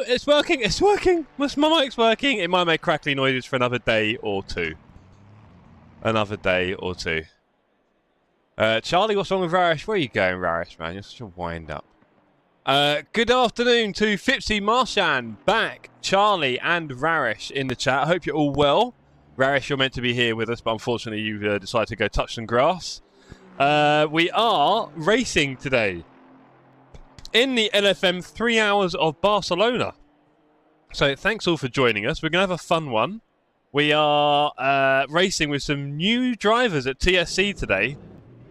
It's working, it's working. My mic's working. It might make crackly noises for another day or two. Another day or two. Charlie, what's wrong with Rarish? Where are you going, Rarish, man? You're such a wind-up. Good afternoon to Fipsy Marshan, back, Charlie and Rarish in the chat. I hope you're all well. Rarish, you're meant to be here with us, but unfortunately you've decided to go touch some grass. We are racing today in the LFM 3 hours of Barcelona. So thanks all for joining us. We're going to have a fun one. We are racing with some new drivers at TSC today.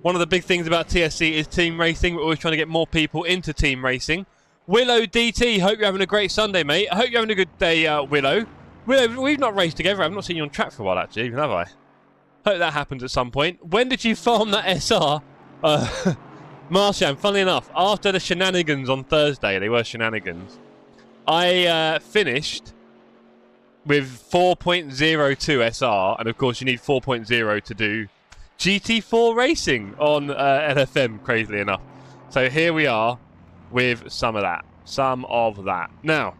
One of the big things about TSC is team racing. We're always trying to get more people into team racing. Willow DT, hope you're having a great Sunday, mate. I hope you're having a good day, Willow. Willow, we've not raced together. I've not seen you on track for a while, actually, even have I? Hope that happens at some point. When did you farm that SR? Martian, funnily enough, after the shenanigans on Thursday, they were shenanigans, I finished with 4.02 SR, and of course you need 4.0 to do GT4 racing on LFM, crazily enough. So here we are with some of that. Now,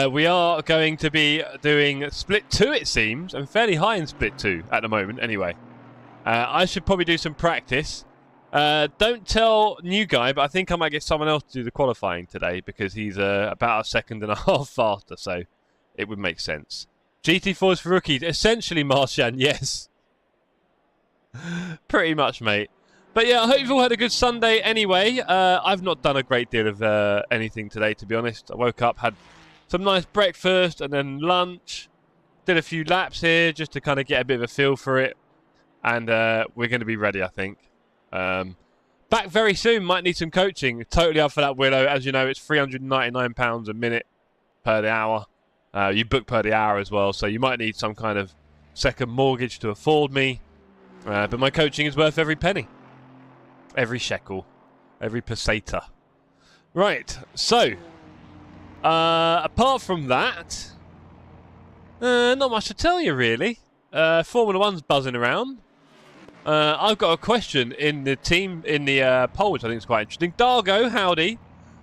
we are going to be doing Split 2, it seems, and fairly high in Split 2 at the moment, anyway. I should probably do some practice. Don't tell new guy, but I think I might get someone else to do the qualifying today because he's about a second and a half faster, so it would make sense. GT4 is for rookies. Essentially, Martian, yes. Pretty much, mate. But yeah, I hope you've all had a good Sunday anyway. I've not done a great deal of anything today, to be honest. I woke up, had some nice breakfast and then lunch. Did a few laps here just to kind of get a bit of a feel for it. And we're going to be ready, I think. Back very soon. Might need some coaching. Totally up for that, Willow. As you know, it's £399 a minute per the hour. You book per the hour as well, so you might need some kind of second mortgage to afford me. But my coaching is worth every penny. Every shekel. Every peseta. Right, so apart from that, not much to tell you, really. Formula 1's buzzing around. I've got a question in the team, in the poll, which I think is quite interesting. Dargo, howdy.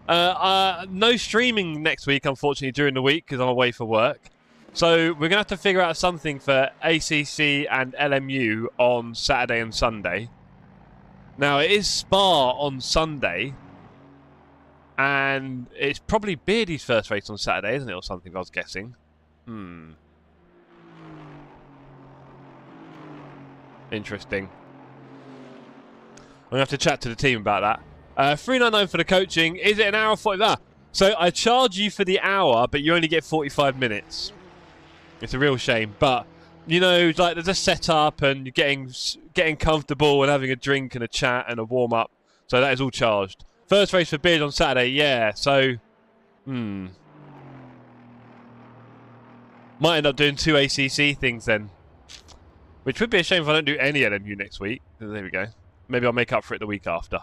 No streaming next week, unfortunately, during the week, because I'm away for work. So we're going to have to figure out something for ACC and LMU on Saturday and Sunday. Now, it is Spa on Sunday. And it's probably Beardy's first race on Saturday, isn't it? Or something, I was guessing. Interesting. I'm going to have to chat to the team about that. $3.99 for the coaching. Is it an hour or 40? So I charge you for the hour, but you only get 45 minutes. It's a real shame. But, you know, like there's a setup and you're getting comfortable and having a drink and a chat and a warm-up. So that is all charged. First race for Beard on Saturday, yeah. So, might end up doing 2 ACC things then. Which would be a shame if I don't do any LMU next week. There we go. Maybe I'll make up for it the week after.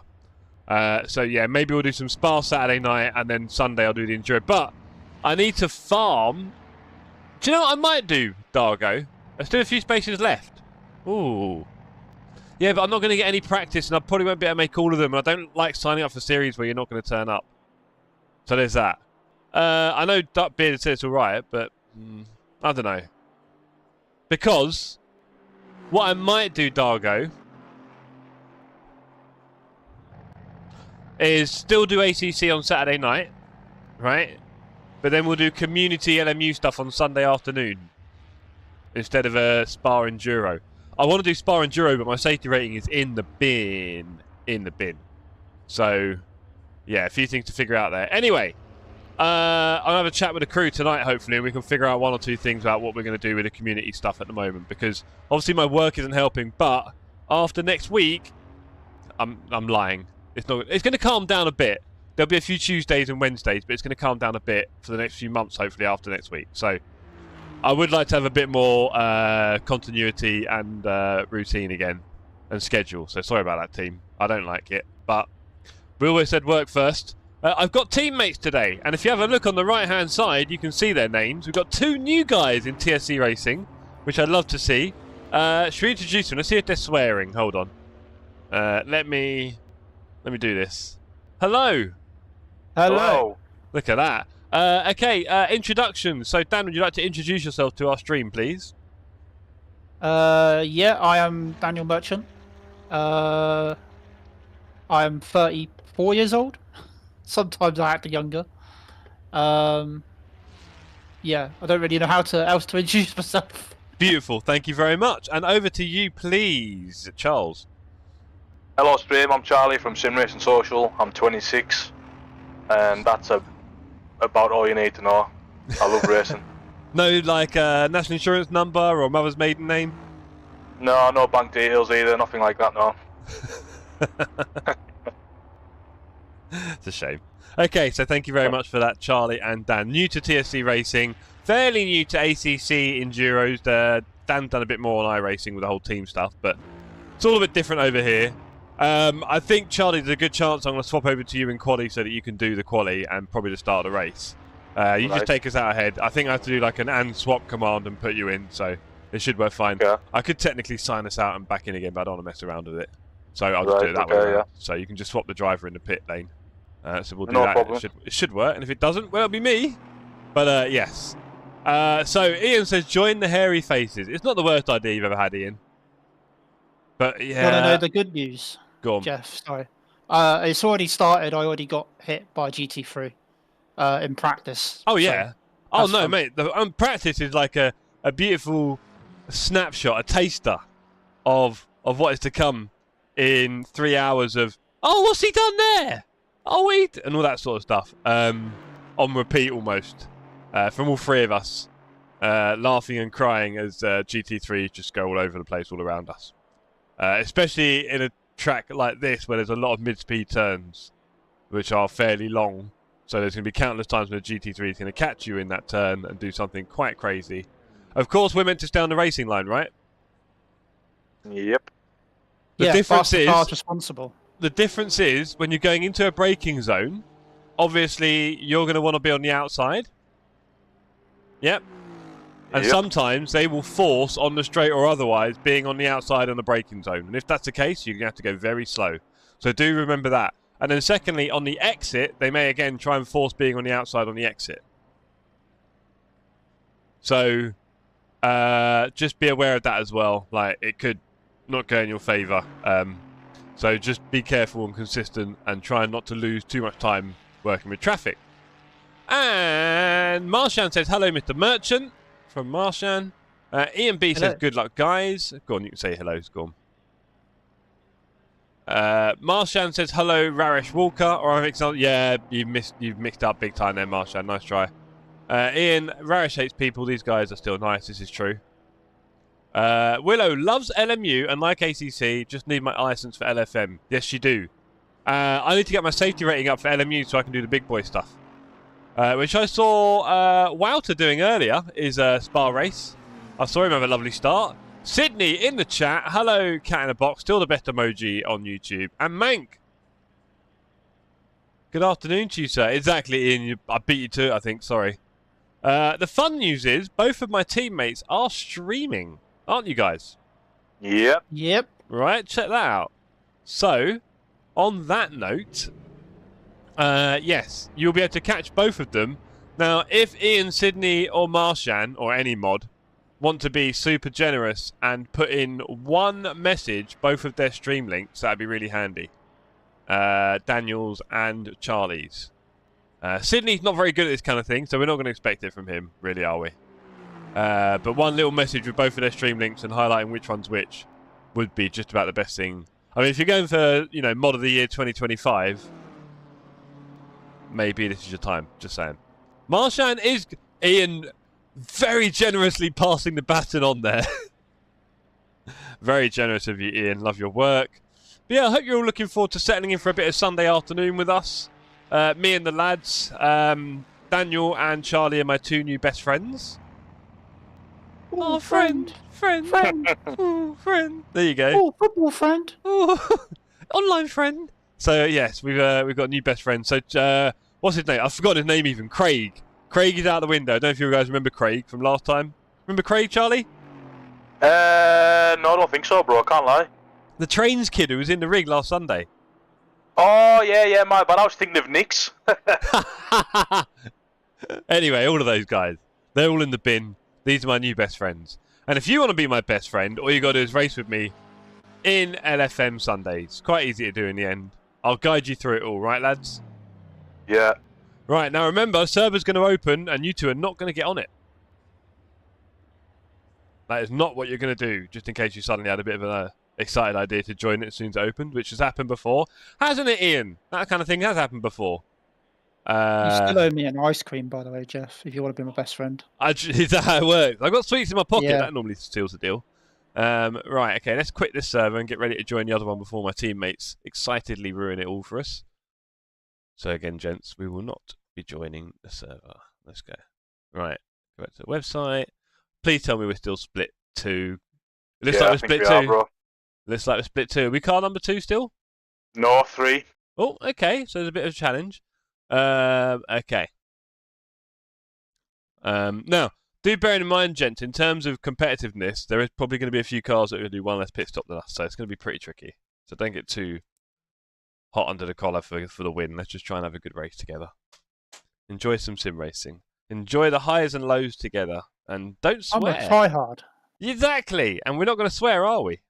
So yeah, maybe we'll do some Spa Saturday night and then Sunday I'll do the Enduro. But I need to farm. Do you know what I might do, Dargo? There's still a few spaces left. Ooh. Yeah, but I'm not going to get any practice and I probably won't be able to make all of them. And I don't like signing up for series where you're not going to turn up. So there's that. I know Duck Beard said it's alright, but I don't know. Because what I might do, Dargo, is still do ACC on Saturday night, right? But then we'll do community LMU stuff on Sunday afternoon instead of a Spa Enduro. I want to do Spa Enduro, but my safety rating is in the bin. So, yeah, a few things to figure out there. Anyway, I'll have a chat with the crew tonight, hopefully, and we can figure out one or two things about what we're going to do with the community stuff at the moment. Because obviously my work isn't helping, but after next week, I'm lying. It's going to calm down a bit. There'll be a few Tuesdays and Wednesdays, but it's going to calm down a bit for the next few months, hopefully, after next week. So I would like to have a bit more continuity and routine again and schedule. So sorry about that, team. I don't like it. But we always said work first. I've got teammates today. And if you have a look on the right-hand side, you can see their names. We've got 2 new guys in TSC Racing, which I'd love to see. Should we introduce them? Let's see if they're swearing. Hold on. Let me do this. Hello. Hello. Look at that. Okay, introduction. So, Dan, would you like to introduce yourself to our stream, please? Yeah, I am Daniel Merchant. I am 34 years old. Sometimes I act younger. Yeah, I don't really know how else to introduce myself. Beautiful. Thank you very much. And over to you, please, Charles. Hello Stream, I'm Charlie from Sim Racing Social. I'm 26 and that's about all you need to know. I love racing. No, like national insurance number or mother's maiden name? No, no bank details either, nothing like that, no. It's a shame. Okay, so thank you very much for that, Charlie and Dan. New to TSC Racing, fairly new to ACC Enduros. Dan done a bit more on iRacing with the whole team stuff, but it's all a bit different over here. I think, Charlie, there's a good chance I'm going to swap over to you in quali so that you can do the quali and probably the start of the race. You just take us out ahead. I think I have to do like an and swap command and put you in, so it should work fine. Yeah. I could technically sign us out and back in again, but I don't want to mess around with it. So I'll just do it that way. Yeah. So you can just swap the driver in the pit lane. So we'll do No that. problem. It should work, and if it doesn't, well, it'll be me. But yes. So Ian says, join the hairy faces. It's not the worst idea you've ever had, Ian. But yeah. You want to know the good news? Go on. Jeff, sorry. It's already started. I already got hit by GT3 in practice. Oh, yeah. So Oh, no, fun. mate. The practice is like a beautiful snapshot, a taster of what is to come in 3 hours of, oh, what's he done there? Oh, and all that sort of stuff. On repeat almost. From all three of us. Laughing and crying as GT3 just go all over the place all around us. Especially in a track like this where there's a lot of mid-speed turns which are fairly long, so there's going to be countless times when a GT3 is going to catch you in that turn and do something quite crazy. Of course, we're meant to stay on the racing line, right? Yep. The difference is car's responsible. the difference is when you're going into a braking zone, obviously you're going to want to be on the outside. Yep. And sometimes they will force on the straight or otherwise being on the outside on the braking zone. And if that's the case, you're going to have to go very slow. So do remember that. And then secondly, on the exit, they may again try and force being on the outside on the exit. So just be aware of that as well. Like, it could not go in your favour. So just be careful and consistent and try not to lose too much time working with traffic. And Marshan says, hello, Mr. Merchant. From Marshan. Ian B says, good luck, guys. Go on, you can say hello. Go on. Marshan says, hello, Raresh Walker. Or yeah, you've mixed up big time there, Marshan. Nice try. Ian, Raresh hates people. These guys are still nice. This is true. Willow loves LMU and like ACC, just need my license for LFM. Yes, you do. I need to get my safety rating up for LMU so I can do the big boy stuff. Which I saw Wouter doing earlier, is a Spa race. I saw him have a lovely start. Sydney in the chat. Hello, cat in a box. Still the best emoji on YouTube. And Mank. Good afternoon to you, sir. Exactly, Ian. I beat you to it, I think. Sorry. The fun news is both of my teammates are streaming. Aren't you guys? Yep. Yep. Right, check that out. So, on that note... yes, you'll be able to catch both of them. Now, if Ian, Sydney, or Marshan, or any mod, want to be super generous and put in one message, both of their stream links, that'd be really handy. Daniel's and Charlie's. Sydney's not very good at this kind of thing, so we're not going to expect it from him, really, are we? But one little message with both of their stream links and highlighting which one's which would be just about the best thing. I mean, if you're going for, you know, mod of the year 2025... maybe this is your time, just saying. Marshan is, Ian, very generously passing the baton on there. Very generous of you, Ian. Love your work. But yeah, I hope you're all looking forward to settling in for a bit of Sunday afternoon with us. Me and the lads. Daniel and Charlie are my two new best friends. Oh, friend. Friend. Oh, friend. There you go. Oh, football friend. Oh, online friend. So yes, we've got a new best friend. So what's his name? I've forgotten his name even. Craig. Craig is out the window. I don't know if you guys remember Craig from last time. Remember Craig, Charlie? No, I don't think so, bro. I can't lie. The trains kid who was in the rig last Sunday. Oh, yeah, my bad. I was thinking of Nick's. Anyway, all of those guys. They're all in the bin. These are my new best friends. And if you want to be my best friend, all you got to do is race with me in LFM Sundays. Quite easy to do in the end. I'll guide you through it all, right, lads? Yeah. Right, now remember, server's going to open and you two are not going to get on it. That is not what you're going to do, just in case you suddenly had a bit of an excited idea to join it as soon as it opened, which has happened before. Hasn't it, Ian? That kind of thing has happened before. You still owe me an ice cream, by the way, Jeff, if you want to be my best friend. Is that how it works? I've got sweets in my pocket. Yeah. That normally seals the deal. Right, okay, let's quit this server and get ready to join the other one before my teammates excitedly ruin it all for us. So again, gents, we will not be joining the server. Let's go. Right, go back to the website. Please tell me we're still split 2. It looks like we're split 2. Looks like we're split 2. Are we car number 2 still? No, 3. Oh, okay, so there's a bit of a challenge. Okay. Now, do bear in mind, gents, in terms of competitiveness, there is probably going to be a few cars that are going to do one less pit stop than us, so it's going to be pretty tricky. So don't get too hot under the collar for the win. Let's just try and have a good race together. Enjoy some sim racing. Enjoy the highs and lows together, and don't swear. I'm a try hard. Exactly, and we're not going to swear, are we?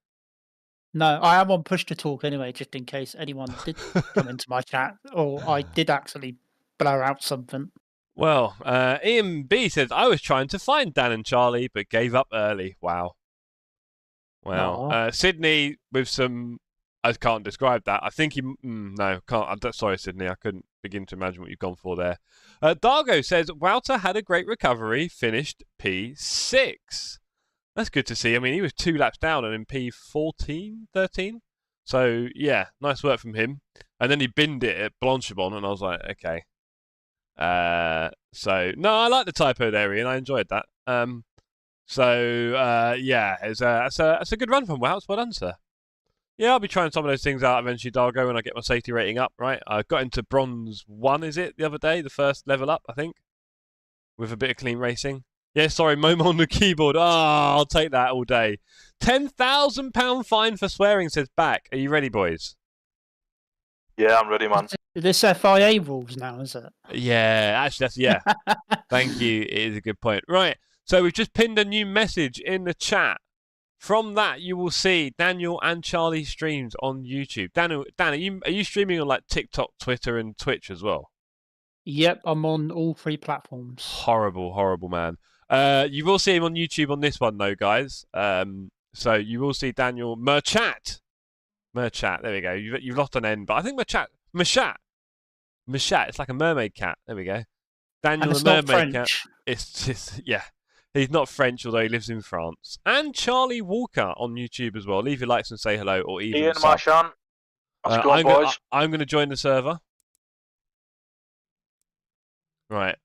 No, I am on push to talk anyway, just in case anyone did come into my chat, or I did actually blur out something. Well, Ian B says, I was trying to find Dan and Charlie, but gave up early. Wow. Wow. Sydney with some... I can't describe that. I think he... no, can't. Sorry, Sydney. I couldn't begin to imagine what you've gone for there. Dargo says, Wouter had a great recovery, finished P6. That's good to see. I mean, he was 2 laps down and in P14, 13. So, yeah, nice work from him. And then he binned it at Blanchimont, and I was like, okay. So no, I like the typo there, Ian. I enjoyed that. Yeah, it's a good run from Wout. Well done, sir. Yeah, I'll be trying some of those things out eventually, Dargo, when I get my safety rating up. Right, I got into bronze 1, is it, the other day, the first level up, I think, with a bit of clean racing. Yeah, sorry, Momo on the keyboard. I'll take that all day. £10,000 fine for swearing, says back. Are you ready, boys? Yeah, I'm ready, man. This FIA rules now, is it? Yeah, actually, yeah. Thank you. It is a good point. Right, so we've just pinned a new message in the chat. From that, you will see Daniel and Charlie's streams on YouTube. Dan, are you streaming on like TikTok, Twitter, and Twitch as well? Yep, I'm on all 3 platforms. Horrible, horrible man. You will see him on YouTube on this one, though, guys. So you will see Daniel Merchat. There we go. You've lost an N, but I think Merchat. It's like a mermaid cat. There we go. Daniel the mermaid cat. It's just, yeah. He's not French, although he lives in France. And Charlie Walker on YouTube as well. Leave your likes and say hello, or even Ian Marchand. Boys. I'm going to join the server. Right.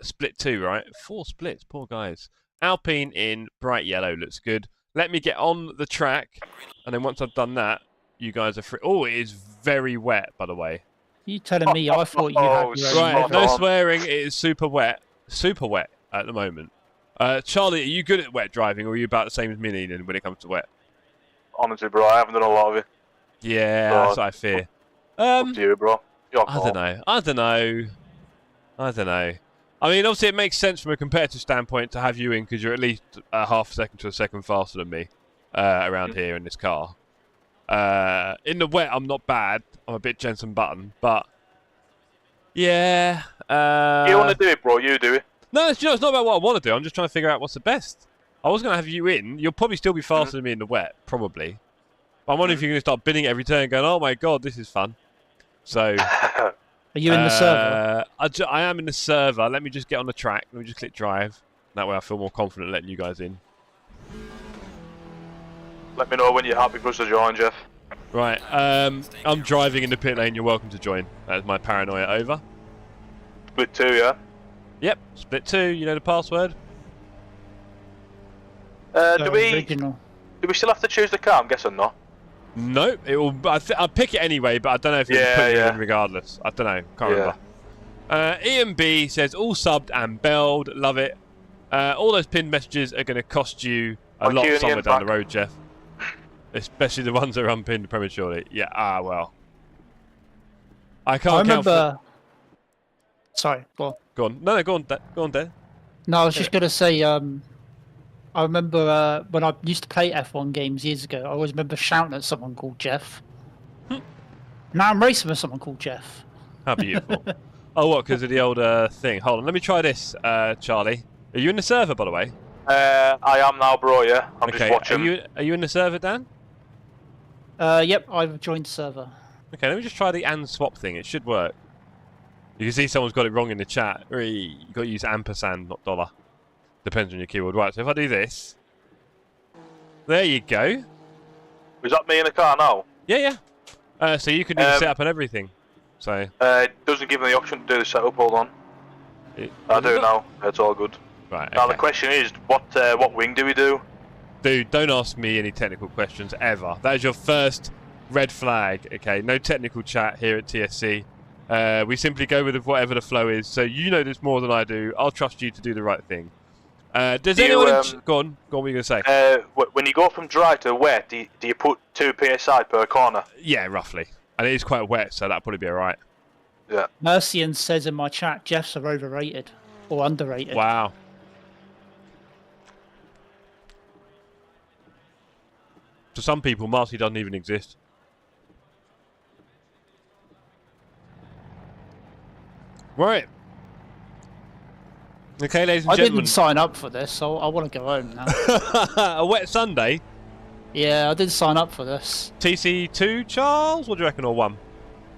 Split 2, right? 4 splits. Poor guys. Alpine in bright yellow looks good. Let me get on the track, and then once I've done that, you guys are free. Oh, it is very wet, by the way. You telling me? I thought you had your own. Right, no swearing. It is super wet. Super wet at the moment. Charlie, are you good at wet driving, or are you about the same as me then when it comes to wet? Honestly, bro, I haven't done a lot of it. Yeah, that's what I fear. Up to you, bro. I don't know. I mean, obviously, it makes sense from a competitive standpoint to have you in because you're at least a half a second to a second faster than me around here in this car. In the wet, I'm not bad. I'm a bit Jensen Button, but yeah. You want to do it, bro? You do it. No, it's not about what I want to do. I'm just trying to figure out what's the best. I was going to have you in. You'll probably still be faster than me in the wet, probably. But I'm wondering if you're going to start bidding every turn, going, "Oh my god, this is fun." So. Are you in the server? I am in the server. Let me just get on the track. Let me just click drive. That way I feel more confident letting you guys in. Let me know when you're happy for us to join, Jeff. Right. I'm driving in the pit lane. You're welcome to join. That's my paranoia over. Split 2, yeah? Yep. Split 2. You know the password? Do we still have to choose the car? I'm guessing not. No, it will. I'll pick it anyway, but I don't know if it'll put it in regardless. I don't know. Can't remember. Ian B says all subbed and belled. Love it. All those pinned messages are going to cost you a lot somewhere down the road, Jeff. Especially the ones that are unpinned prematurely. Yeah. Well. I can't. I remember. Sorry. Go on. Go on. No, go on. Go on, Dan. No, I was just going to say. I remember when I used to play F1 games years ago, I always remember shouting at someone called Jeff. Now I'm racing with someone called Jeff. How beautiful. Oh, what, because of the old thing? Hold on, let me try this, Charlie. Are you in the server, by the way? I am now, bro, yeah. I'm just watching. Are you in the server, Dan? Yep, I've joined the server. Okay, let me just try the and swap thing. It should work. You can see someone's got it wrong in the chat. You've got to use ampersand, not dollar. Depends on your keyword. Right, so if I do this... There you go. Is that me in the car now? Yeah, yeah. So you can do the setup and everything. So... it doesn't give me the option to do the setup, hold on. I do now, it's all good. Right, now okay. the question is, what wing do we do? Dude, don't ask me any technical questions ever. That is your first red flag, okay? No technical chat here at TSC. We simply go with whatever the flow is. So you know this more than I do. I'll trust you to do the right thing. Does anyone... Go on, what were you going to say? When you go from dry to wet, do you put 2 PSI per corner? Yeah, roughly. And it is quite wet, so that'll probably be alright. Yeah. Mercian says in my chat, Jeffs are overrated or underrated. Wow. To some people, Marcy doesn't even exist. Right. Okay, ladies and I gentlemen. didn't sign up for this, so I want to go home now. A wet Sunday. Yeah, I did sign up for this. TC2, Charles? What do you reckon, or 1?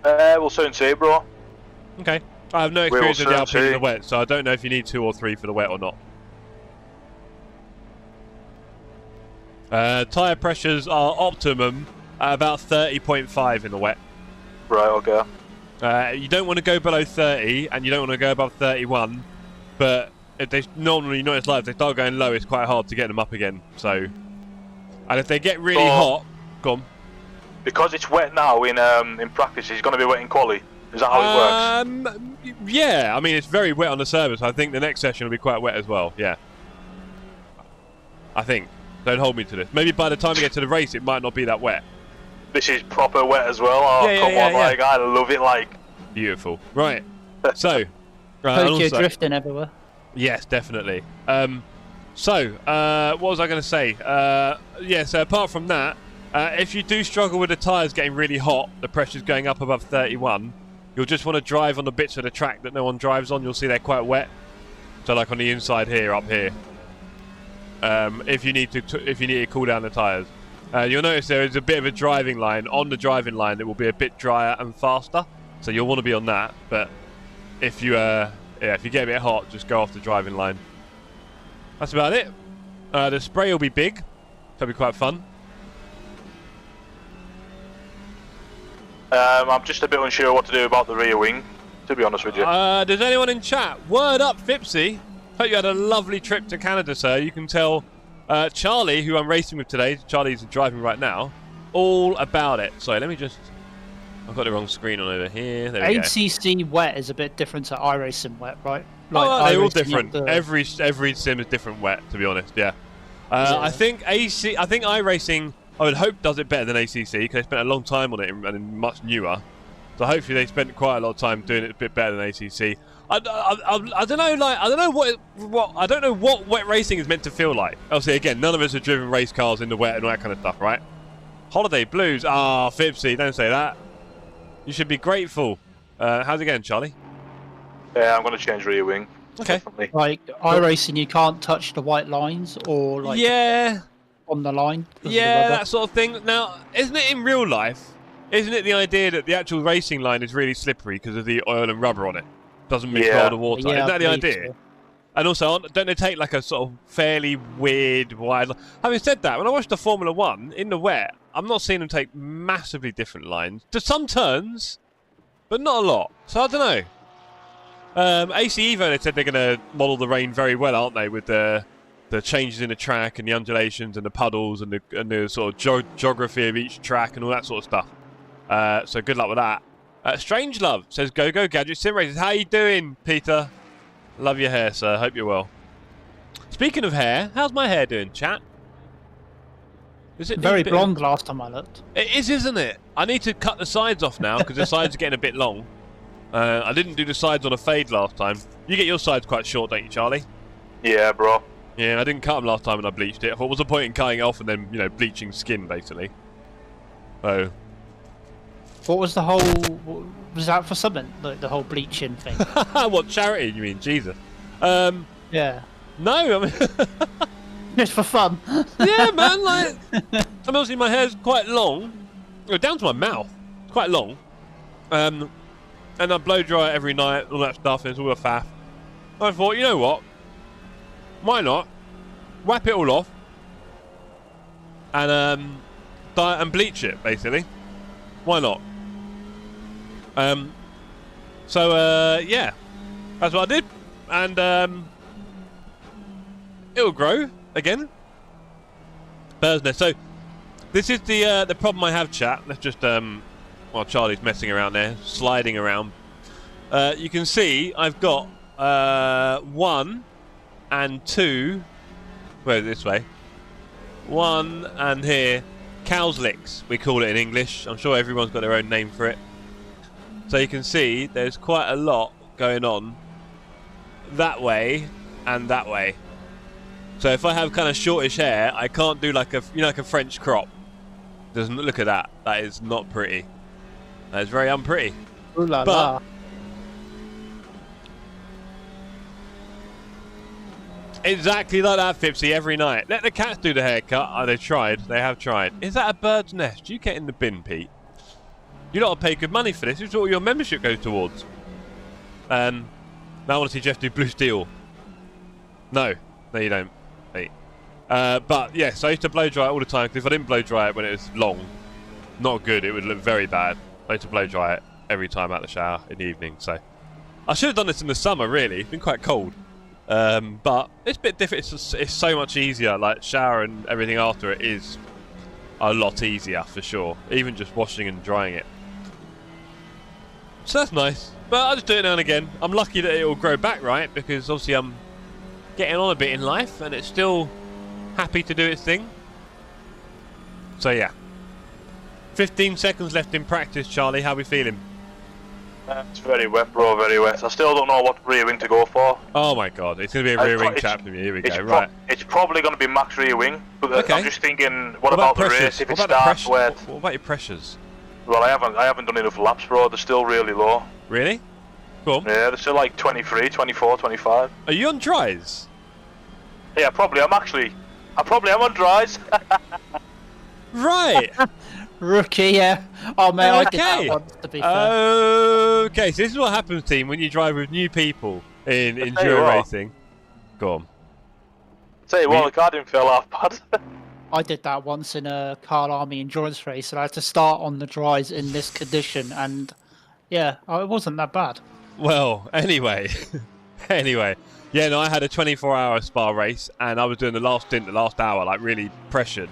We'll soon see, bro. Okay. I have no experience in the soon Alpine in the see. wet, so I don't know if you need 2 or 3 for the wet or not. Tyre pressures are optimum at about 30.5 in the wet. Right, okay. You don't want to go below 30, and you don't want to go above 31, but if they normally, not as live, if they start going low, it's quite hard to get them up again. So, and if they get really hot, go on. Because it's wet now in practice, it's going to be wet in quali. Is that how it works? Yeah, I mean, it's very wet on the service. I think the next session will be quite wet as well, yeah. I think. Don't hold me to this. Maybe by the time we get to the race, it might not be that wet. This is proper wet as well. Oh, Yeah, come on, yeah. like, I love it, like. Beautiful. Right. So. Tokyo drifting everywhere. Yes, definitely. So, what was I going to say? Yeah, so apart from that, if you do struggle with the tyres getting really hot, the pressure's going up above 31, you'll just want to drive on the bits of the track that no one drives on. You'll see they're quite wet. So like on the inside here, up here. If you need to cool down the tyres. You'll notice there is a bit of a driving line. On the driving line, it will be a bit drier and faster. So you'll want to be on that. But if you if you get a bit hot, just go off the driving line. That's about it. The spray will be big. That'll be quite fun. I'm just a bit unsure what to do about the rear wing, to be honest with you. Does anyone in chat? Word up, Fipsy. Hope you had a lovely trip to Canada, sir. You can tell Charlie, who I'm racing with today, Charlie's driving right now, all about it. Sorry, let me just... I've got the wrong screen on over here. There we go. ACC wet is a bit different to iRacing wet, right? Like they're all iRacing different. the... Every sim is different wet, to be honest. Yeah. I think iRacing, I would hope, does it better than ACC because they spent a long time on it and much newer. So hopefully they spent quite a lot of time doing it a bit better than ACC. I don't know, like I don't know what wet racing is meant to feel like. Obviously, again, none of us have driven race cars in the wet and all that kind of stuff, right? Holiday blues. Ah, Fipsy, don't say that. You should be grateful. How's it going, Charlie? Yeah, I'm going to change rear wing. Okay. Definitely. Like iRacing, you can't touch the white lines or like on the line. Yeah, that sort of thing. Now, isn't it in real life? Isn't it the idea that the actual racing line is really slippery because of the oil and rubber on it? Doesn't mix well with the water. Yeah, Isn't that the idea? So. And also, don't they take like a sort of fairly weird wide line? Having said that, when I watched the Formula 1 in the wet, I'm not seeing them take massively different lines. To some turns, but not a lot. So I don't know. AC Evo, they said they're going to model the rain very well, aren't they? With the changes in the track and the undulations and the puddles and the sort of geography of each track and all that sort of stuff. So good luck with that. Strange Love says, Go Gadget Sim Racers. How you doing, Peter? Love your hair, sir. Hope you're well. Speaking of hair, how's my hair doing, chat? Is it very blonde last time I looked? It is, isn't it? I need to cut the sides off now because the sides are getting a bit long. I didn't do the sides on a fade last time. You get your sides quite short, don't you, Charlie? Yeah, bro. Yeah, I didn't cut them last time when I bleached it. I thought, what's the point in cutting it off and then, you know, bleaching skin, basically? So... What was the whole... Was that for something? Like the whole bleaching thing? What, charity, you mean? Jesus. Yeah. No, I mean... Just for fun. Yeah, man, like... Obviously my hair's quite long. Down to my mouth. It's quite long. And I blow dry it every night, all that stuff, and it's all a faff. I thought, you know what? Why not? Wrap it all off. And dye it and bleach it, basically. Why not? Yeah. That's what I did. And it'll grow again. Bird's nest. So this is the problem I have, chat. Let's just while Charlie's messing around there, sliding around. You can see I've got 1 and 2. Where this way? 1 and here. Cow's licks, we call it in English. I'm sure everyone's got their own name for it. So you can see there's quite a lot going on that way and that way. So if I have kind of shortish hair, I can't do like a like a French crop. Doesn't look at that. That is not pretty. That is very unpretty. Ooh la But la. exactly like that, Fipsy, every night. Let the cats do the haircut. Oh, they tried. They have tried. Is that a bird's nest? You get in the bin, Pete. You don't pay good money for this. This is what your membership goes towards. Now I want to see Jeff do blue steel. No. No, you don't. Hey. But, yes, I used to blow dry it all the time, because if I didn't blow dry it when it was long, not good, it would look very bad. I used to blow dry it every time out of the shower in the evening, so. I should have done this in the summer, really. It's been quite cold. But it's a bit different. It's so much easier. Like shower and everything after it is a lot easier for sure. Even just washing and drying it. So that's nice. But I just do it now and again. I'm lucky that it will grow back, right? Because obviously I'm getting on a bit in life, and it's still happy to do its thing. So yeah. 15 seconds left in practice, Charlie. How are we feeling? It's very wet, bro, very wet. I still don't know what rear wing to go for. Oh my god, it's going to be a rear wing chat from you. Here we go, right. It's probably going to be max rear wing. But okay. I'm just thinking, what about the race if it starts wet? What about your pressures? Well, I haven't done enough laps, bro. They're still really low. Really? Go on. Yeah, they're still like 23, 24, 25. Are you on dries? Yeah, probably. I probably am on dries. Right. Rookie, yeah. Oh man, I did that once, to be fair. Okay, so this is what happens, team, when you drive with new people in enduro racing. Go on. Tell you what, the car didn't feel half bad. I did that once in a Carl Army endurance race, and I had to start on the dries in this condition, and yeah, it wasn't that bad. Well, anyway. Yeah, no, I had a 24-hour Spa race, and I was doing the last stint, the last hour, like really pressured.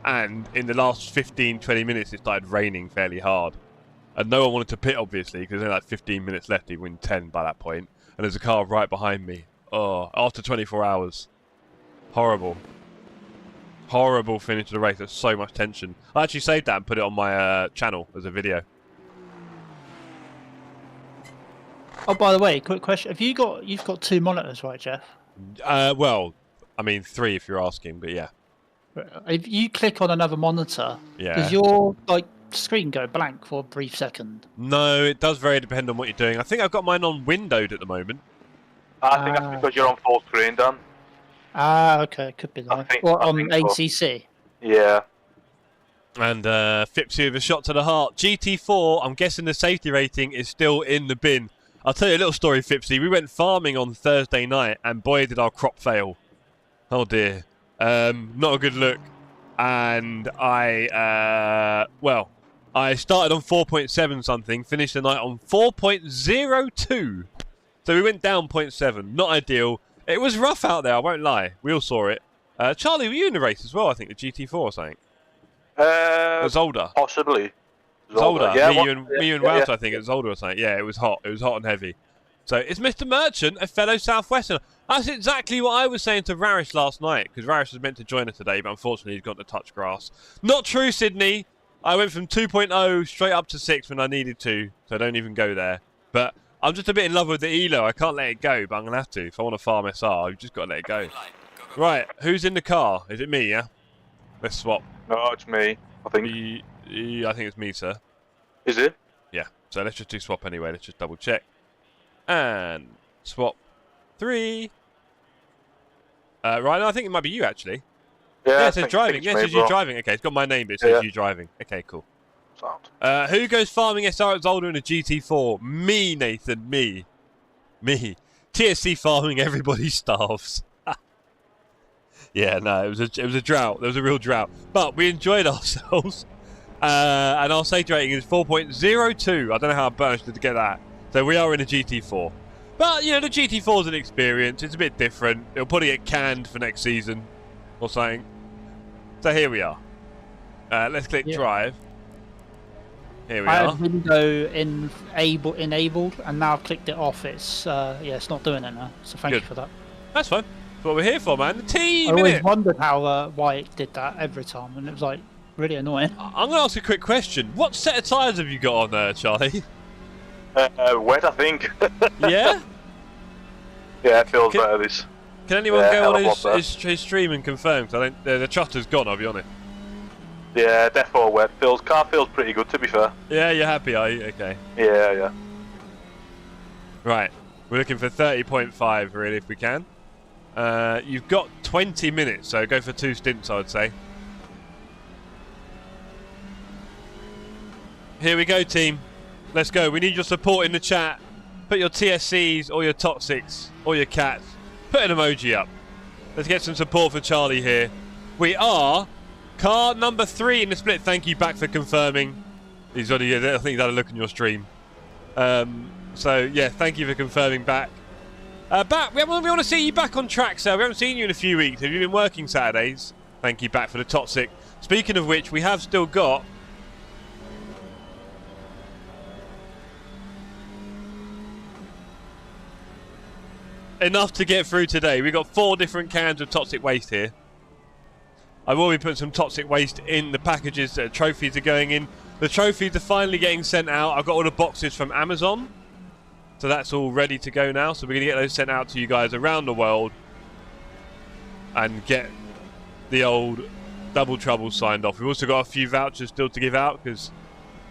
And in the last 15-20 minutes, it started raining fairly hard. And no one wanted to pit, obviously, because there's like 15 minutes left. He'd win 10 by that point. And there's a car right behind me. Oh, after 24 hours. Horrible. Horrible finish to the race. There's so much tension. I actually saved that and put it on my channel as a video. Oh, by the way, quick question. You've got 2 monitors, right, Jeff? Well, I mean 3 if you're asking, but yeah. If you click on another monitor, yeah, does your screen go blank for a brief second? No, it does very depend on what you're doing. I think I've got mine on windowed at the moment. I think that's because you're on full screen, Dan. Okay, could be that. Or on ACC. So. Yeah. And Fipsy with a shot to the heart. GT4, I'm guessing the safety rating is still in the bin. I'll tell you a little story, Fipsy. We went farming on Thursday night, and boy, did our crop fail. Oh dear. Not a good look. And I started on 4.7 something, finished the night on 4.02. So we went down 0.7. Not ideal. It was rough out there, I won't lie. We all saw it. Charlie, were you in the race as well, I think, the GT4 or something? It was older. Possibly. It was older. Yeah, me and Welsh, I think it was older or something. Yeah, it was hot. It was hot and heavy. So it's Mr. Merchant, a fellow Southwesterner. That's exactly what I was saying to Rarish last night, because Rarish was meant to join us today, but unfortunately he's got to touch grass. Not true, Sydney. I went from 2.0 straight up to 6 when I needed to, so don't even go there. But I'm just a bit in love with the Elo. I can't let it go, but I'm going to have to. If I want to farm SR, I've just got to let it go. Right, who's in the car? Is it me, yeah? Let's swap. No, it's me, I think. I think it's me, sir. Is it? Yeah, so let's just do swap anyway. Let's just double check. And swap 3. Right, no, I think it might be you, actually. Yeah, it says driving. Yeah, it says you driving. Okay, it's got my name, but it says you driving. Okay, cool. Sound. Who goes farming SR Zolder in a GT4? Me, Nathan. Me. TSC farming, everybody starves. Yeah, no, it was a drought. There was a real drought. But we enjoyed ourselves. And our safety rating is 4.02. I don't know how I managed to get that. So we are in a GT4. But, you know, the GT4 is an experience. It's a bit different. It'll probably get canned for next season or something. So here we are. Let's click drive. Here we are. I had window enabled, and now I've clicked it off. It's it's not doing it now. So thank you for that. That's fine. That's what we're here for, man. The team. I always wondered how why it did that every time, and it was like really annoying. I'm gonna ask a quick question. What set of tyres have you got on there, Charlie? Wet, I think. Yeah. Yeah, it feels better. This. Can anyone go on his stream and confirm? Because I think the trutter's gone. I'll be honest. Yeah, definitely wet. Car feels pretty good, to be fair. Yeah, you're happy, are you? Okay. Yeah. Right. We're looking for 30.5, really, if we can. You've got 20 minutes, so go for 2 stints, I would say. Here we go, team. Let's go. We need your support in the chat. Put your TSCs or your toxics or your cats. Put an emoji up. Let's get some support for Charlie here. We are car number 3 in the split. Thank you back for confirming. He's already, I think he's had a look in your stream. So yeah, thank you for confirming back. Back, we want to see you back on track, sir. We haven't seen you in a few weeks. Have you been working Saturdays? Thank you back for the toxic. Speaking of which, we have still got enough to get through today. We've got 4 different cans of toxic waste here. I will be putting some toxic waste in the packages that trophies are going in. The trophies are finally getting sent out. I've got all the boxes from Amazon. So that's all ready to go now. So we're going to get those sent out to you guys around the world. And get the old double trouble signed off. We've also got a few vouchers still to give out because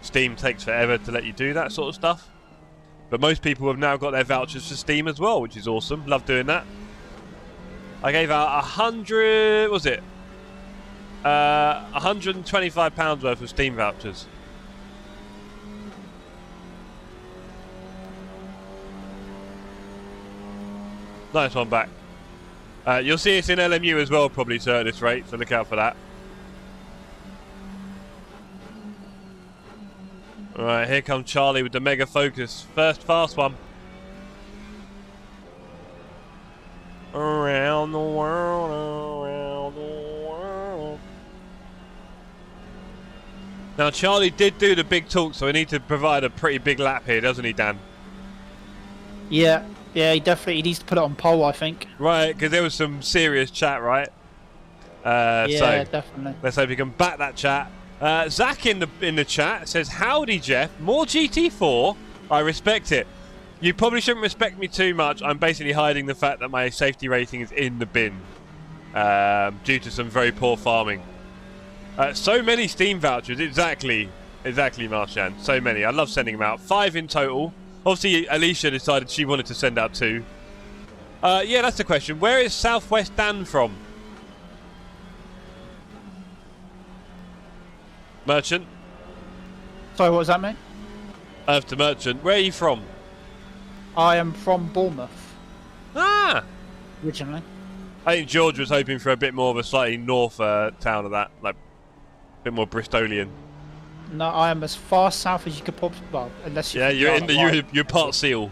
Steam takes forever to let you do that sort of stuff. But most people have now got their vouchers for Steam as well, which is awesome. Love doing that. I gave out 100... what was it? £125 worth of Steam vouchers. Nice one back. You'll see it's in LMU as well, probably, sir, at this rate, so look out for that. Alright, here comes Charlie with the Mega Focus. First fast one. Around the world, around the world. Now, Charlie did do the big talk, so we need to provide a pretty big lap here, doesn't he, Dan? Yeah, he definitely needs to put it on poll, I think. Right, because there was some serious chat, right? Yeah, so definitely. Let's hope we can back that chat. Zach in the chat says, "Howdy, Jeff. More GT4. I respect it. You probably shouldn't respect me too much. I'm basically hiding the fact that my safety rating is in the bin due to some very poor farming. So many Steam vouchers. Exactly, Marshan. So many. I love sending them out. 5 in total. Obviously, Alicia decided she wanted to send out 2. Yeah, that's the question. Where is Southwest Dan from? Merchant. Sorry, what was that, mate? Earth to Merchant. Where are you from? I am from Bournemouth. Ah! Originally. I think George was hoping for a bit more of a slightly north town of that. Like, a bit more Bristolian. No, I am as far south as you could pop. Well, unless you're. Yeah, you're part Seal.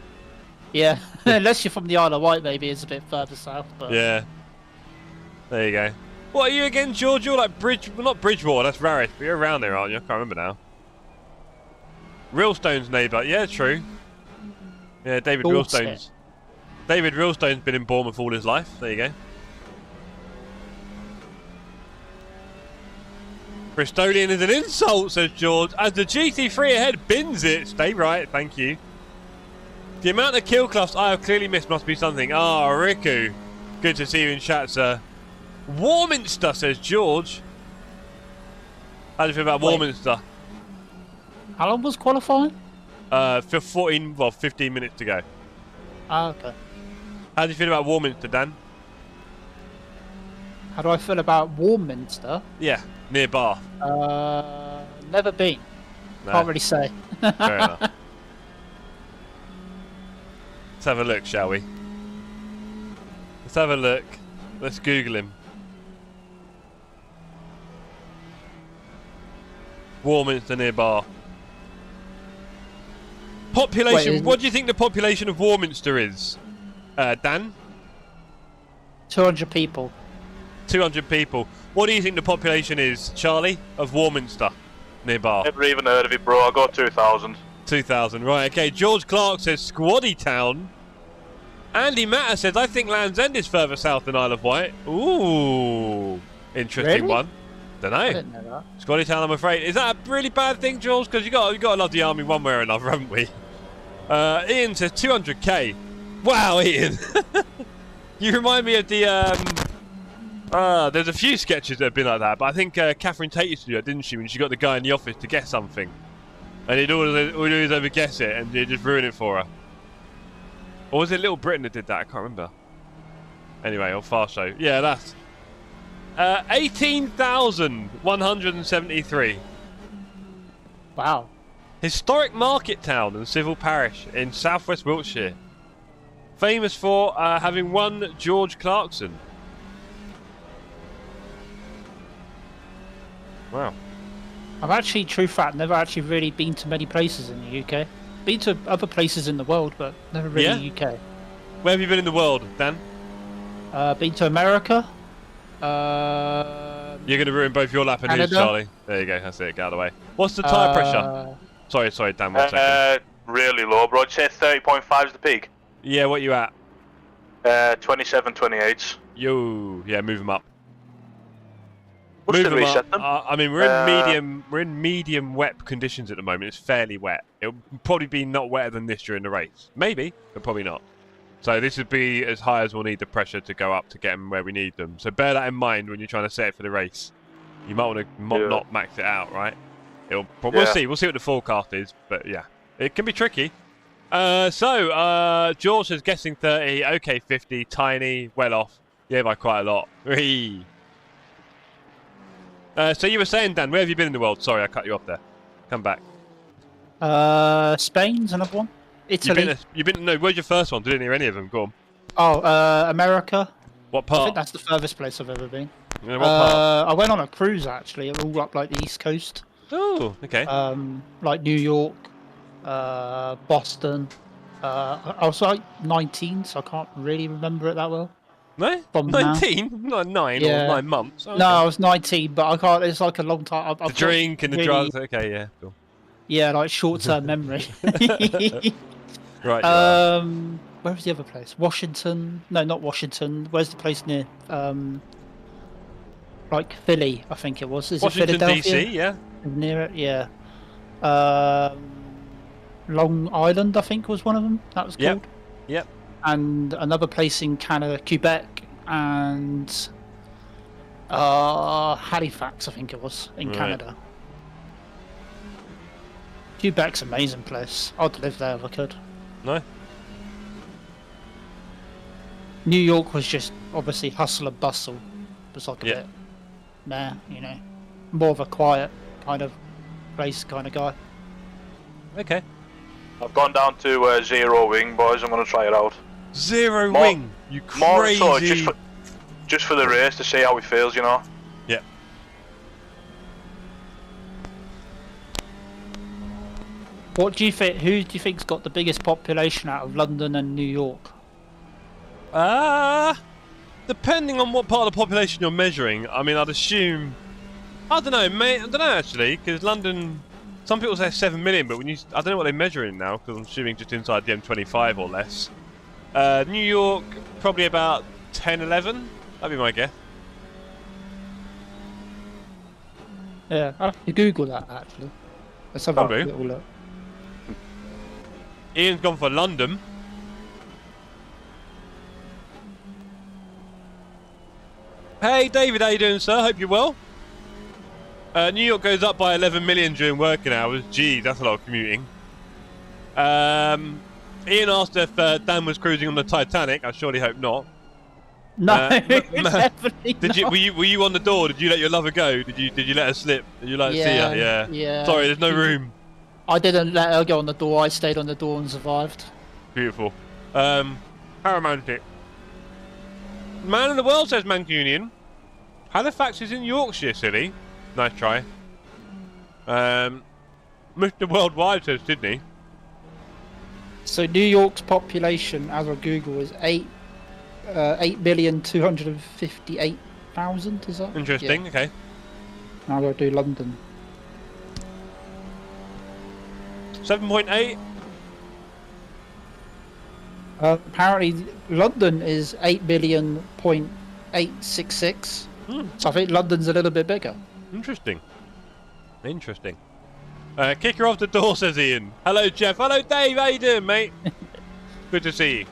Yeah, unless you're from the Isle of Wight, maybe it's a bit further south. But... yeah. There you go. What are you again, George? You're like not Bridgewater, that's Rarish, but you're around there, aren't you? I can't remember now. Realstone's neighbour, yeah, true. Yeah, David Realstone's. David Realstone's been in Bournemouth all his life. There you go. Bristolian is an insult, says George. As the GT3 ahead bins it. Stay right, thank you. The amount of kill clufs I have clearly missed must be something. Ah, Riku. Good to see you in chat, sir. Warminster, says George. How do you feel about Warminster? How long was qualifying? For 15 minutes to go. Ah, okay. How do you feel about Warminster, Dan? How do I feel about Warminster? Yeah, near Bath. Never been. No. Can't really say. Fair enough. Let's have a look, shall we? Let's have a look. Let's Google him. Warminster nearby. Population. Wait, what do you think the population of Warminster is, Dan? 200 people. 200 people. What do you think the population is, Charlie, of Warminster nearby? Never even heard of it, bro. I got 2,000. 2,000, right, okay. George Clark says Squaddy Town. Andy Matter says, I think Land's End is further south than Isle of Wight. Ooh, interesting Really? one. Don't know. I didn't know that. Squaddy Town, I'm afraid. Is that a really bad thing, George? Because you got to love the army one way or another, haven't we? Ian says 200k. Wow, Ian. You remind me of the... there's a few sketches that have been like that, but I think Catherine Tate used to do it, didn't she, when she got the guy in the office to guess something. And he'd always over-guess it, and he'd just ruin it for her. Or was it Little Britain that did that? I can't remember. Anyway, on Fast Show. Yeah, that's... 18,173. Wow. Historic market town and civil parish in southwest Wiltshire. Famous for having one George Clarkson. Wow. I've actually, true fact, never actually really been to many places in the UK. Been to other places in the world, but never really UK. Where have you been in the world, Dan? Been to America. You're going to ruin both your lap and his, Canada. Charlie. There you go, that's it, get out of the way. What's the tyre pressure? Sorry, Dan, 1 second. Really low, bro. I'd say 30.5 is the peak. Yeah, what you at? 27, 28. Yo, yeah, move them up. What's the Move 'em reset up. them? I mean, we're in medium wet conditions at the moment. It's fairly wet. It'll probably be not wetter than this during the race. Maybe, but probably not. So this would be as high as we'll need the pressure to go up to get them where we need them. So bear that in mind when you're trying to set it for the race. You might want to not max it out, right? We'll see. We'll see what the forecast is, but yeah, it can be tricky. George is guessing 30. Okay, 50. Tiny, well off. Yeah, by quite a lot. So you were saying, Dan, where have you been in the world? Sorry, I cut you off there. Come back. Spain's another one. Italy. No, where's your first one? Didn't hear any of them. Go on. Oh, America. What I part? think that's the furthest place I've ever been. Yeah, what part? I went on a cruise actually, all up like the East Coast. Oh, okay. Like New York, Boston. I was like 19, so I can't really remember it that well. No? From 19? Not 9 or 9 months? Oh, no, okay. I was 19, but I can't. It's like a long time. The drink and the drugs. Okay, yeah. Cool. Yeah, like short-term memory. Right. Where was the other place? Washington? No, not Washington. Where's the place near? Like Philly, I think it was. Is Washington, it Philadelphia? DC, yeah. Near it, yeah. Long Island, I think, was one of them. That was called. Yep. And another place in Canada, Quebec, and Halifax, I think it was, in Canada. Quebec's an amazing place. I'd live there if I could. No? New York was just obviously hustle and bustle. It was like a bit, more of a quiet kind of place kind of guy. Okay. I've gone down to zero wing, boys. I'm going to try it out. Zero wing? You crazy... More so just for the race to see how it feels, you know? Yeah. What do you think? Who do you think's got the biggest population out of London and New York? Depending on what part of the population you're measuring, I mean, I'd assume... I don't know, mate. I don't know, actually, because London... Some people say 7 million, but I don't know what they're measuring now, because I'm assuming just inside the M25 or less. New York, probably about 10, 11. That'd be my guess. Yeah, I'll have to Google that, actually. Let's have a little look. Ian's gone for London. Hey David, how you doing, sir? Hope you're well. New York goes up by 11 million during working hours. Gee, that's a lot of commuting. Ian asked if Dan was cruising on the Titanic. I surely hope not. No, definitely not. Were you on the door? Did you let your lover go? Did you let her slip? Did you see her? Yeah. Sorry, there's no room. I didn't let her go on the door. I stayed on the door and survived. Beautiful. How romantic. Man of the world says Mancunian. Halifax is in Yorkshire, silly. Nice try. Mr. Worldwide says Sydney. So New York's population, as of Google, is 8,258,000. Is that? Interesting. Yeah. Okay. Now I'll do London. 7.8. Apparently, London is 8,000,866. So I think London's a little bit bigger. Interesting. Interesting. Kick her off the door, says Ian. Hello, Jeff. Hello, Dave. How you doing, mate? Good to see you.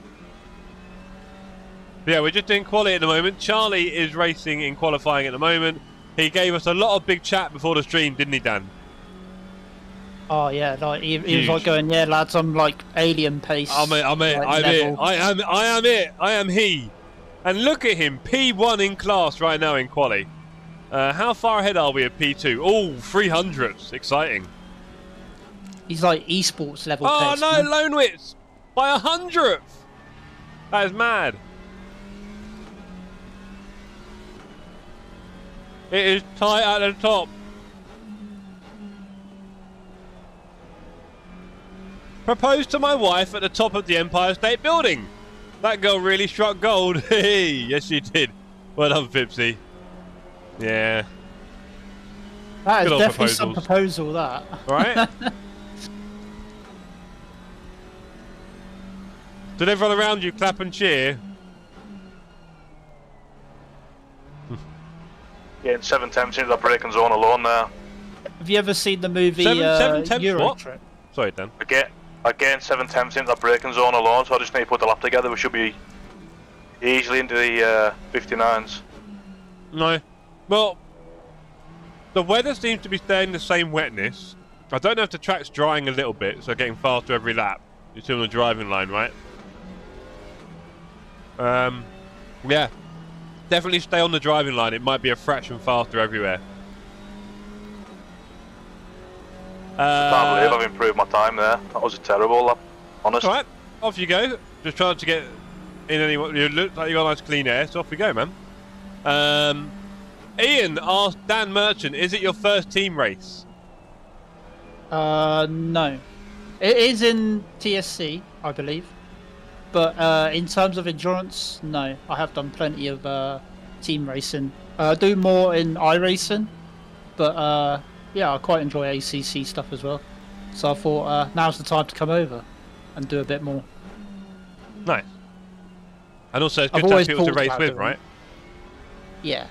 Yeah, we're just doing quali at the moment. Charlie is racing in qualifying at the moment. He gave us a lot of big chat before the stream, didn't he, Dan? Oh yeah, like he was like going, yeah, lads, I'm like alien pace. I'm it. I am he. And look at him, P1 in class right now in quali. How far ahead are we at P2? Oh, 300s. Exciting. He's like esports level Oh pace. no, Lone Wits by 100th. That is mad. It is tight at the top. Proposed to my wife at the top of the Empire State Building. That girl really struck gold. Hey, yes she did. Well done, Fipsy. Yeah. That is Good old definitely some proposals. proposal, that. Right? Did everyone around you clap and cheer? Getting 7 temps into the braking zone alone there. Have you ever seen the movie Seven temps Euro what? Trip? Sorry, Dan. I gained 7 temps into the braking zone alone, so I just need to put the lap together. We should be easily into the 59s. No. Well, the weather seems to be staying the same wetness. I don't know if the track's drying a little bit, so getting faster every lap. You're still on the driving line, right? Yeah. Definitely stay on the driving line. It might be a fraction faster everywhere. I can't believe I've improved my time there. That was a terrible lap, honest. Alright, off you go. Just trying to get in any... You look like you got nice clean air, so off we go, man. Ian asked Dan Merchant, is it your first team race? No. It is in TSC, I believe. But in terms of endurance, no. I have done plenty of team racing. I do more in iRacing, but yeah, I quite enjoy ACC stuff as well. So I thought now's the time to come over and do a bit more. Nice. And also it's good to have people to race with, right? Yeah.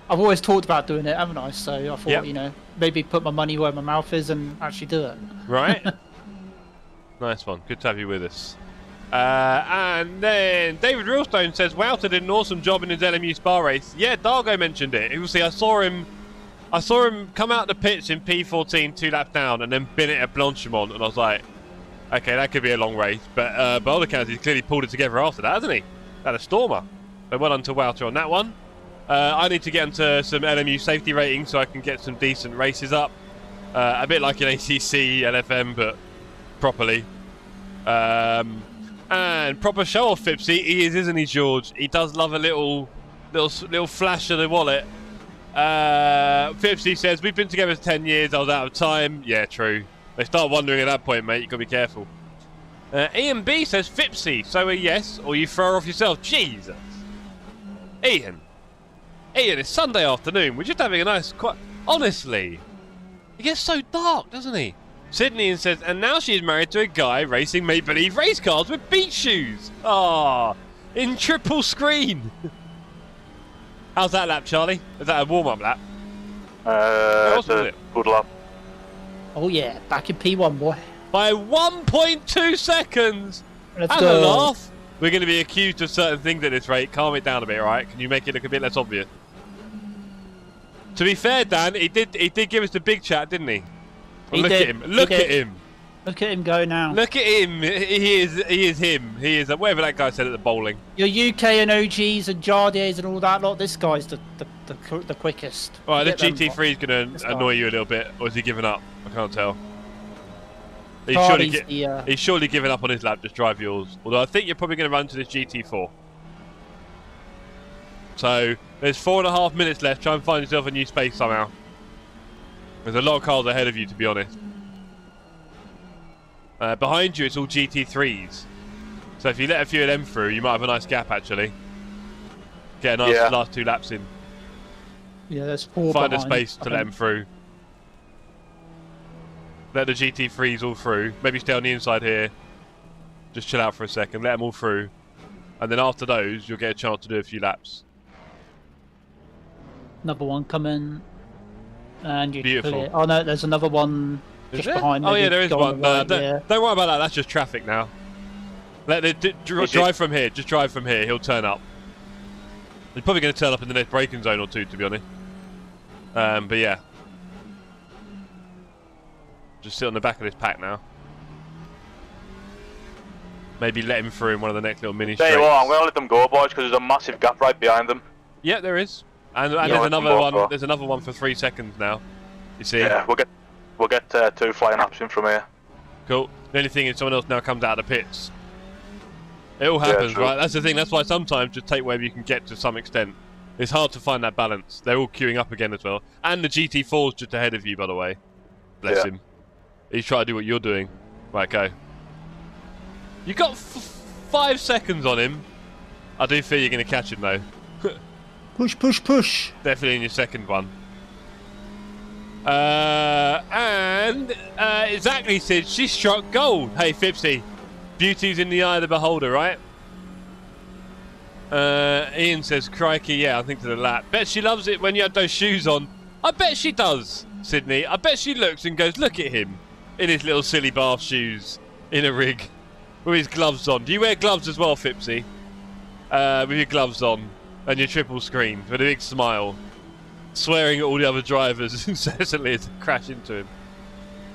I've always talked about doing it, haven't I? So I thought, you know, maybe put my money where my mouth is and actually do it. Right? Nice one. Good to have you with us. And then David Realstone says, Wouter did an awesome job in his LMU Spa race. Yeah, Dargo mentioned it. You will see, I saw him come out the pits in P14 2 laps down and then bin it at Blanchimont, and I was like, okay, that could be a long race. But by all accounts, he's clearly pulled it together after that, hasn't he? Had a stormer. So well done to Wouter on that one. I need to get into some LMU safety ratings so I can get some decent races up. A bit like an ACC, LFM, but properly. And proper show off, Fipsy. He is, isn't he, George? He does love a little flash of the wallet. Fipsy says, we've been together for 10 years. I was out of time. Yeah, true. They start wondering at that point, mate. You've got to be careful. Ian B says, Fipsy, so a yes, or you throw her off yourself. Jesus. Ian, it's Sunday afternoon. We're just having a nice, honestly. He gets so dark, doesn't he? Sydney says, and now she's married to a guy racing make-believe race cars with beach shoes. Ah, in triple screen. How's that lap, Charlie? Is that a warm-up lap? It's a good lap. Oh yeah, back in P1, boy. By 1.2 seconds. Let's and go. a laugh. We're going to be accused of certain things at this rate. Calm it down a bit, right? Can you make it look a bit less obvious? To be fair, Dan, he did give us the big chat, didn't he? Well, look at him. Look at him. Look at him go now. Look at him. He is him. He is whatever that guy said at the bowling. Your UK and OGs and Jardiers and all that lot. This guy's the quickest. All right, the GT3 is going to annoy you a little bit, or is he giving up? I can't tell. He's surely given up on his lap, just drive yours. Although I think you're probably going to run to this GT4. So, there's 4.5 minutes left. Try and find yourself a new space somehow. There's a lot of cars ahead of you, to be honest. Behind you, it's all GT3s. So if you let a few of them through, you might have a nice gap, actually. Get a nice last 2 laps in. Yeah, there's 4 Find behind, a space to let them through. Let the GT3s all through. Maybe stay on the inside here. Just chill out for a second. Let them all through. And then after those, you'll get a chance to do a few laps. Another one coming. And you Beautiful. clear. Oh no, there's another one just behind. Oh yeah, there is one. Right, don't worry about that. That's just traffic now. Let it drive from here. Just drive from here. He'll turn up. He's probably going to turn up in the next braking zone or 2, to be honest. But yeah. Just sit on the back of this pack now. Maybe let him through in one of the next little mini straights. Tell you what, I'm going to let them go, boys, because there's a massive gap right behind them. Yeah, there is. And there's another one. There's another one for 3 seconds now. You see? Yeah, we'll get 2 flying laps in from here. Cool. The only thing is someone else now comes out of the pits. It all happens, right? That's the thing. That's why sometimes just take wherever you can get to some extent. It's hard to find that balance. They're all queuing up again as well. And the GT4's just ahead of you, by the way. Bless him. He's trying to do what you're doing. Right, go. You got 5 seconds on him. I do fear you're going to catch him, though. Push, push, push. Definitely in your second one. And exactly, Sid. She struck gold. Hey, Fipsy. Beauty's in the eye of the beholder, right? Ian says, crikey, yeah, I think to the lap. Bet she loves it when you have those shoes on. I bet she does, Sydney. I bet she looks and goes, look at him. In his little silly bath shoes. In a rig. With his gloves on. Do you wear gloves as well, Fipsy? With your gloves on. And your triple screen. With a big smile. Swearing at all the other drivers incessantly as they crash into him.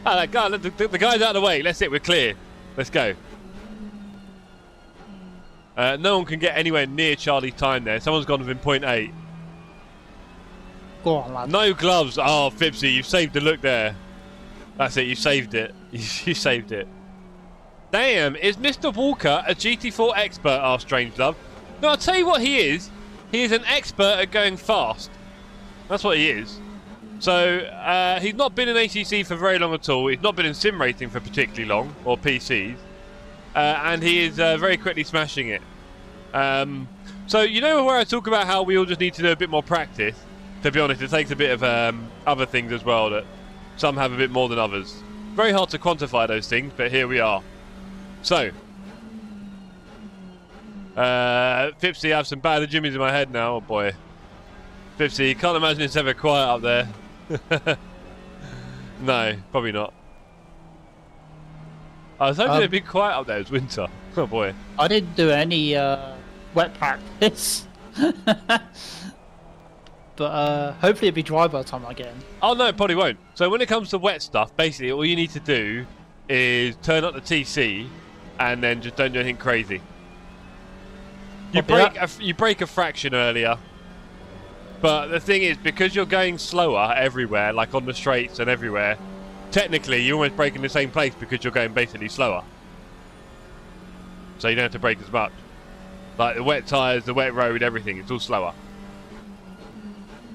Ah, that guy, the guy's out of the way. That's it, we're clear. Let's go. No one can get anywhere near Charlie's time there. Someone's gone within 0.8. Go on, lad. No gloves. Oh, Fipsy, you've saved the look there. That's it, you saved it. You saved it. Damn, is Mr. Walker a GT4 expert? Asked Strangelove. No, I'll tell you what he is. He is an expert at going fast. That's what he is. So, he's not been in ACC for very long at all. He's not been in sim racing for particularly long, or PCs. And he is very quickly smashing it. So, you know where I talk about how we all just need to do a bit more practice? To be honest, it takes a bit of other things as well that some have a bit more than others. Very hard to quantify those things, but here we are. So, Fipsy, I have some bad jimmies in my head now. Oh boy. Fipsy, you can't imagine it's ever quiet up there. No, probably not. I was hoping it'd be quiet up there. It's winter. Oh boy. I didn't do any wet practice. But hopefully it'll be dry by the time I get in. Oh no, it probably won't. So when it comes to wet stuff, basically all you need to do is turn up the TC and then just don't do anything crazy. You break a fraction earlier. But the thing is, because you're going slower everywhere, like on the straights and everywhere, technically you're almost braking the same place because you're going basically slower. So you don't have to brake as much. Like the wet tyres, the wet road, everything, it's all slower.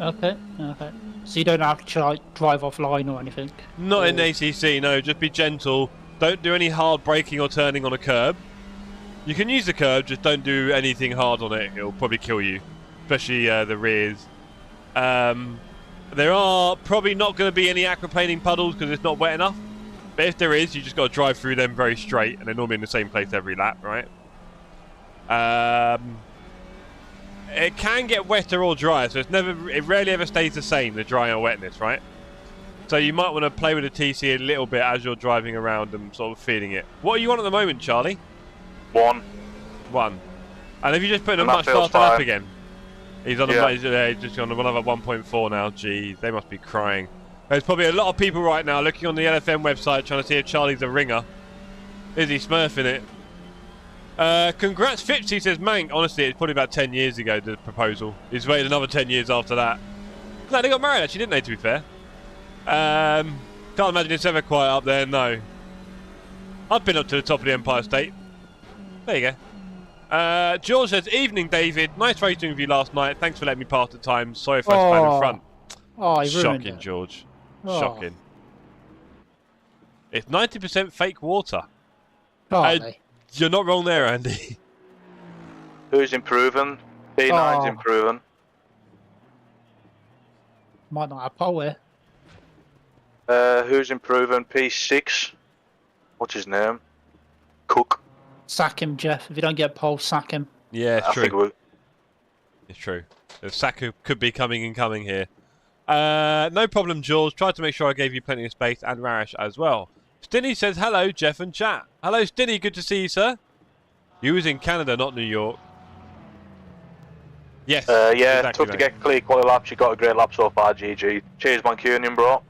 Okay, okay. So you don't have to drive offline or anything? Not in ACC, no. Just be gentle. Don't do any hard braking or turning on a curb. You can use the curb, just don't do anything hard on it. It'll probably kill you, especially the rears. There are probably not going to be any aquaplaning puddles because it's not wet enough. But if there is, you just got to drive through them very straight, and they're normally in the same place every lap, right? It can get wetter or drier, so it rarely ever stays the same, the dry or wetness, right? So you might want to play with the TC a little bit as you're driving around and sort of feeling it. What are you on at the moment, Charlie? 1. And have you just put in a much faster lap again? He's on he's just on another 1.4 now. Jeez, they must be crying. There's probably a lot of people right now looking on the LFM website trying to see if Charlie's a ringer. Is he smurfing it? Congrats, Fipsy, says Mank. Honestly, it's probably about 10 years ago, the proposal. He's waited another 10 years after that. No, they got married actually, didn't they, to be fair? Can't imagine it's ever quiet up there, no. I've been up to the top of the Empire State. There you go. George says, evening, David. Nice racing with you last night. Thanks for letting me pass the time. Sorry if I span in front. Oh, you ruined Shocking, it. George. Oh. Shocking. It's 90% fake water. Partly. You're not wrong there, Andy. Who's improving? P9's improving. Might not have pole here. Who's improving? P6. What's his name? Cook. Sack him, Jeff. If you don't get pole, sack him. Yeah, it's I true. think It's true. The Saku could be coming here. No problem, George. Tried to make sure I gave you plenty of space, and Rarish as well. Stinny says, hello, Jeff and chat. Hello, Stinny. Good to see you, sir. You was in Canada, not New York. Yes. yeah, exactly, tough to mate. get clear quality laps. You got a great lap so far, GG. Cheers, Mancunian, bro.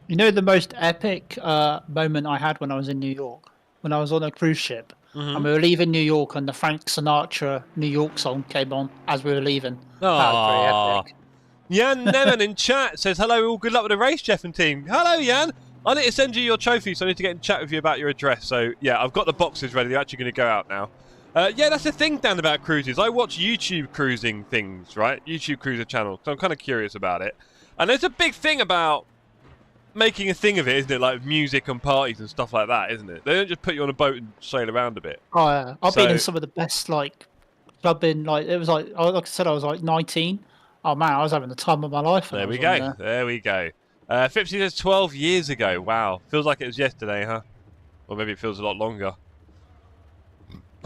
You know the most epic moment I had when I was in New York? When I was on a cruise ship. And we were leaving New York and the Frank Sinatra New York song came on as we were leaving. That was very epic. Jan Neman in chat says, hello, all good luck with the race, Jeff and team. Hello, Jan. I need to send you your trophy, so I need to get in chat with you about your address. So, yeah, I've got the boxes ready. They're actually going to go out now. Yeah, that's the thing, Dan, about cruises. I watch YouTube cruising things, right? YouTube cruiser channel. So I'm kind of curious about it. And there's a big thing about making a thing of it, isn't it? Like music and parties and stuff like that, isn't it? They don't just put you on a boat and sail around a bit. Oh, yeah. I've been in some of the best, like, clubbing. Like, it was like I said, I was like 19. Oh, man, I was having the time of my life. There we go. There we go. 50 says 12 years ago. Wow. Feels like it was yesterday, huh? Or maybe it feels a lot longer.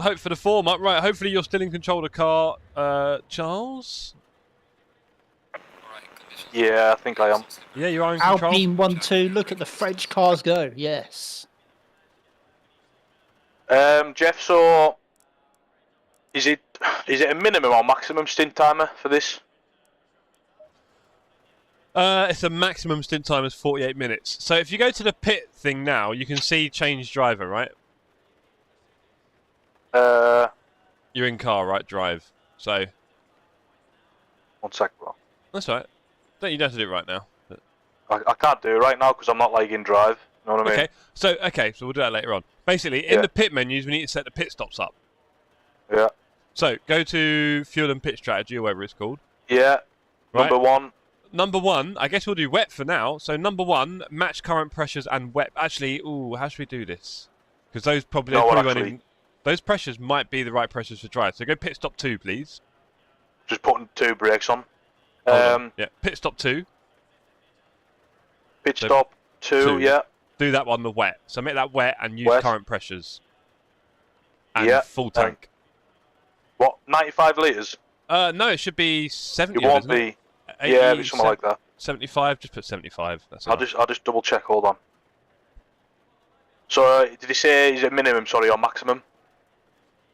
Hope for the form up. Right, hopefully you're still in control of the car, Charles? Yeah, I think I am. Yeah, you are in control. Alpine 1-2. Look at the French cars go. Yes. Jeff, so is it a minimum or maximum stint timer for this? It's a maximum stint time is 48 minutes. So if you go to the pit thing now, you can see change driver, right? You're in car, right? Drive. So. 1 sec, bro. That's all right. You don't have to do it right now. I can't do it right now because I'm not like in drive. You know what I mean? Okay, so we'll do that later on. Basically, in the pit menus, we need to set the pit stops up. Yeah. So go to fuel and pit strategy or whatever it's called. Yeah. Right. Number one. Number one, I guess we'll do wet for now. So number one, match current pressures and wet. Actually, ooh, how should we do this? Because those probably, those pressures might be the right pressures for dry. So go pit stop 2, please. Just putting 2 brakes on. Yeah, pit stop 2. Pit stop 2, yeah. Do that one the wet. So make that wet and use current pressures. And full tank. What, 95 litres? No, it should be 70. It won't be. 80, yeah, it'll be something like that. 75, just put 75. That's I'll just double check, hold on. So, did you say, is it minimum, sorry, or maximum?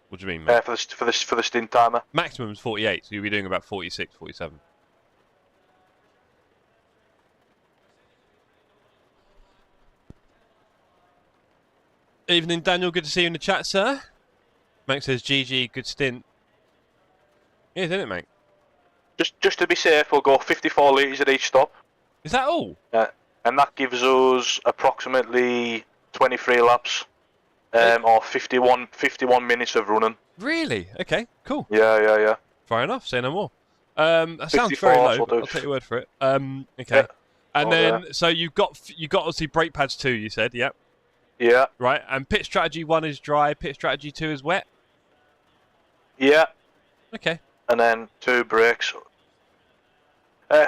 What do you mean, mate? For the stint timer? Maximum is 48, so you'll be doing about 46, 47. Evening, Daniel. Good to see you in the chat, sir. Max says, GG, good stint. Yeah, isn't it, mate? Just to be safe, we'll go 54 litres at each stop. Is that all? And that gives us approximately 23 laps, or 51 minutes of running. Really? Okay, cool. Yeah. Fair enough, say no more. That sounds very low, but I'll take your word for it. Okay. Yeah. And then, so you got obviously brake pads 2, you said, yeah? Yeah. Right, and pit strategy 1 is dry, pit strategy 2 is wet? Yeah. Okay. And then 2 brakes. Right,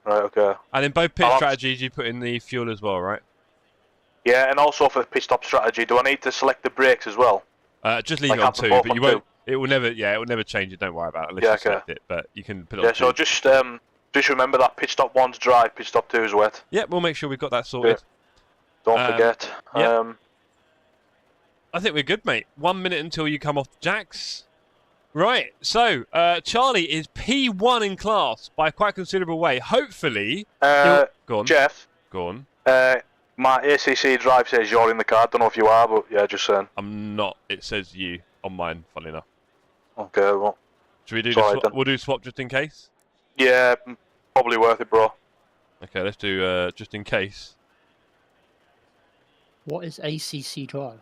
okay. And in both pit strategies, you put in the fuel as well, right? Yeah, and also for the pit stop strategy, do I need to select the brakes as well? Just leave it on 2, but you won't. It will never. Yeah, it will never change it. Don't worry about it unless you select it. But you can put it on 2. Yeah, so just remember that pit stop 1's dry, pit stop 2 is wet. Yeah, we'll make sure we've got that sorted. Yeah. Don't forget. Yep. I think we're good, mate. 1 minute until you come off the jacks. Right, so Charlie is P1 in class by quite a considerable way. Hopefully, go on. Jeff. Go on. My ACC drive says you're in the car. Don't know if you are, but yeah, just saying. I'm not. It says you on mine, funny enough. Okay, well. Should we do the swap? We'll do swap just in case? Yeah, probably worth it, bro. Okay, let's do just in case. What is ACC drive?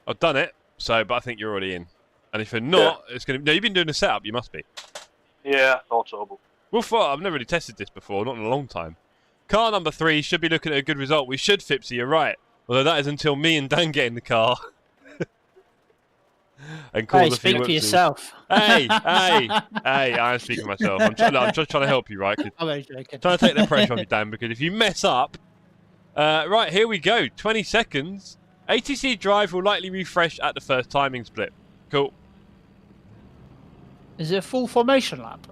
I've done it, but I think you're already in. And if you're not, it's going to... No, you've been doing the setup. You must be. Yeah, thought so. But... Well, I've never really tested this before, not in a long time. Car number 3 should be looking at a good result. We should, Fipsy, you're right. Although that is until me and Dan get in the car. And cause a few speak for yourself. Hey, I'm speaking for myself. I'm just trying to help you, right? I'm joking. Trying to take the pressure off you, Dan, because if you mess up... right, here we go. 20 seconds. ATC drive will likely refresh at the first timing split. Cool. Is it a full formation lap?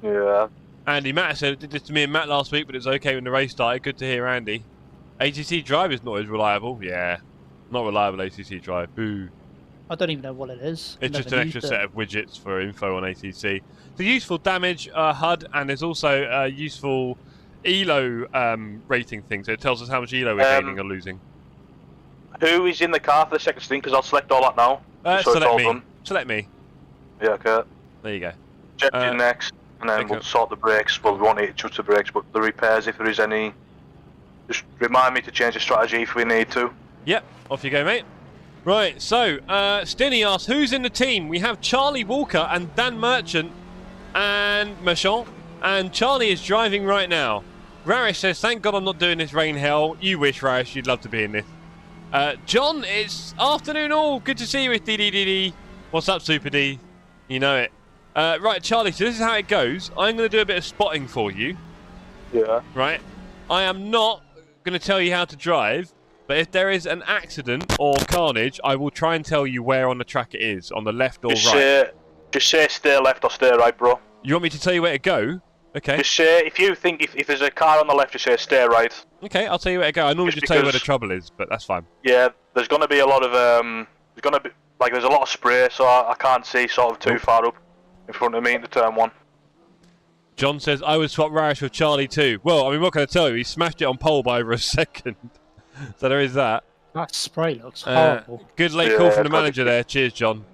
Yeah. Andy Matt said did this to me and Matt last week, but it was okay when the race started. Good to hear, Andy. ATC drive is not as reliable. Yeah. Not reliable ATC drive. Boo. I don't even know what it is. It's just an extra set of widgets for info on ATC. It's a useful damage HUD, and there's also a useful ELO rating thing, so it tells us how much ELO we're gaining or losing. Who is in the car for the second stint? Because I'll select all that now. Select me. Done. Select me. Yeah, okay. There you go. Jet in next, and then we'll sort the brakes. Well, we won't need to touch the brakes, but the repairs, if there is any, just remind me to change the strategy if we need to. Yep, off you go, mate. Right, so, Stinny asks, who's in the team? We have Charlie Walker and Dan Merchant and Merchant, and Charlie is driving right now. Rarish says, thank God I'm not doing this rain hell. You wish, Rarish, you'd love to be in this. John, it's afternoon all. Good to see you with DDDD. What's up, Super D? You know it. Right, Charlie, so this is how it goes. I'm going to do a bit of spotting for you. Yeah. Right? I am not going to tell you how to drive. But if there is an accident or carnage, I will try and tell you where on the track it is, on the left or right. Just say stay left or stay right, bro. You want me to tell you where to go? Okay. Just say, if you think, if there's a car on the left, just say stay right. Okay, I'll tell you where to go. I normally just tell you where the trouble is, but that's fine. Yeah, there's going to be a lot of, there's a lot of spray, so I can't see sort of too far up in front of me into turn 1. John says, I would swap Rarish with Charlie too. Well, I mean, what can I tell you? He smashed it on pole by over a second. So there is that. That spray looks horrible. Good late call from the manager there. Cheers, John.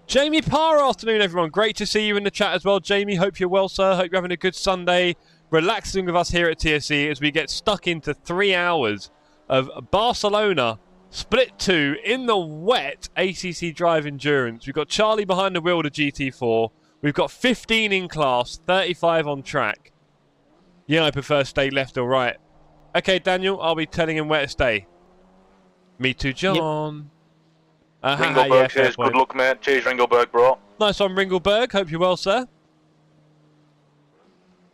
Jamie Parr, afternoon, everyone. Great to see you in the chat as well, Jamie. Hope you're well, sir. Hope you're having a good Sunday. Relaxing with us here at TSC as we get stuck into 3 hours of Barcelona Split 2 in the wet ACC Drive Endurance. We've got Charlie behind the wheel of the GT4. We've got 15 in class, 35 on track. Yeah, I prefer stay left or right. Okay, Daniel, I'll be telling him where to stay. Me too, John. Yep. Ringleberg says, good luck, mate. Cheers, Ringleberg, bro. Nice one, Ringleberg. Hope you're well, sir.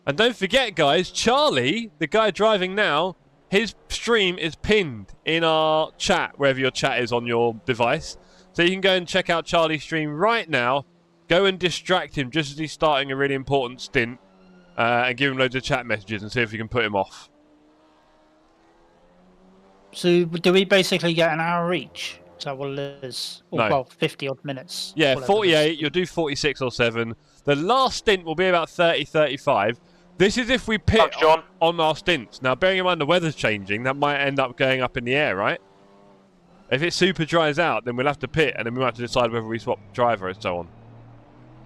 And don't forget, guys, Charlie, the guy driving now, his stream is pinned in our chat, wherever your chat is on your device. So you can go and check out Charlie's stream right now. Go and distract him just as he's starting a really important stint. And give him loads of chat messages and see if you can put him off. So do we basically get an hour each? Is that what it is? Or, no. Well, 50 odd minutes. Yeah, 48. You'll do 46 or 7. The last stint will be about 30, 35. This is if we pit on our stints. Now, bearing in mind the weather's changing, that might end up going up in the air, right? If it super dries out, then we'll have to pit, and then we might have to decide whether we swap driver and so on.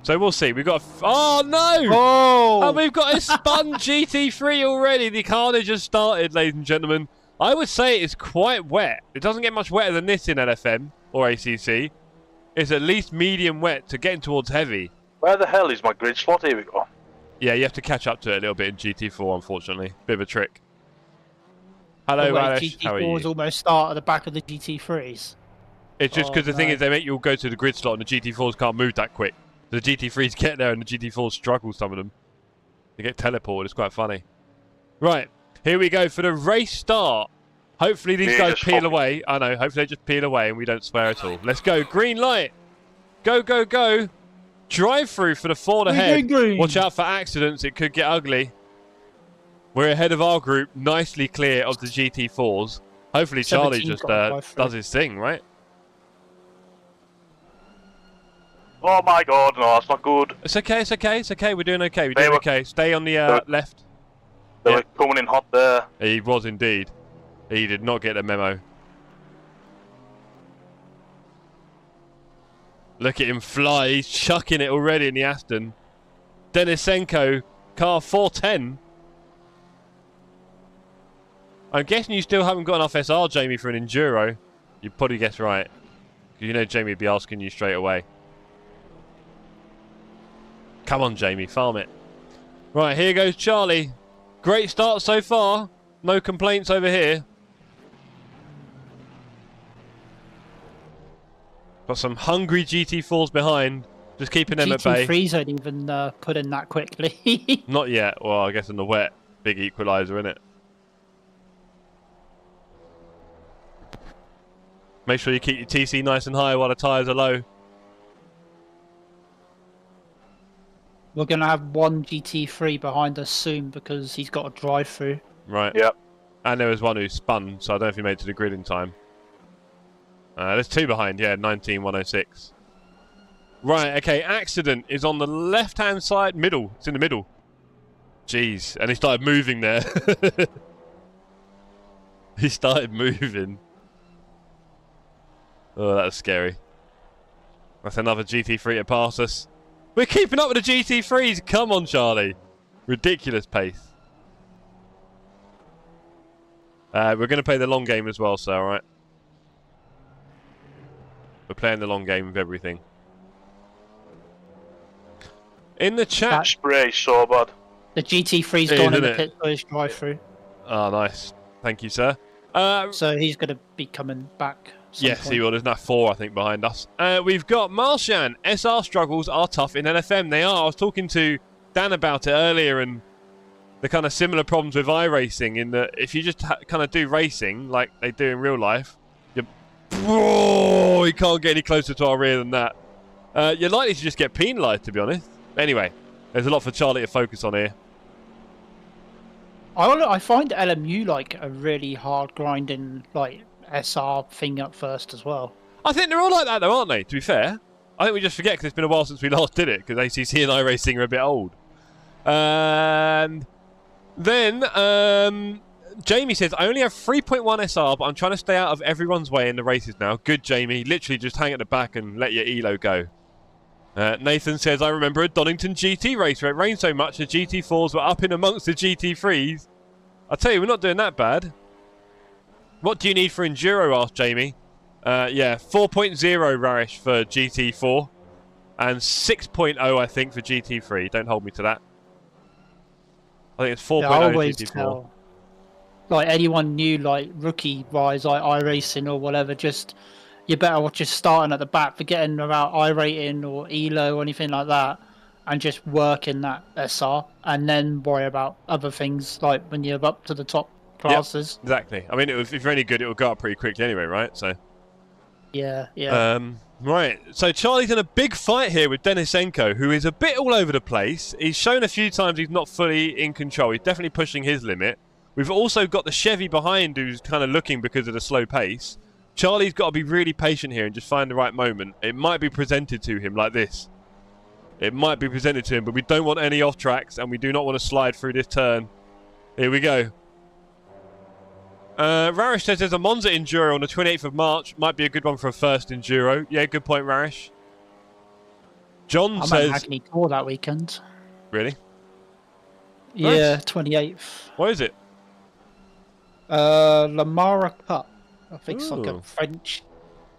So we'll see. We've got oh, no! Oh! And we've got a spun GT3 already. The carnage has started, ladies and gentlemen. I would say it's quite wet. It doesn't get much wetter than this in LFM or ACC. It's at least medium wet to getting towards heavy. Where the hell is my grid slot? Here we go. Yeah, you have to catch up to it a little bit in GT4, unfortunately. Bit of a trick. Hello, Alice. How are you? GT4s almost start at the back of the GT3s. It's just because the thing is they make you all go to the grid slot and the GT4s can't move that quick. The GT3s get there and the GT4s struggle, some of them. They get teleported. It's quite funny. Right. Here we go for the race start. Hopefully these guys peel away. I know. Hopefully they just peel away and we don't swear at all. Let's go. Green light. Go, go, go. Drive through for the Ford ahead. Watch out for accidents. It could get ugly. We're ahead of our group. Nicely clear of the GT4s. Hopefully Charlie just does his thing, right? Oh my god, no, that's not good. It's okay, it's okay, it's okay. We're doing okay. We're doing okay. Stay on the left. They were coming in hot there. He was indeed. He did not get the memo. Look at him fly. He's chucking it already in the Aston. Denisenko, car 410. I'm guessing you still haven't got enough SR, Jamie, for an Enduro. You probably guessed right. You know Jamie would be asking you straight away. Come on, Jamie, farm it. Right, here goes Charlie. Great start so far. No complaints over here. Got some hungry GT4s behind. Just keeping them at bay. GT3s don't even put in that quickly. Not yet. Well, I guess in the wet. Big equaliser, innit? Make sure you keep your TC nice and high while the tyres are low. We're going to have one GT3 behind us soon because he's got a drive-through. Right. Yep. And there was one who spun, so I don't know if he made it to the grid in time. There's two behind, yeah, 19.106. Right, okay, accident is on the left-hand side, middle. It's in the middle. Jeez, and he started moving there. He started moving. Oh, that was scary. That's another GT3 to pass us. We're keeping up with the GT3s. Come on, Charlie. Ridiculous pace. We're going to play the long game as well, so alright. We're playing the long game with everything. In the chat... That spray so bad. The GT3's gone in the pit for his drive-through. Oh, nice. Thank you, sir. So he's going to be coming back. Yes, he will. There's now 4, I think, behind us. We've got Marshan. SR struggles are tough in LFM. They are. I was talking to Dan about it earlier, and the kind of similar problems with iRacing in that if you just kind of do racing like they do in real life, you can't get any closer to our rear than that. You're likely to just get penalised, to be honest. Anyway, there's a lot for Charlie to focus on here. I find LMU like a really hard grinding like SR thing up first as well. I think they're all like that though, aren't they, to be fair? I think we just forget because it's been a while since we last did it because ACC and iRacing are a bit old. And then Jamie says, I only have 3.1 SR, but I'm trying to stay out of everyone's way in the races now. Good, Jamie. Literally just hang at the back and let your elo go. Nathan says, I remember a Donington GT race where it rained so much the GT4s were up in amongst the GT3s. I tell you, we're not doing that bad. What do you need for Enduro, asked Jamie. Yeah, 4.0 Rarish for GT4 and 6.0 I think for GT3. Don't hold me to that. I think it's 4.0 yeah, I always GT4. tell, like anyone new, like rookie-wise, like iRacing or whatever, just you better watch just starting at the back, forgetting about iRating or ELO or anything like that, and just work in that SR, and then worry about other things like when you're up to the top classes. Yep, exactly. I mean, if you're any good, it will go up pretty quickly anyway, right? So. Yeah, yeah. Right, so Charlie's in a big fight here with Denisenko, who is a bit all over the place. He's shown a few times he's not fully in control. He's definitely pushing his limit. We've also got the Chevy behind who's kind of looking because of the slow pace. Charlie's got to be really patient here and just find the right moment. It might be presented to him like this. It might be presented to him, but we don't want any off tracks and we do not want to slide through this turn. Here we go. Rarish says there's a Monza Enduro on the 28th of March. Might be a good one for a first Enduro. Yeah, good point, Rarish. John says... I'm at Hackney Tour that weekend. Really? Yeah, Nice. 28th. What is it? Lamara Cup. I think it's like Ooh. a French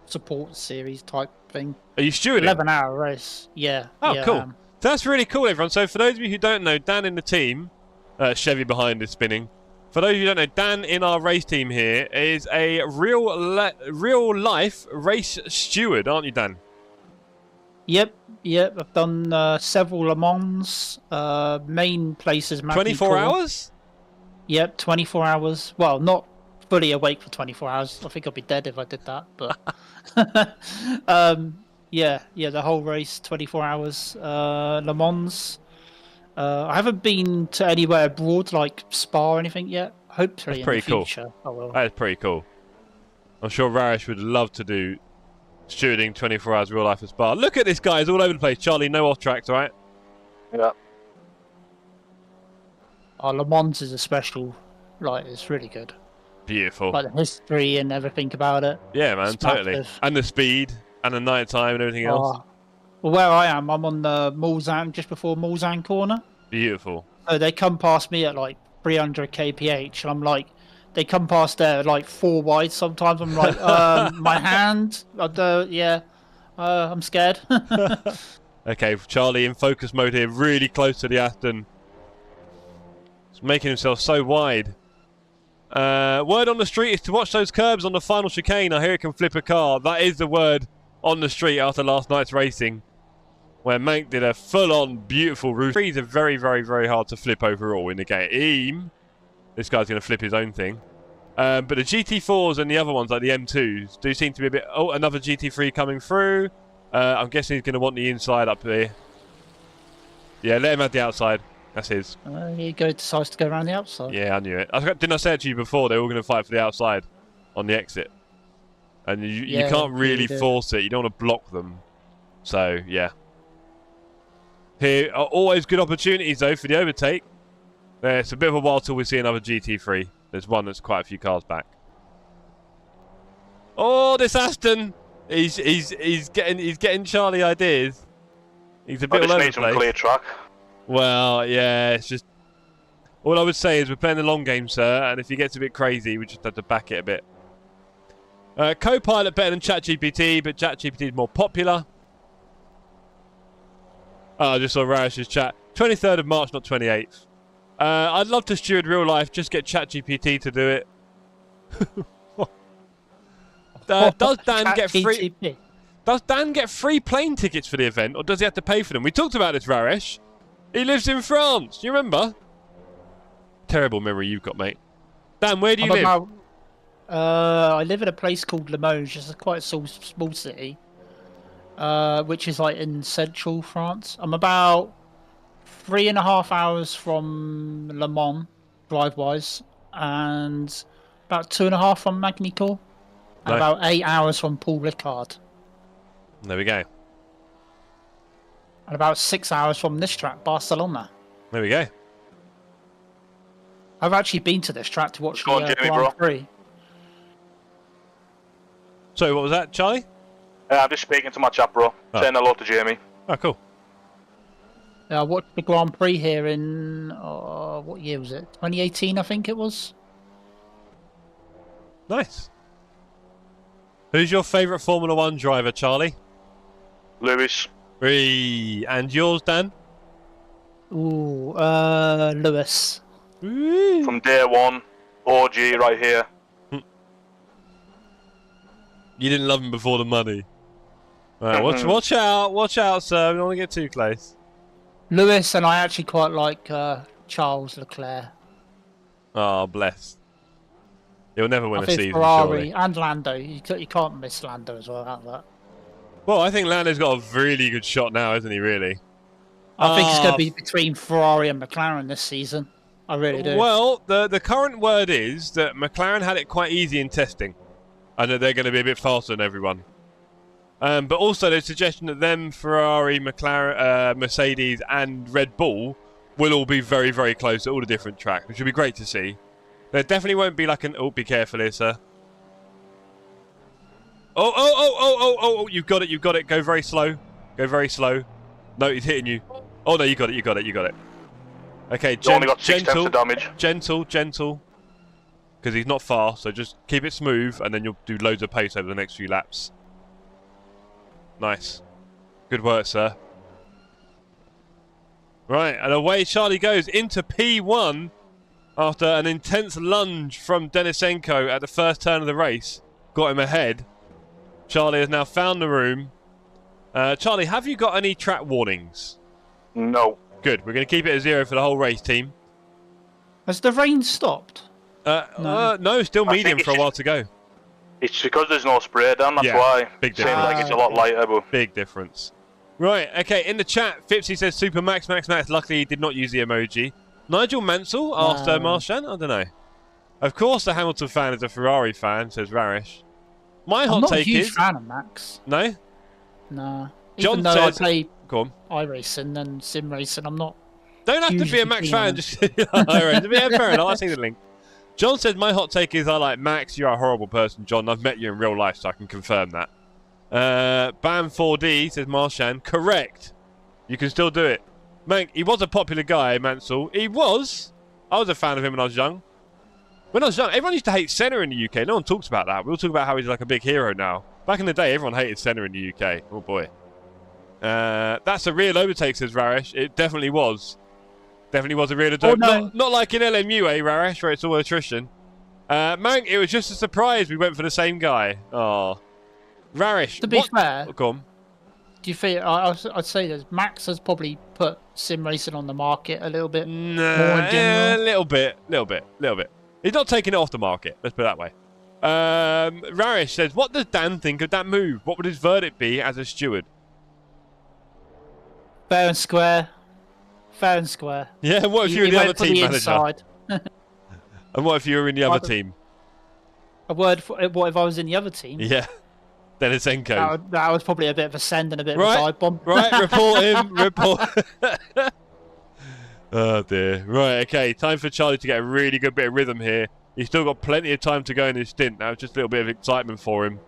support series type thing. Are you stewarding? 11-hour race. Yeah. Oh, yeah, cool. That's really cool, everyone. So for those of you who don't know, Dan in the team, Chevy behind is spinning. For those of you who don't know, Dan in our race team here is a real life race steward, aren't you, Dan? Yep. I've done several Le Mans, main places. 24 hours? Yep, 24 hours. Well, not fully awake for 24 hours. I think I'd be dead if I did that. But yeah, the whole race, 24 hours. Le Mans. I haven't been to anywhere abroad like Spa or anything yet. Hopefully in the future I will. That is pretty cool. I'm sure Rarish would love to do stewarding 24 hours real life at Spa. Look at this guy, he's all over the place. Charlie, no off tracks, all right? Yeah. Le Mans is a special, like, it's really good. Beautiful. Like the history and everything about it. Yeah, man, It's totally. massive. And the speed, and the night time, and everything else. Well, where I am, I'm on the Mulsanne, just before Mulsanne corner. Beautiful. So they come past me at like 300 kph, and I'm like they come past there like 4 wide. Sometimes I'm like, my hand. I'm scared. Okay, Charlie in focus mode here, really close to the Aston. He's making himself so wide. Word on the street is to watch those curbs on the final chicane. I hear it can flip a car. That is the word on the street after last night's racing, where Mank did a full-on beautiful roost. Trees are very, very, very hard to flip overall in the game. This guy's going to flip his own thing. But the GT4s and the other ones, like the M2s, do seem to be a bit... Oh, another GT3 coming through. I'm guessing he's going to want the inside up there. Yeah, let him have the outside. That's his. He decides to go around the outside. Yeah, I knew it. Didn't I say it to you before? They were all going to fight for the outside on the exit. And you can't really force it. You don't want to block them. So, yeah. Here are always good opportunities, though, for the overtake. It's a bit of a while till we see another GT3. There's one that's quite a few cars back. Oh, this Aston! He's getting Charlie ideas. He's a bit all over the place. Clear track. Well, yeah, it's just... All I would say is we're playing the long game, sir, and if he gets a bit crazy, we just have to back it a bit. Copilot better than ChatGPT, but ChatGPT is more popular. Oh, I just saw Rarish's chat. 23rd of March, not 28th. I'd love to steward real life, just get ChatGPT to do it. Does Dan get free... Does Dan get free plane tickets for the event, or does he have to pay for them? We talked about this, Raresh. He lives in France. Do you remember? Terrible memory you've got, mate. Dan, where do you live? I live in a place called Limoges. It's quite a small city, which is like in central France. I'm about 3.5 hours from Le Mans, drive-wise, and about 2.5 from Magny-Cours, and about 8 hours from Paul Ricard. There we go. And about 6 hours from this track, Barcelona. There we go. I've actually been to this track to watch the Grand Prix. Sorry, what was that, Charlie? I'm just speaking to my chat, bro. Saying hello to Jamie. Oh, cool. I watched the Grand Prix here in... what year was it? 2018, I think it was. Nice. Who's your favourite Formula 1 driver, Charlie? Lewis. And yours, Dan? Ooh, Lewis. From day one, OG right here. You didn't love him before the money. Right, watch out, sir. We don't want to get too close. Lewis, and I actually quite like Charles Leclerc. Oh, bless. He'll never win a season, Ferrari surely. And Lando. You can't miss Lando as well out of that. Well, I think Lando's got a really good shot now, isn't he, really? I think it's going to be between Ferrari and McLaren this season. I really do. Well, the current word is that McLaren had it quite easy in testing. And that they're going to be a bit faster than everyone. But also there's a suggestion that them, Ferrari, McLaren, Mercedes and Red Bull will all be very, very close at all the different tracks, which would be great to see. There definitely won't be like an... Oh, be careful here, sir. Oh, you've got it. Go very slow. No, he's hitting you. Oh, no, you got it. Okay, only got 6 attempts of damage. Gentle. Because he's not fast, so just keep it smooth, and then you'll do loads of pace over the next few laps. Nice. Good work, sir. Right, and away Charlie goes into P1 after an intense lunge from Denisenko at the first turn of the race. Got him ahead. Charlie has now found the room. Charlie, have you got any track warnings? No. Good. We're going to keep it at 0 for the whole race team. Has the rain stopped? No, still medium for a while to go. It's because there's no spray down, that's why. Big Seems difference. like it's a lot lighter, but... Big difference. Right, okay, in the chat, Fipsy says Super Max. Luckily, he did not use the emoji. Nigel Mansell asked Marshan. I don't know. Of course, the Hamilton fan is a Ferrari fan, says Rarish. My hot take is... I'm not a huge fan of Max. No? Nah. John Even though says... I play Go on. iRacing and sim racing, I'm not... Don't have to be a Max fan, just... yeah, fair enough, I see the link. John says, my hot take is I like Max. You're a horrible person, John. I've met you in real life, so I can confirm that. Bam4D says Marshan. Correct. You can still do it. Mank, he was a popular guy, Mansell. He was. I was a fan of him when I was young. When I was young, everyone used to hate Senna in the UK. No one talks about that. We all talk about how he's like a big hero now. Back in the day, everyone hated Senna in the UK. Oh boy. That's a real overtake, says Raresh. It definitely was. Definitely was a real overtake. Oh, no. Not like in LMU, Raresh, where it's all attrition. Mank, it was just a surprise we went for the same guy. Oh. Raresh. To be fair, oh, go on. do you feel? I'd say that Max has probably put sim racing on the market a little bit more in general. A little bit. He's not taking it off the market. Let's put it that way. Raresh says, what does Dan think of that move? What would his verdict be as a steward? Fair and square. Fair and square. Yeah, and what if you were the other team manager? Inside. And what if you were in the other team? What if I was in the other team? Yeah. Denisenko. That was probably a bit of a send and a bit of a dive bomb. Right, report him. Report. Oh, dear. Right, okay. Time for Charlie to get a really good bit of rhythm here. He's still got plenty of time to go in his stint. Now, just a little bit of excitement for him.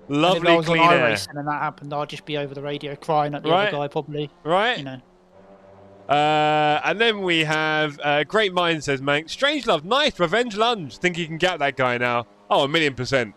Lovely, if I was clean on air. iRacing and that happened, I'd just be over the radio crying at the other guy, probably. Right. You know. And then we have Great Mind, says Mank. Strangelove, nice revenge lunge. Think he can get that guy now? Oh, 1,000,000%.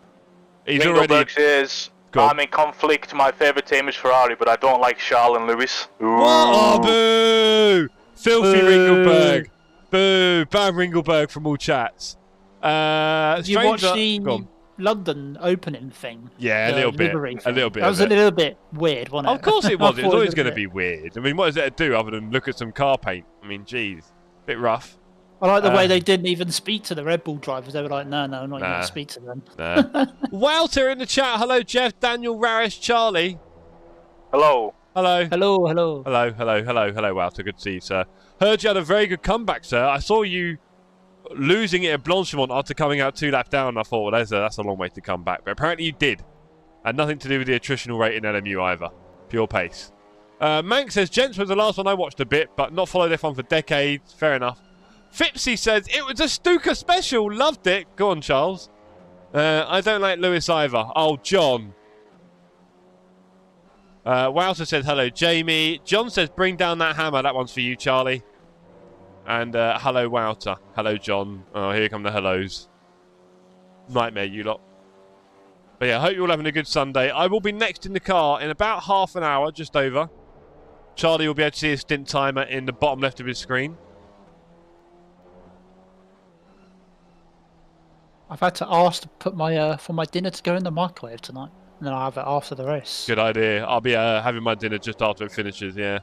He's already. Says, I'm in conflict. My favourite team is Ferrari, but I don't like Charles and Lewis. Ooh. Oh, boo! Filthy Ringleberg. Boo! Bad Ringleberg from all chats. You watched the London opening thing? Yeah, a little bit. A little bit. That was a little bit weird, wasn't it? Of course it was. It was always going to be weird. I mean, what is there to do other than look at some car paint? I mean, geez. Bit rough. I like the way they didn't even speak to the Red Bull drivers. They were like, no, I'm not even going to speak to them. Walter in the chat. Hello, Jeff, Daniel, Rarish, Charlie. Hello. Hello. Hello, hello. Hello, Walter. Good to see you, sir. Heard you had a very good comeback, sir. I saw you losing it at Blanchimont after coming out 2 laps down. I thought, well, that's a long way to come back. But apparently you did. And nothing to do with the attritional rate in LMU either. Pure pace. Mank says, Gents was the last one I watched a bit, but not followed F1 for decades. Fair enough. Fipsy says, it was a Stuka special. Loved it. Go on, Charles. I don't like Lewis either. Oh, John. Wowzer says, hello, Jamie. John says, bring down that hammer. That one's for you, Charlie. And hello, Wouter. Hello, John. Oh, here come the hellos. Nightmare, you lot. But yeah, I hope you're all having a good Sunday. I will be next in the car in about half an hour, just over. Charlie will be able to see his stint timer in the bottom left of his screen. I've had to ask to put my for my dinner to go in the microwave tonight, and then I'll have it after the race. Good idea. I'll be having my dinner just after it finishes. Yeah.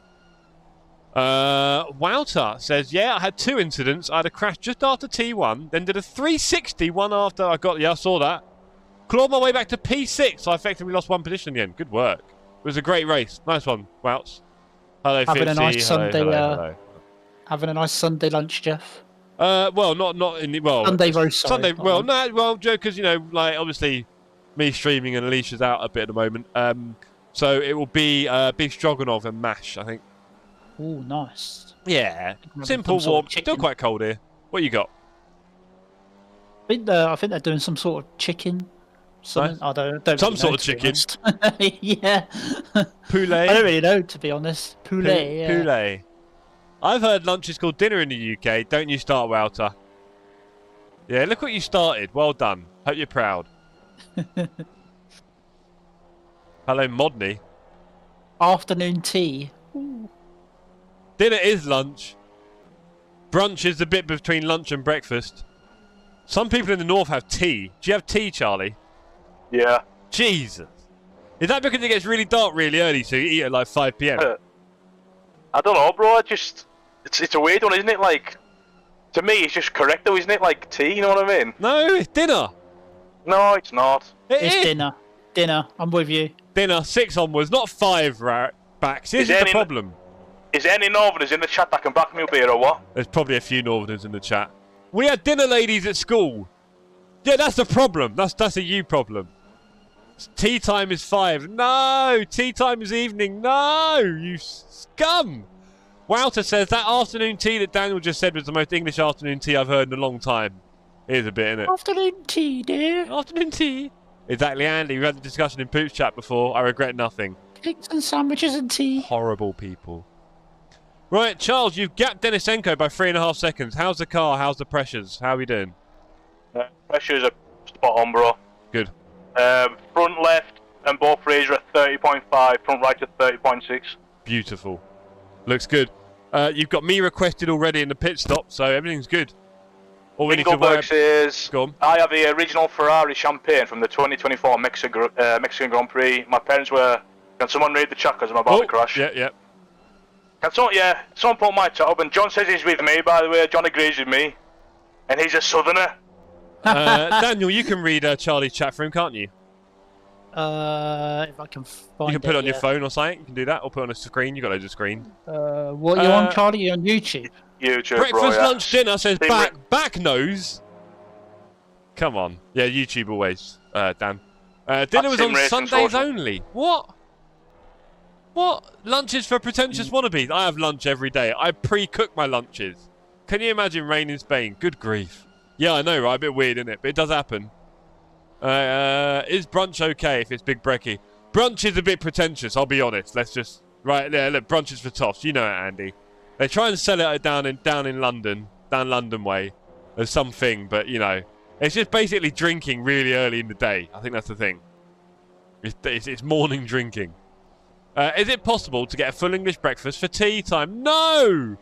Wouter says, yeah, I had 2 incidents. I had a crash just after T1, then did a 360 one after I got. Yeah, I saw that. Clawed my way back to P6, so I effectively lost 1 position in the end. Good work. It was a great race. Nice one, Wouts. Hello, having Fitzy. A nice Sunday. Hello. Having a nice Sunday lunch, Jeff. Well, not in the Sunday roast. Sunday. Because you know, like obviously, me streaming and Alicia's out a bit at the moment. So it will be beef stroganoff and mash, I think. Oh, nice. Yeah, simple, warm. Still quite cold here. What you got? I think they're doing some sort of chicken. Something. Nice. I don't some really sort know, of chicken. Yeah. Poulet. I don't really know, to be honest. Poulet. Yeah. Poulet. I've heard lunch is called dinner in the UK. Don't you start, Wouter? Yeah, look what you started. Well done. Hope you're proud. Hello, Modney. Afternoon tea. Ooh. Dinner is lunch. Brunch is the bit between lunch and breakfast. Some people in the north have tea. Do you have tea, Charlie? Yeah. Jesus. Is that because it gets really dark really early, so you eat at like 5 PM? I don't know, bro. It's a weird one, isn't it? Like, to me, it's just correct, though, isn't it? Like tea, you know what I mean? No, it's dinner. No, it's not. It's dinner. Dinner. I'm with you. Dinner, 6 onwards, not 5 backs. This is the problem. Is there any Northerners in the chat that can back me up here or what? There's probably a few Northerners in the chat. We had dinner ladies at school. Yeah, that's the problem. That's a you problem. Tea time is 5. No! Tea time is evening. No! You scum! Wouter says that afternoon tea that Daniel just said was the most English afternoon tea I've heard in a long time. Here's a bit, innit? Afternoon tea, dear. Afternoon tea. Exactly, Andy. We've had the discussion in Poops chat before. I regret nothing. Cakes and sandwiches and tea. Horrible people. Right, Charles, you've gapped Denisenko by 3.5 seconds. How's the car? How's the pressures? How are we doing? Pressures are spot on, bro. Good. Front left and both Razer at 30.5, front right at 30.6. Beautiful. Looks good. You've got me requested already in the pit stop, so everything's good. All we need to worry. Says, Go on. I have the original Ferrari champagne from the 2024 Mexican Grand Prix. My parents were... Can someone read the chat because I'm about to crash? Yeah. Can someone, someone put my chat up. And John says he's with me, by the way. John agrees with me. And he's a southerner. Daniel, you can read Charlie's chat for him, can't you? If I can find it. You can put it on your phone or something. You can do that, or put it on a screen. You got loads of screen. What are you on, Charlie? You're on YouTube. YouTube, breakfast, bro, yeah. lunch, dinner says back nose. Come on, yeah, YouTube always. Dan. Dinner was on Sundays only. What? Lunches for pretentious wannabes. I have lunch every day. I pre-cook my lunches. Can you imagine rain in Spain? Good grief. Yeah, I know, right? A bit weird, isn't it? But it does happen. Is brunch okay if it's big brekkie? Brunch is a bit pretentious, I'll be honest. Let's just... Right, there, look, brunch is for toffs. You know it, Andy. They try and sell it down in London. Down London way. As something, but, you know... It's just basically drinking really early in the day. I think that's the thing. It's morning drinking. Is it possible to get a full English breakfast for tea time? No!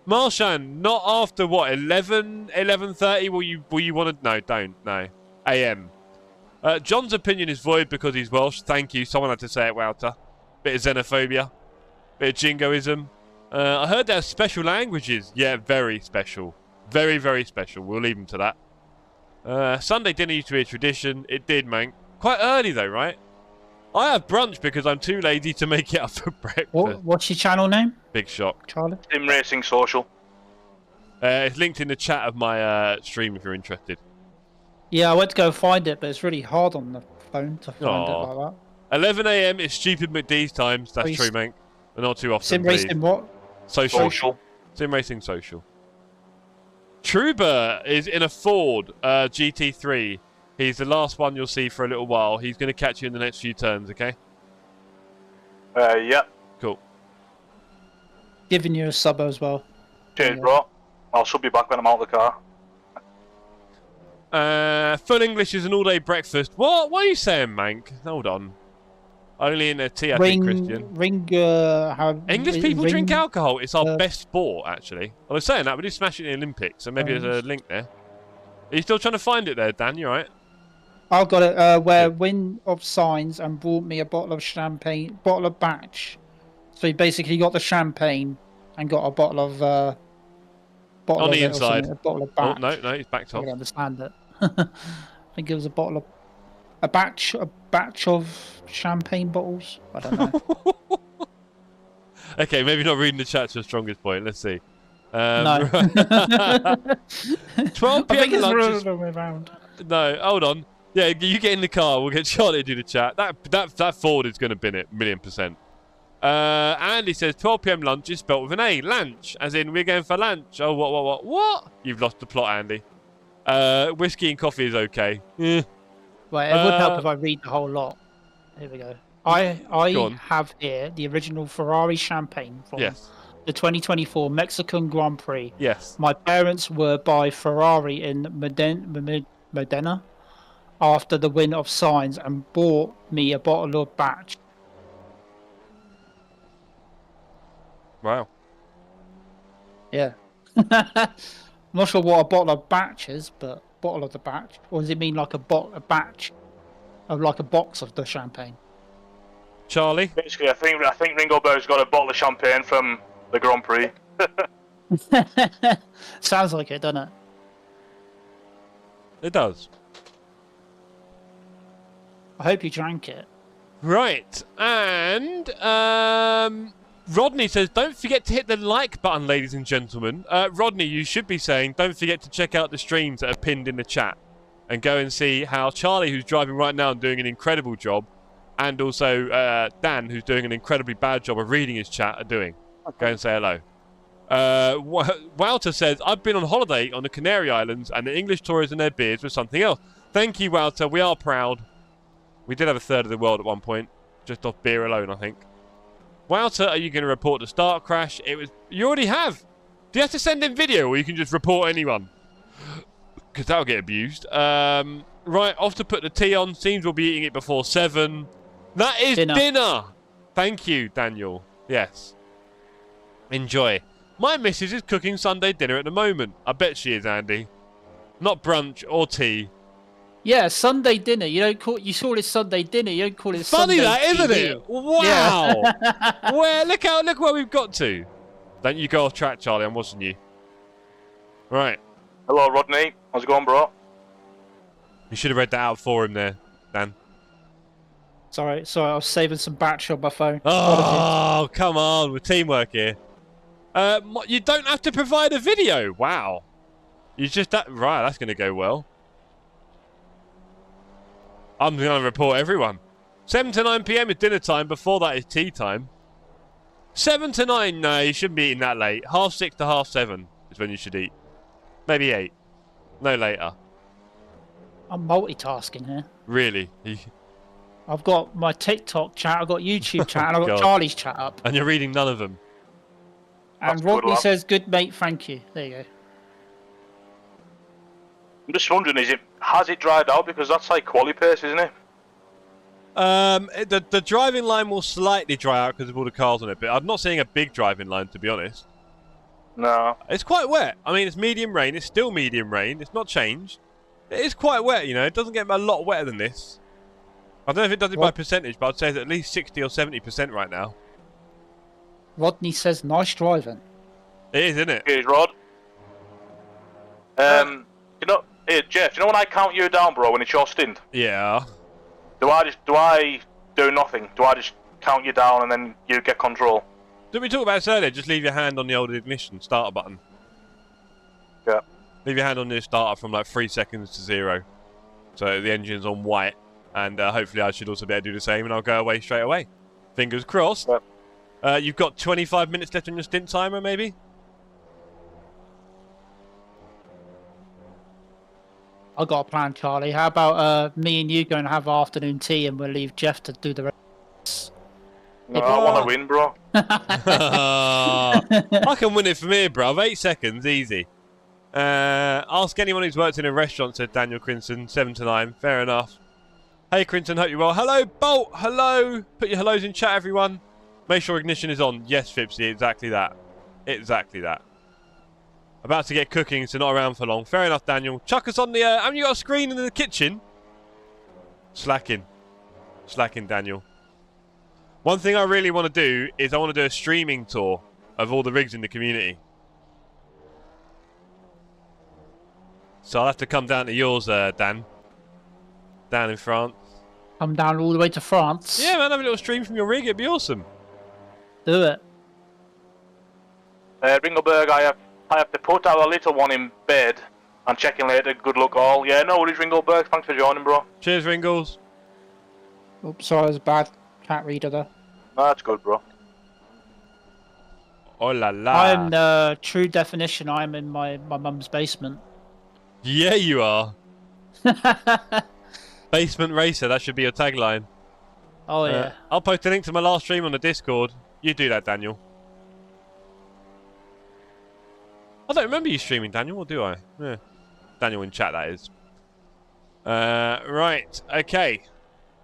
Marshan, not after what, 11:30? Will you want to... No, don't. No. AM. John's opinion is void because he's Welsh. Thank you. Someone had to say it, Wouter. Bit of xenophobia. Bit of jingoism. I heard there's special languages. Yeah, very special. Very, very special. We'll leave them to that. Sunday dinner used to be a tradition. It did, man. Quite early, though, right? I have brunch because I'm too lazy to make it up for breakfast. What's your channel name? Big shock. Charlie? Sim Racing Social. It's linked in the chat of my stream if you're interested. Yeah, I went to go find it, but it's really hard on the phone to find it like that. 11 AM is stupid McDee's times. That's true, mate. But not too often. Sim Racing what? Social. Sim Racing Social. Truber is in a Ford GT3. He's the last one you'll see for a little while. He's going to catch you in the next few turns, okay? Yeah. Cool. Giving you a sub as well. Cheers, bro. I'll sub you back when I'm out of the car. Full English is an all-day breakfast. What are you saying, Mank? Hold on. Only in a tea, I think, Christian. English people drink alcohol. It's our best sport, actually. I was saying that. We did smash it in the Olympics, so maybe there's a link there. Are you still trying to find it there, Dan? You alright? I've got it. Where Wind of Signs and brought me a bottle of champagne, bottle of batch. So he basically got the champagne and got a bottle of... on the inside. A bottle of batch. Oh, no, he's backed off. I don't understand it. I think it was a bottle of... A batch of champagne bottles. I don't know. Okay, maybe not reading the chat to the strongest point. Let's see. No. 12 I think PM it's the way around. No, hold on. Yeah, you get in the car. We'll get Charlie to do the chat. That Ford is going to bin it, 1,000,000%. Andy says 12 PM lunch is spelt with an A. Lunch, as in we're going for lunch. Oh, what? You've lost the plot, Andy. Whiskey and coffee is okay. Right, it would help if I read the whole lot. Here we go. I have here the original Ferrari champagne from the 2024 Mexican Grand Prix. Yes. My parents were by Ferrari in Modena after the win of Signs and bought me a bottle of batch. Wow. Yeah. I'm not sure what a bottle of batch is, but bottle of the batch. Or does it mean like a batch of like a box of the champagne? Charlie? Basically, I think Ringo Bird's got a bottle of champagne from the Grand Prix. Sounds like it, doesn't it? It does. I hope you drank it. Right, and Rodney says, don't forget to hit the like button, ladies and gentlemen. Rodney, you should be saying, don't forget to check out the streams that are pinned in the chat and go and see how Charlie, who's driving right now and doing an incredible job, and also Dan, who's doing an incredibly bad job of reading his chat, are doing. Go and say hello. Wouter says, I've been on holiday on the Canary Islands and the English tourists and their beers was something else. Thank you, Wouter. We are proud. We did have a third of the world at one point, just off beer alone, I think. Wouter, are you going to report the start crash? You already have. Do you have to send in video or you can just report anyone? because that'll get abused. Right, off to put the tea on. Seems we'll be eating it before 7. That is dinner. Thank you, Daniel. Yes. Enjoy. My missus is cooking Sunday dinner at the moment. I bet she is, Andy. Not brunch or tea. Yeah, Sunday dinner. You don't call you it Sunday dinner. You don't call it Funny Sunday that, isn't TV. it? Wow. Yeah. Look where we've got to. Don't you go off track, Charlie. I'm watching you. Right. Hello, Rodney. How's it going, bro? You should have read that out for him there, Dan. Sorry, I was saving some battery on my phone. Oh, come on. With teamwork here. You don't have to provide a video. Wow. You just... Right, that's going to go well. I'm going to report everyone. 7 to 9 p.m. is dinner time. Before that is tea time. 7 to 9, no, you shouldn't be eating that late. 6:30 to 7:30 is when you should eat. Maybe 8. No later. I'm multitasking here. Really? I've got my TikTok chat, I've got YouTube chat, and I've got God. Charlie's chat up. And you're reading none of them. And Rodney says, "Good mate, thank you." There you go. I'm just wondering, has it dried out? Because that's like quali pace, isn't it? The driving line will slightly dry out because of all the cars on it, but I'm not seeing a big driving line, to be honest. No. It's quite wet. I mean, it's medium rain. It's still medium rain. It's not changed. It is quite wet, you know. It doesn't get a lot wetter than this. I don't know if it does it by percentage, but I'd say it's at least 60 or 70% right now. Rodney says, "Nice driving." It is, isn't it? It is, Rod. You know, hey, Jeff, do you know when I count you down, bro, when it's your stint? Yeah. Do I do nothing? Do I just count you down and then you get control? Didn't we talk about this earlier? Just leave your hand on the old ignition starter button. Yeah. Leave your hand on the starter from like 3 seconds to 0. So the engine's on white. And hopefully I should also be able to do the same, and I'll go away straight away. Fingers crossed. Yep. You've got 25 minutes left on your stint timer, maybe? I got a plan, Charlie. How about me and you go and have afternoon tea, and we'll leave Jeff to do the rest? No, I want to win, bro. I can win it from here, bruv. 8 seconds, easy. Ask anyone who's worked in a restaurant, said Daniel Crinson. 7 to 9, fair enough. Hey, Crinton, hope you're well. Hello, Bolt. Hello. Put your hellos in chat, everyone. Make sure ignition is on. Yes, Fipsy, exactly that. Exactly that. About to get cooking, so not around for long. Fair enough, Daniel. Chuck us on the... haven't you got a screen in the kitchen? Slacking. Slacking, Daniel. One thing I really want to do is I want to do a streaming tour of all the rigs in the community. So I'll have to come down to yours, Dan. Down in France. I'm down all the way to France. Yeah, man, have a little stream from your rig. It'd be awesome. Do it. Ringleberg, I have to put our little one in bed and check in later. Good luck, all. Yeah, no worries, Ringleberg. Thanks for joining, bro. Cheers, Ringles. Oops, sorry, I was a bad cat reader there. No, that's good, bro. Oh la la. I'm the true definition. I'm in my mum's basement. Yeah, you are. Basement Racer, that should be your tagline. Oh, yeah. I'll post a link to my last stream on the Discord. You do that, Daniel. I don't remember you streaming, Daniel, or do I? Yeah. Daniel in chat, that is. Right, okay.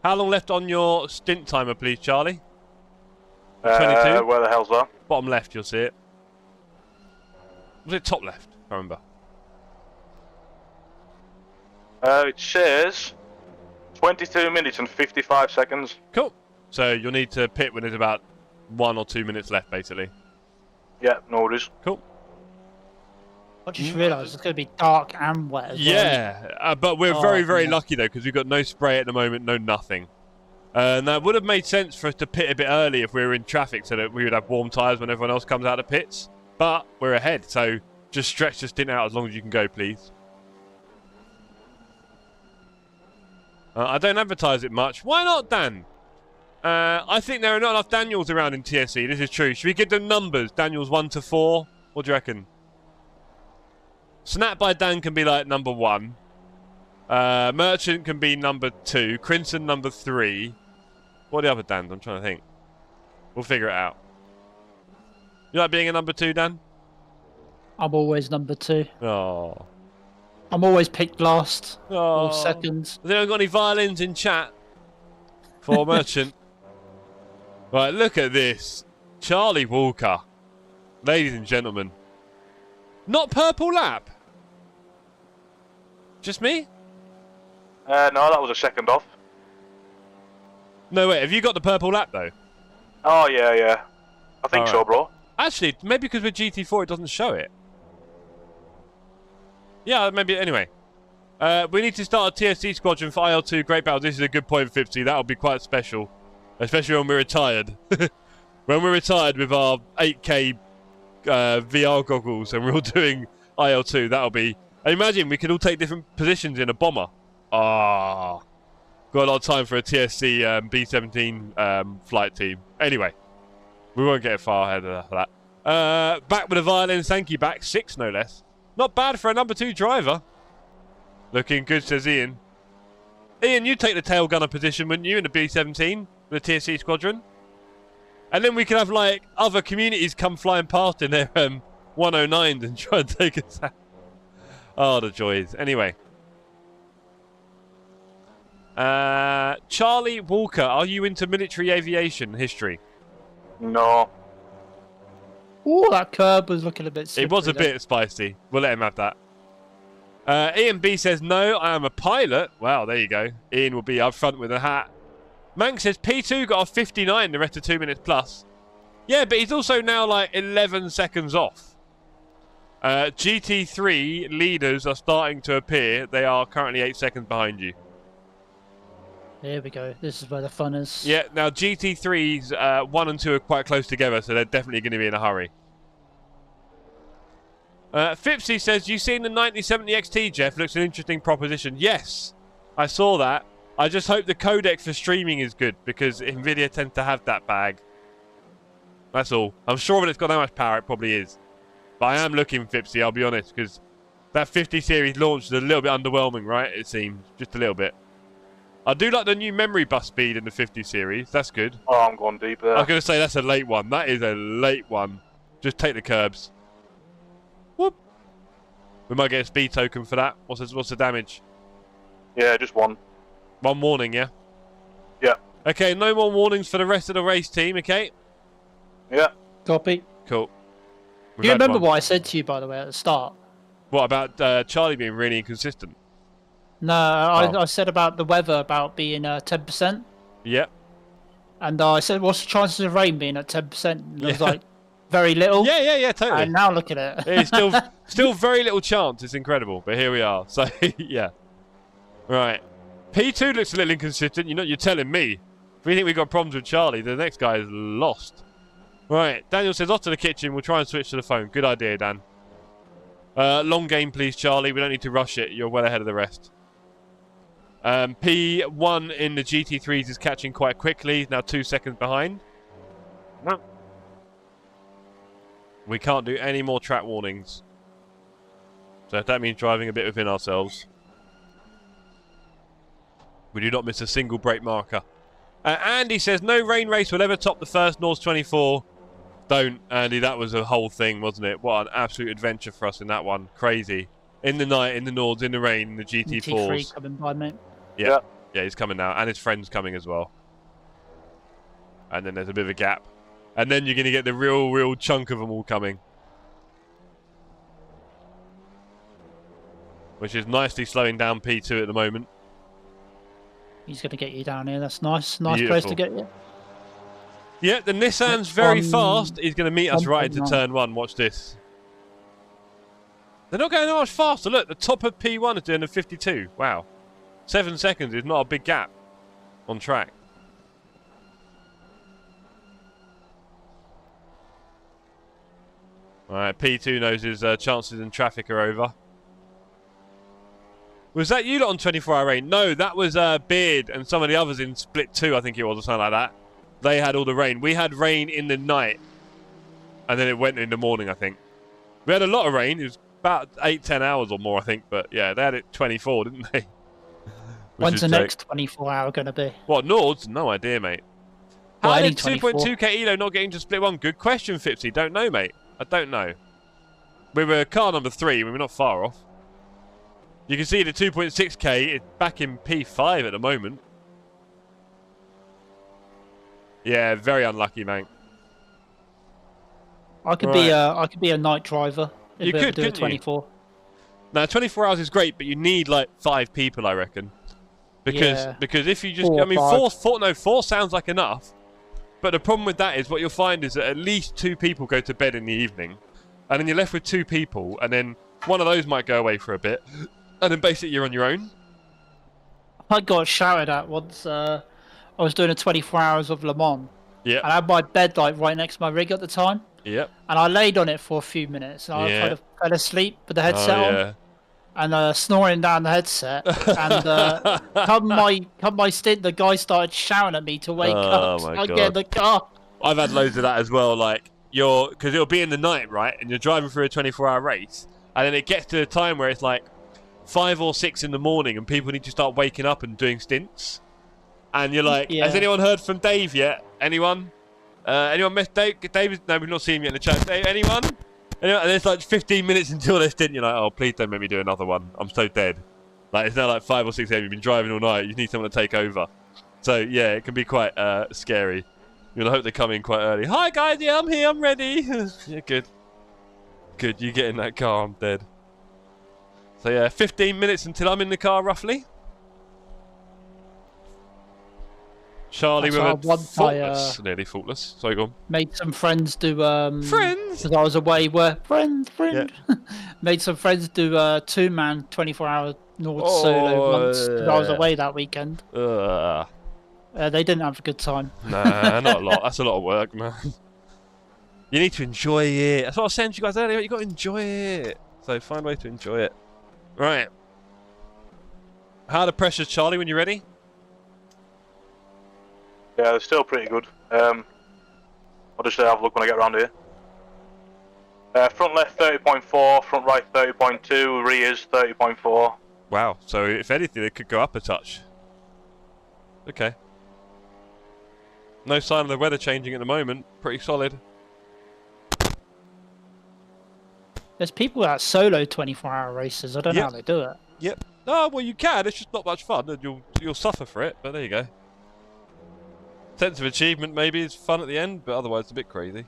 How long left on your stint timer, please, Charlie? 22? Where the hell's that? Bottom left, you'll see it. Was it top left? I remember. It says 22 minutes and 55 seconds. Cool. So you'll need to pit when there's about 1 or 2 minutes left, basically. Yeah, no worries. Cool. I just realised it's going to be dark and wet as well. Yeah, but we're very lucky, though, because we've got no spray at the moment, no nothing. And that would have made sense for us to pit a bit early if we were in traffic so that we would have warm tyres when everyone else comes out of pits. But we're ahead, so just stretch the stint out as long as you can go, please. I don't advertise it much. Why not, Dan? I think there are not enough Daniels around in TSE. This is true. Should we give them numbers? Daniels 1 to 4? What do you reckon? Snap by Dan can be like number 1. Merchant can be number 2. Crimson number 3. What are the other Dans? I'm trying to think. We'll figure it out. You like being a number 2, Dan? I'm always number 2. Oh. I'm always picked last Oh. or second. They don't got any violins in chat for Merchant. Right, look at this. Charlie Walker. Ladies and gentlemen. Not purple lap. Just me? No, that was a second off. No, wait, have you got the purple lap though? Oh, yeah. I think so, bro. Actually, maybe because with GT4 it doesn't show it. Yeah, maybe, anyway. We need to start a TSC squadron for IL2 Great Battle. This is a good point, Fipsy. That'll be quite special. Especially when we're retired. When we're retired with our 8K VR goggles and we're all doing IL2, that'll be... Imagine we could all take different positions in a bomber. Ah, got a lot of time for a TSC B-17 flight team. Anyway, we won't get far ahead of that. Back with the violins, thank you, back. 6, no less. Not bad for a number 2 driver. Looking good, says Ian. Ian, you'd take the tail gunner position, wouldn't you, in the B-17, with the TSC squadron? And then we could have, like, other communities come flying past in their 109s and try and take us out. Oh, the joys. Anyway. Charlie Walker, are you into military aviation history? No. Oh, that curb was looking a bit slippery. It was a bit spicy. We'll let him have that. Ian B says, no, I am a pilot. Wow, there you go. Ian will be up front with a hat. Mank says, P2 got a 59 the rest of 2 minutes plus. Yeah, but he's also now like 11 seconds off. GT3 leaders are starting to appear. They are currently 8 seconds behind you. There we go. This is where the fun is. Yeah, now GT3s 1 and 2 are quite close together, so they're definitely going to be in a hurry. Fipsy says, you seen the 9070 XT, Jeff? Looks an interesting proposition. Yes, I saw that. I just hope the codec for streaming is good, because Nvidia tends to have that bag. That's all. I'm sure when it's got that much power, it probably is. But I am looking, Fipsy, I'll be honest, because that 50 series launch is a little bit underwhelming, right? It seems. Just a little bit. I do like the new memory bus speed in the 50 series. That's good. Oh, I'm going deep there. I was going to say that's a late one. That is a late one. Just take the curbs. Whoop. We might get a speed token for that. What's the damage? Yeah, just one. One warning, yeah? Yeah. Okay, no more warnings for the rest of the race team, okay? Yeah. Copy. Cool. Do you remember what I said to you, by the way, at the start? What, about Charlie being really inconsistent? No, I said about the weather, about being 10%. Yep. And I said, what's the chances of rain being at 10%? And it was like, very little. Yeah, totally. And now look at it. It's still very little chance. It's incredible, but here we are. So, yeah. Right. P2 looks a little inconsistent. You're telling me. If we think we've got problems with Charlie, the next guy is lost. Right. Daniel says, off to the kitchen. We'll try and switch to the phone. Good idea, Dan. Long game, please, Charlie. We don't need to rush it. You're well ahead of the rest. P1 in the GT3s is catching quite quickly. Now 2 seconds behind. No. We can't do any more track warnings. So if that means driving a bit within ourselves. We do not miss a single brake marker. Andy says, no rain race will ever top the first Norse 24. Don't, Andy. That was a whole thing, wasn't it? What an absolute adventure for us in that one. Crazy. In the night, in the Nords, in the rain, in the GT4s. GT3 coming by, mate. Yeah, he's coming now. And his friend's coming as well. And then there's a bit of a gap. And then you're going to get the real chunk of them all coming. Which is nicely slowing down P2 at the moment. He's going to get you down here. That's nice. Nice Beautiful. place to get you. Yeah, the Nissan's very fast. He's going to meet us right into turn 1. Watch this. They're not going that much faster. Look, the top of P1 is doing a 52. Wow. 7 seconds is not a big gap on track. Alright, P2 knows his chances in traffic are over. Was that you lot on 24-hour rain? No, that was Beard and some of the others in Split 2, I think it was, or something like that. They had all the rain. We had rain in the night. And then it went in the morning, I think. We had a lot of rain. It was about 8-10 hours or more, I think. But yeah, they had it 24, didn't they? When's the next 24-hour going to be? What, Nords? No idea, mate. Well, How did 2.2k Elo not getting to Split 1? Good question, Fipsy. Don't know, mate. I don't know. We were car number 3. We were not far off. You can see the 2.6K is back in P5 at the moment. Yeah, very unlucky, mate. I could be a night driver if You we ever could, do a couldn't you? 24. Now, 24 hours is great, but you need like 5 people, I reckon. Because if you just, Four I mean, or five. four sounds like enough. But the problem with that is what you'll find is that at least 2 people go to bed in the evening, and then you're left with 2 people, and then one of those might go away for a bit, and then basically you're on your own. I got shouted at once. I was doing a 24 hours of Le Mans. Yeah. And I had my bed like right next to my rig at the time. Yep. And I laid on it for a few minutes, and I kind of fell asleep with the headset on. And snoring down the headset, and come my stint, the guy started shouting at me to wake up. I get in the car. I've had loads of that as well. Like because it'll be in the night, right? And you're driving through a 24-hour race, and then it gets to a time where it's like 5 or 6 in the morning, and people need to start waking up and doing stints. And you're like, has anyone heard from Dave yet? Anyone? Anyone met Dave? No, we've not seen him yet in the chat. Dave, anyone? And it's like 15 minutes until they're stint. You're like, oh, please don't make me do another one. I'm so dead. Like, it's now like 5 or 6 a.m. You've been driving all night. You need someone to take over. So, yeah, it can be quite scary. You're going to hope they come in quite early. Hi, guys. Yeah, I'm here. I'm ready. Yeah, good. Good. You get in that car. I'm dead. So, yeah, 15 minutes until I'm in the car, roughly. Charlie with a faultless, nearly faultless. Sorry, go on. Made some friends do friends. Because I was away. Friend. Yeah. Made some friends do 2-man 24-hour Nord solo once. Because I was away that weekend. They didn't have a good time. Nah, not a lot. That's a lot of work, man. You need to enjoy it. That's what I was saying to you guys earlier. You got to enjoy it. So find a way to enjoy it. Right. How are the pressures, Charlie? When you're ready. Yeah, they're still pretty good. I'll just have a look when I get around here. Front left 30.4, front right 30.2, rears 30.4. Wow, so if anything, it could go up a touch. Okay. No sign of the weather changing at the moment. Pretty solid. There's people that solo 24-hour races. I don't know how they do it. Yep. Oh, well, you can. It's just not much fun, and you'll suffer for it. But there you go. Sense of achievement maybe is fun at the end, but otherwise it's a bit crazy.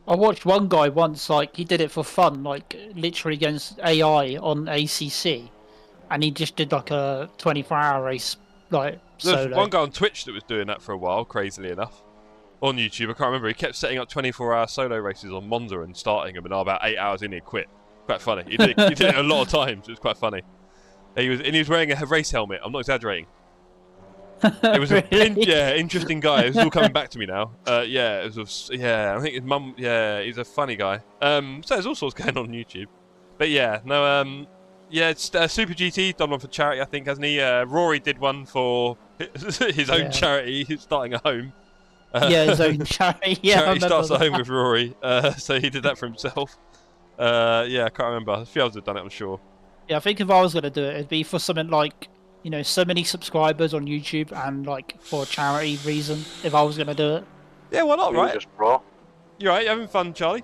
I watched one guy once, like, he did it for fun, like, literally against AI on ACC, and he just did, like, a 24-hour race, like, solo. There's one guy on Twitch that was doing that for a while, crazily enough. On YouTube, I can't remember. He kept setting up 24-hour solo races on Monza and starting them, and about 8 hours in, he quit. Quite funny. He did it a lot of times. It was quite funny. He was wearing a race helmet. I'm not exaggerating. It was really? Interesting guy. It's all coming back to me now. I think his mum. Yeah, he's a funny guy. So there's all sorts going on YouTube. But yeah, no. It's Super GT done one for charity, I think, hasn't he? Rory did one for his own charity. He's starting a home. His own charity. Yeah, charity starts a home with Rory. So he did that for himself. I can't remember. A few others have done it, I'm sure. Yeah, I think if I was going to do it, it'd be for something like, you know, so many subscribers on YouTube and like for a charity reason. If I was going to do it. Yeah, why not, right? Just raw. You right? You having fun, Charlie?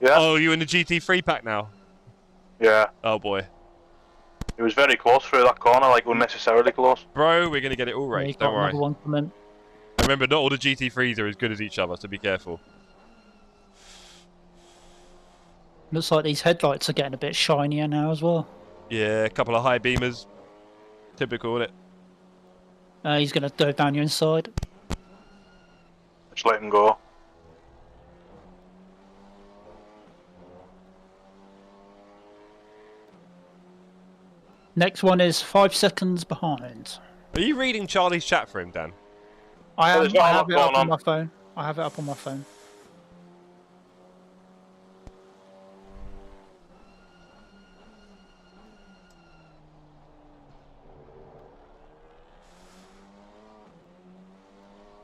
Yeah. Oh, you in the GT3 pack now? Yeah. Oh boy. It was very close through that corner, like unnecessarily close. Bro, we're gonna get it all raced. Don't worry. One comment. Remember, not all the GT3s are as good as each other, so be careful. Looks like these headlights are getting a bit shinier now as well. Yeah, a couple of high beamers. Typical, isn't it? He's going to dive down your inside. Just let him go. Next one is 5 seconds behind. Are you reading Charlie's chat for him, Dan? I have it up on my phone. I have it up on my phone.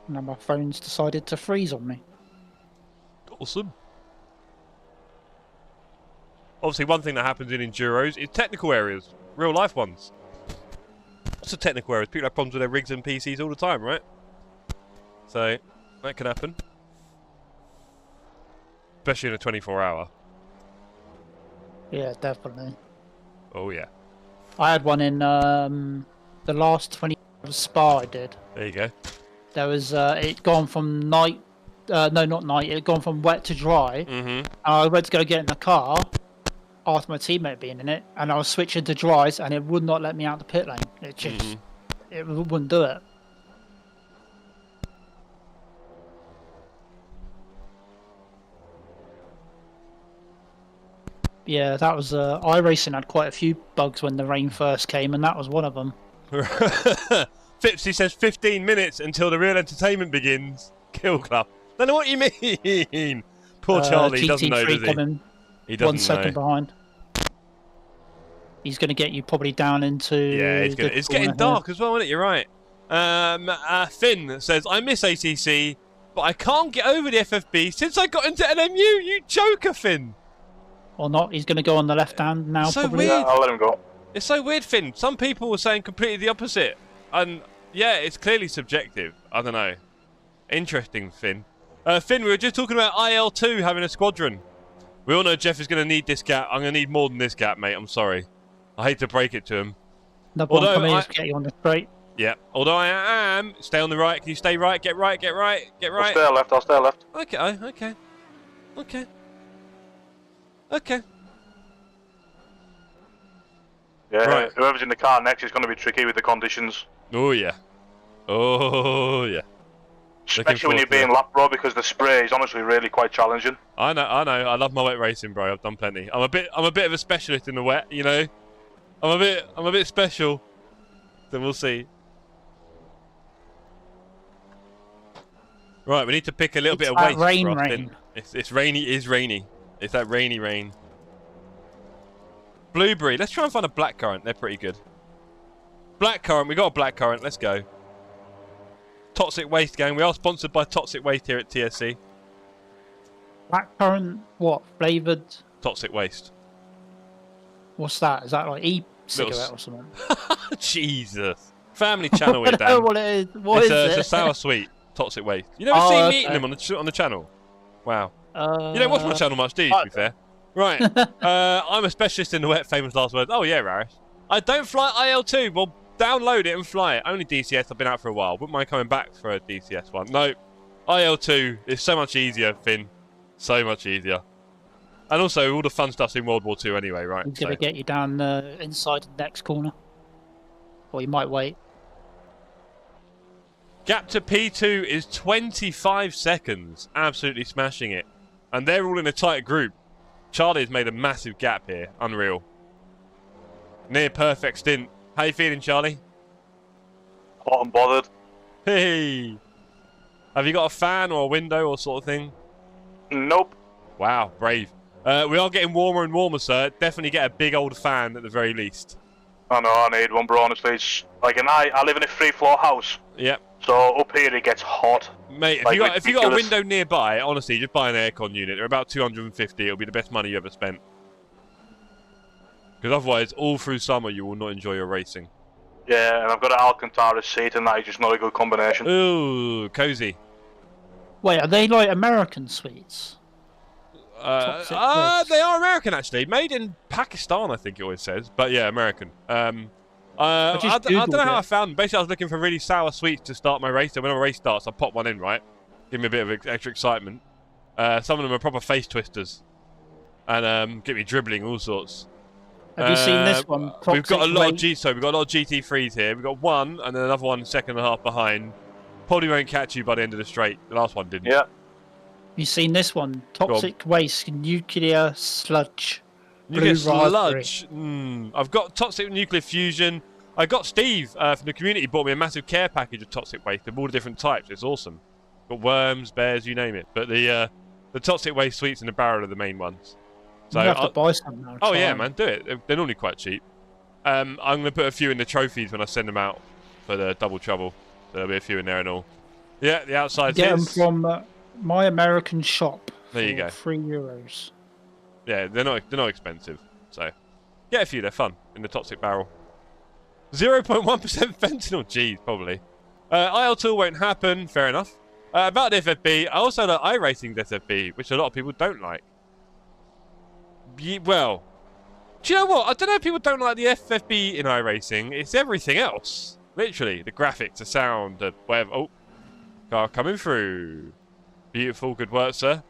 Now my phone's decided to freeze on me. Awesome. Obviously, one thing that happens in Enduros is technical areas. Real life ones. What's the technical areas? People have problems with their rigs and PCs all the time, right? So, that can happen. Especially in a 24-hour. Yeah, definitely. Oh, yeah. I had one in the last 20 Spa I did. There you go. There was it gone from night, no, not night. It had gone from wet to dry. Mm-hmm. And I went to go get in the car after my teammate being in it, and I was switching to dries, and it would not let me out the pit lane. It just it wouldn't do it. Yeah, that was iRacing had quite a few bugs when the rain first came, and that was one of them. Fipsy says 15 minutes until the real entertainment begins. Kill Club. Don't know what you mean. Poor Charlie, he doesn't know, does he? Coming He doesn't 1 second behind. He's going to get you probably down into. Yeah, it's getting dark as well, isn't it? You're right. Finn says, I miss ACC, but I can't get over the FFB since I got into LMU. You joker, Finn. Or not, he's going to go on the left hand now. So probably. weird. Yeah, I'll let him go. It's so weird, Finn. Some people were saying completely the opposite. And yeah, it's clearly subjective. I don't know. Interesting, Finn. Finn, we were just talking about IL2 having a squadron. We all know Jeff is going to need this gap. I'm going to need more than this gap, mate. I'm sorry. I hate to break it to him. Another one coming in to get you on the straight. Yeah. Although I am... Stay on the right. Can you stay right? Get right, get right, get right. I'll stay left. Okay, okay. Okay. Okay. Yeah, right. Whoever's in the car next is going to be tricky with the conditions. Oh, yeah. Oh, yeah. Especially when you're being lap bro, because the spray is honestly really quite challenging. I know. I love my wet racing, bro. I've done plenty. I'm a bit of a specialist in the wet, you know. I'm a bit special. So we'll see. Right, we need to pick a little bit of waste. Rain. It's rainy. It is rainy. It's that rainy rain. Blueberry. Let's try and find a blackcurrant. They're pretty good. Blackcurrant. We got a blackcurrant. Let's go. Toxic Waste gang. We are sponsored by Toxic Waste here at TSC. Blackcurrant, what? Flavoured? Toxic Waste. What's that? Is that like e-cigarette or something? Jesus. Family channel here, Dan. I don't know what it is. What is it? It's a sour sweet. Toxic Waste. You never seen me eating them on the channel? Wow. You don't watch my channel much, do you, to be fair? Right. I'm a specialist in the wet, famous last words. Oh, yeah, Raris. I don't fly IL2. Well, download it and fly it. Only DCS. I've been out for a while. Wouldn't mind coming back for a DCS one. No. IL2 is so much easier, Finn. So much easier. And also, all the fun stuff's in World War II anyway, right? He's going to get you down inside the next corner. Or you might wait. Gap to P2 is 25 seconds. Absolutely smashing it. And they're all in a tight group. Charlie's made a massive gap here. Unreal. Near perfect stint. How you feeling, Charlie? Hot and bothered. Hey! Have you got a fan or a window or sort of thing? Nope. Wow, brave. We are getting warmer and warmer, sir. Definitely get a big old fan at the very least. I know, I need one, bro, honestly. It's like, I live in a 3-floor house. Yep. So up here it gets hot. Mate, if you got a window nearby, honestly, just buy an aircon unit. They're about 250. It'll be the best money you ever spent. Because otherwise, all through summer, you will not enjoy your racing. Yeah, and I've got an Alcantara seat, and that is just not a good combination. Ooh, cozy. Wait, are they like American sweets? They are American, actually. Made in Pakistan, I think it always says. But yeah, American. I don't know how I found them. Basically, I was looking for really sour sweets to start my race. So when my race starts, I pop one in, right? Give me a bit of extra excitement. Some of them are proper face twisters. And get me dribbling, all sorts. Have you seen this one? We've got a lot of GT3s here. We've got one, and then another one second and a half behind. Probably won't catch you by the end of the straight. The last one didn't. Yeah. Have you seen this one? Toxic Waste, Nuclear Sludge. Nuclear Sludge. I've got Toxic Nuclear Fusion. I got Steve from the community bought me a massive care package of Toxic Waste of all the different types. It's awesome. Got worms, bears, you name it. But the Toxic Waste sweets in the barrel are the main ones. So you have to buy some now. Oh yeah, man, do it. They're normally quite cheap. I'm going to put a few in the trophies when I send them out for the double trouble. So there'll be a few in there and all. Yeah, the outside. Get them from My American Shop. There you go. €3. Yeah, they're not expensive. So get a few. They're fun in the toxic barrel. 0.1% fentanyl. Jeez, probably. IL2 won't happen. Fair enough. About the FFB, I also like iRacing's FFB, which a lot of people don't like. Well, Do you know what? I don't know if people don't like the FFB in iRacing. It's everything else. Literally, the graphics, the sound, the whatever. Oh, car coming through. Beautiful, good work, sir.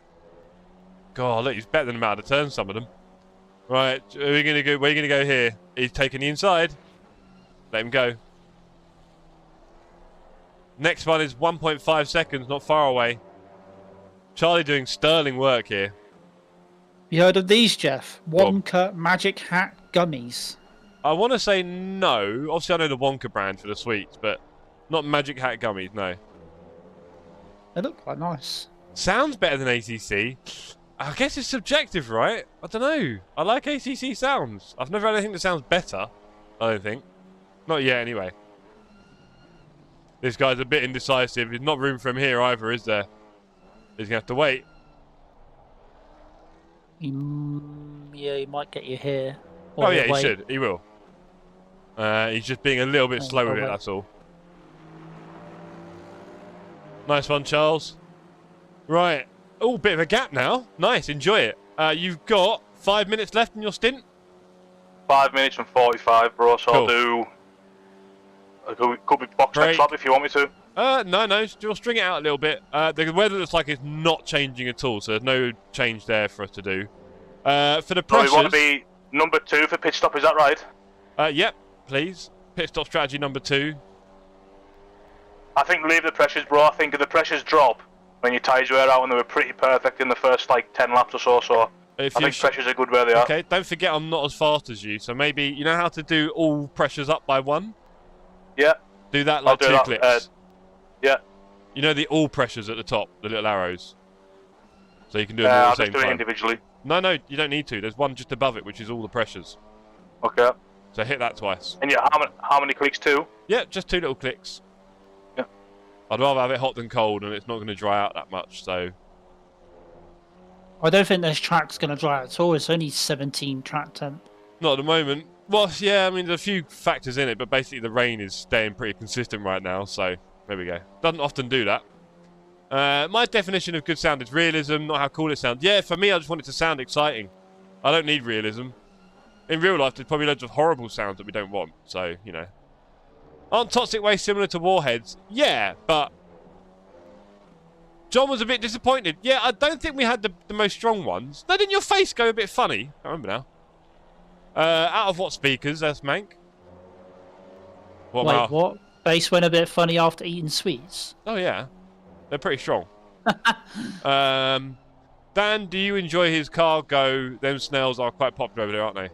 God, look, he's better than him out of turn, some of them. Right, where are you going to go? Where are you going to go here? He's taking the inside. Let him go. Next one is 1.5 seconds, not far away. Charlie doing sterling work here. You heard of these, Jeff? Wonka Magic Hat Gummies. I want to say no. Obviously, I know the Wonka brand for the sweets, but not Magic Hat Gummies, no. They look quite nice. Sounds better than ACC. I guess it's subjective, right? I don't know. I like ACC sounds. I've never had anything that sounds better, I don't think. Not yet, anyway. This guy's a bit indecisive. There's not room for him here either, is there? He's going to have to wait. Yeah, he might get you here. Oh, yeah, he should. He will. He's just being a little bit slow with it, that's all. Nice one, Charles. Right. Oh, bit of a gap now. Nice, enjoy it. You've got 5 minutes left in your stint. 5 minutes and 45, bro. So Cool. I'll do. Could be box next lap if you want me to. No, we'll string it out a little bit. The weather looks like it's not changing at all, so there's no change there for us to do. For the pressures... So you want to be number 2 for pit stop, is that right? Yep, please. Pit stop strategy number 2. I think leave the pressures, bro. I think if the pressures drop when your tyres wear out, and they were pretty perfect in the first, like, 10 laps or so, I think pressures are good where they are. Okay, don't forget I'm not as fast as you, so maybe... You know how to do all pressures up by 1? Yeah. Do that like 2 clicks. Yeah. You know the all pressures at the top, the little arrows? So you can do them all at the same time. I'll just do it individually. No, you don't need to. There's one just above it, which is all the pressures. Okay. So hit that twice. And yeah, how many clicks? 2? Yeah, just 2 little clicks. Yeah. I'd rather have it hot than cold, and it's not going to dry out that much, so... I don't think this track's going to dry out at all. It's only 17 track temp. Not at the moment. Well, yeah, I mean, there's a few factors in it, but basically the rain is staying pretty consistent right now, so there we go. Doesn't often do that. My definition of good sound is realism, not how cool it sounds. Yeah, for me, I just want it to sound exciting. I don't need realism. In real life, there's probably loads of horrible sounds that we don't want, so, you know. Aren't Toxic Waste similar to Warheads? Yeah, but... John was a bit disappointed. Yeah, I don't think we had the most strong ones. No, didn't your face go a bit funny? I remember now. Out of what speakers? That's Mank. What? Bass went a bit funny after eating sweets. Oh, yeah. They're pretty strong. Dan, do you enjoy his cargo? Them snails are quite popular over there, aren't they?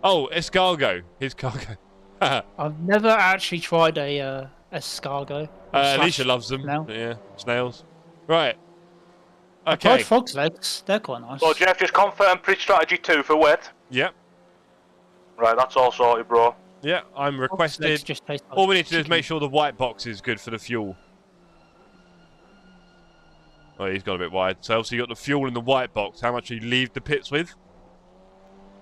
Oh, escargot. His cargo. I've never actually tried a escargot. Alicia loves them. Snail. Yeah, snails. Right. I Okay. tried frog's legs. They're quite nice. So Jeff, just confirm pitch strategy 2 for wet. Yep. Right, that's all sorted, bro. Yeah, I'm requested. Just taste like All we need to do is chicken. make sure the white box is good for the fuel. Oh, he's got a bit wide. So obviously you got the fuel in the white box. How much you leave the pits with?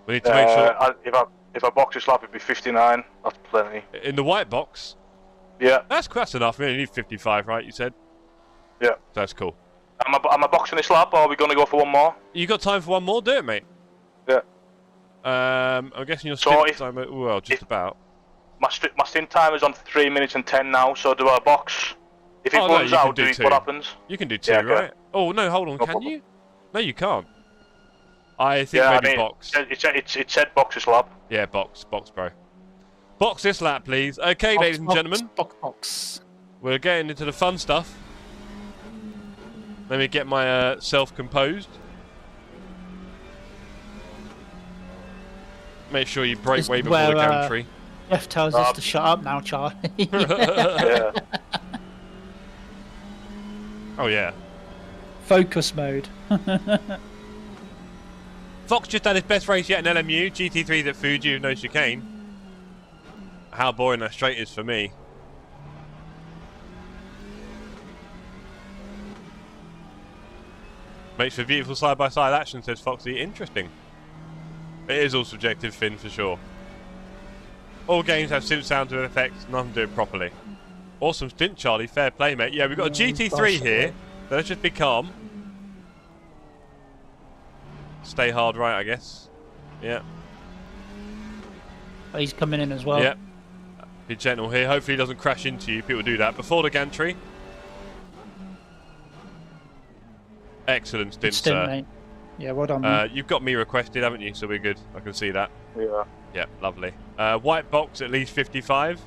We need to make sure. If I box this lap, it'd be 59. That's plenty. In the white box? Yeah. That's enough. We only need 55, right? You said? Yeah. That's cool. Am I boxing this lap, or are we going to go for one more? You got time for one more? Do it, mate. Yeah. I'm guessing your So stint time. Well, just about. My stint time is on 3 minutes and 10 now. So do I box? If it runs out, what happens? You can do 2, Yeah, okay. right? Oh no, hold on. No Can problem. you? No, you can't. I think maybe box. It said box this lap. Yeah, box, bro. Box this lap, please. Okay, ladies and gentlemen. Box. We're getting into the fun stuff. Let me get my self composed. Make sure you break This way is before the where, country. Jeff tells us to shut up now, Charlie. Yeah. Oh yeah. Focus mode. Fox just had his best race yet in LMU. GT3's at Fuji with no chicane. How boring that straight is for me. Makes for beautiful side-by-side action, says Foxy. Interesting. It is all subjective, Finn, for sure. All games have synth sounds with effects, none do it properly. Awesome stint, Charlie. Fair play, mate. Yeah, we've got a GT3 here. So let's just be calm. Stay hard right, I guess. Yeah. He's coming in as well. Yep. Be gentle here. Hopefully he doesn't crash into you. People do that. Before the gantry. Excellent stint, sir. Mate. Yeah, well done, mate. You've got me requested, haven't you? So we're good. I can see that. Yeah. Yep, lovely. White box at least 55.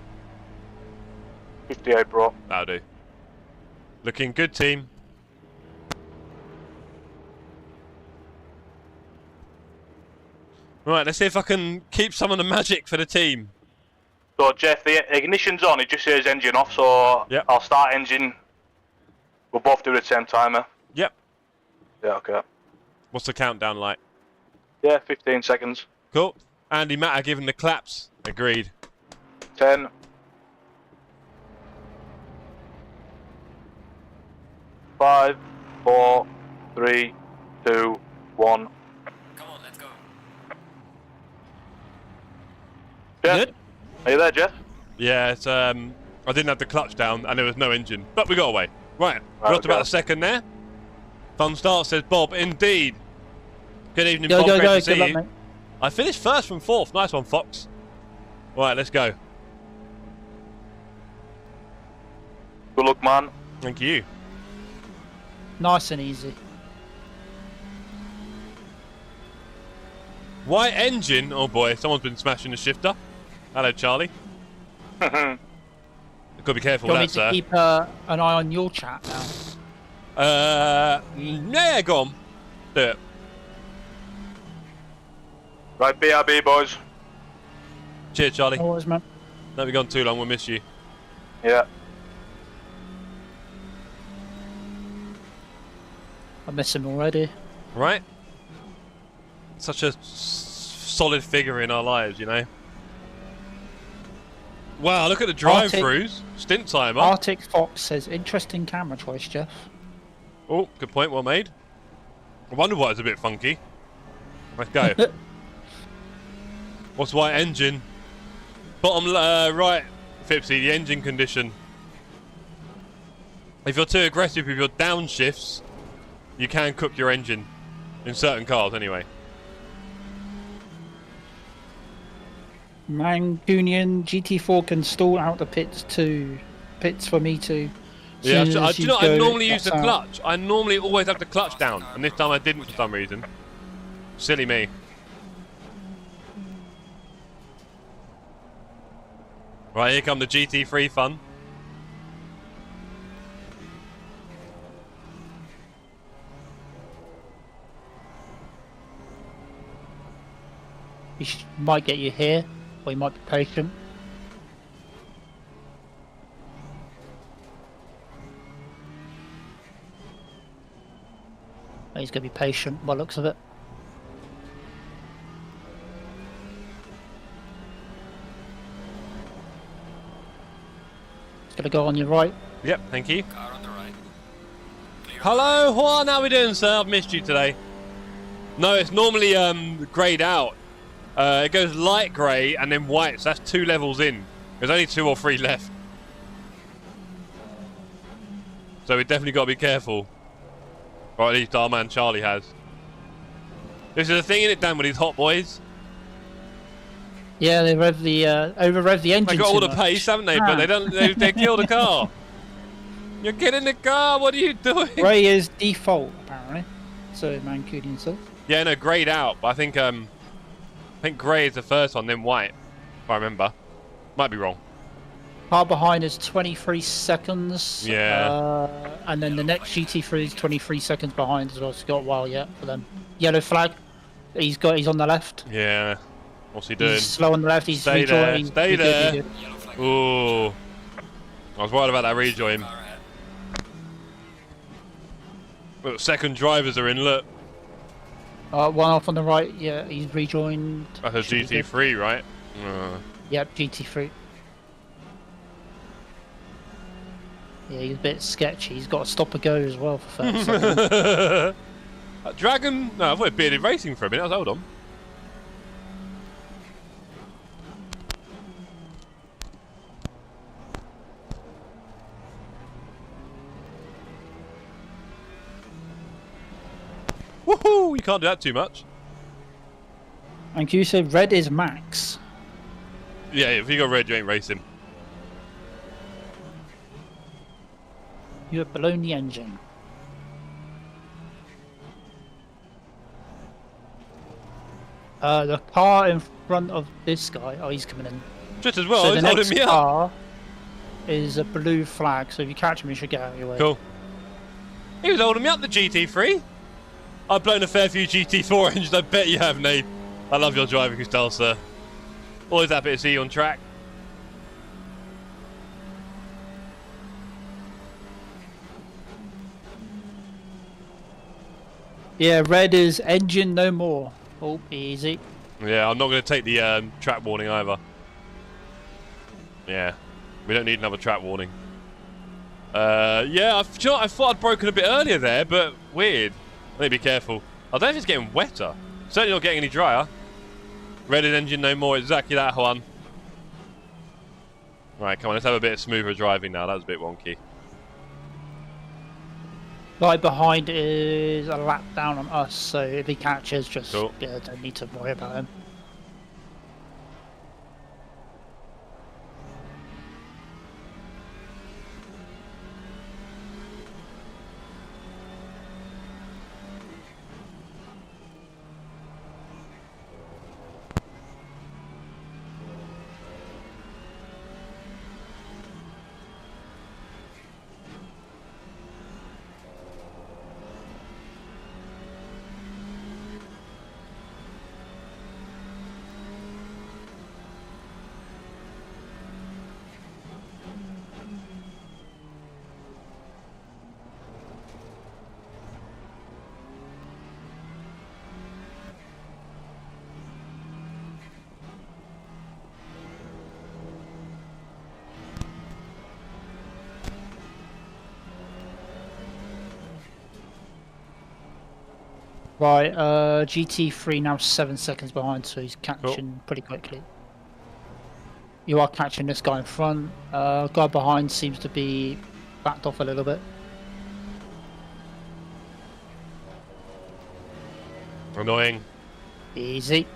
58, bro. That'll do. Looking good, team. Right, let's see if I can keep some of the magic for the team. So, Jeff, the ignition's on. It just says engine off, so yep. I'll start engine. We'll both do it at the same time, Yep. Yeah, okay. What's the countdown like? Yeah, 15 seconds. Cool. Andy Matter giving the claps. Agreed. 10. 5, 4, 3, 2, 1. Come on, let's go. Jeff? Good? Are you there, Jeff? Yeah, it's I didn't have the clutch down and there was no engine, but we got away. Right, we got about a second there. Fun start, says Bob. Indeed. Good evening, Bob. Great to see Good luck, you. mate. I finished first from fourth. Nice one, Fox. Right, let's go. Good luck, man. Thank you. Nice and easy. White engine. Oh boy, someone's been smashing the shifter. Hello, Charlie. Got to be careful Do you with that, want me to sir. keep an eye on your chat now? Yeah, go on. Do it. Right, BRB, boys. Cheers, Charlie. No worries, man. Don't be gone too long, we'll miss you. Yeah. I miss him already. Right? Such a solid figure in our lives, you know. Wow, look at the drive-throughs. Stint timer. Arctic Fox says, interesting camera choice, Jeff. Oh, good point, well made. I wonder why it's a bit funky. Let's go. What's white engine? Bottom right, Fipsy, the engine condition. If you're too aggressive with your downshifts, you can cook your engine. In certain cars, anyway. Mancunian GT4 can stall out the pits too. Pits for me too. Yeah, Soon I as do you you know, I go, normally use the that's out. clutch. I normally always have the clutch down, and this time I didn't for some reason. Silly me. Right, here come the GT3 fun. He might get you here, or he might be patient. He's going to be patient by the looks of it. He's going to go on your right. Yep, thank you. Car on the right. Clear. Hello, Juan, how we doing, sir? I've missed you today. No, it's normally greyed out. It goes light grey and then white, so that's 2 levels in. There's only 2 or 3 left. So we definitely got to be careful. Or at least our man Charlie has. This is a thing in it, Dan, with these hot boys. Yeah, they rev the over rev the engine. They got all too the much. pace, haven't they? But they don't. They kill the car. You get in the car. What are you doing? Grey is default apparently. So Mancunian says. Yeah, no, greyed out. But I think grey is the first one, then white. If I remember. Might be wrong. Car behind is 23 seconds. Yeah. And then the next GT3 is 23 seconds behind as well. So it's got a while yet for them. Yellow flag. He's on the left. Yeah. What's he doing? He's slow on the left. He's Stay there. rejoining. Stay He's good, there. he's good. Yellow flag. Ooh. I was worried about that rejoin. Car ahead. Look, second drivers are in. Look. One off on the right. Yeah, he's rejoined. That's a Should be good. GT3, right? Yep, GT3. Yeah, he's a bit sketchy. He's got to stop and go as well for 30 seconds. Dragon. No, I thought it bearded racing for a minute. Hold on. Woohoo! You can't do that too much. And you said red is max. Yeah, if you got red, you ain't racing. You have blown the engine. The car in front of this guy. Oh, he's coming in. Just as well, So he's the holding next me up. car is a blue flag. So if you catch him, you should get out of your way. Cool. He was holding me up, the GT3. I've blown a fair few GT4 engines, I bet you have, Nate. I love your driving style, sir. Always happy to see you on track. Yeah, red is engine no more. Oh, easy. Yeah, I'm not going to take the track warning either. Yeah, we don't need another track warning. Yeah, I thought I'd broken a bit earlier there, but weird. I need to be careful. I don't know if it's getting wetter. Certainly not getting any drier. Red is engine no more, exactly that one. Right, come on, let's have a bit of smoother driving now. That was a bit wonky. Right behind is a lap down on us, so if he catches, just Cool. yeah, don't need to worry about him. Right, GT3 now 7 seconds behind, so he's catching pretty quickly. You are catching this guy in front. Guy behind seems to be backed off a little bit. Annoying. Easy.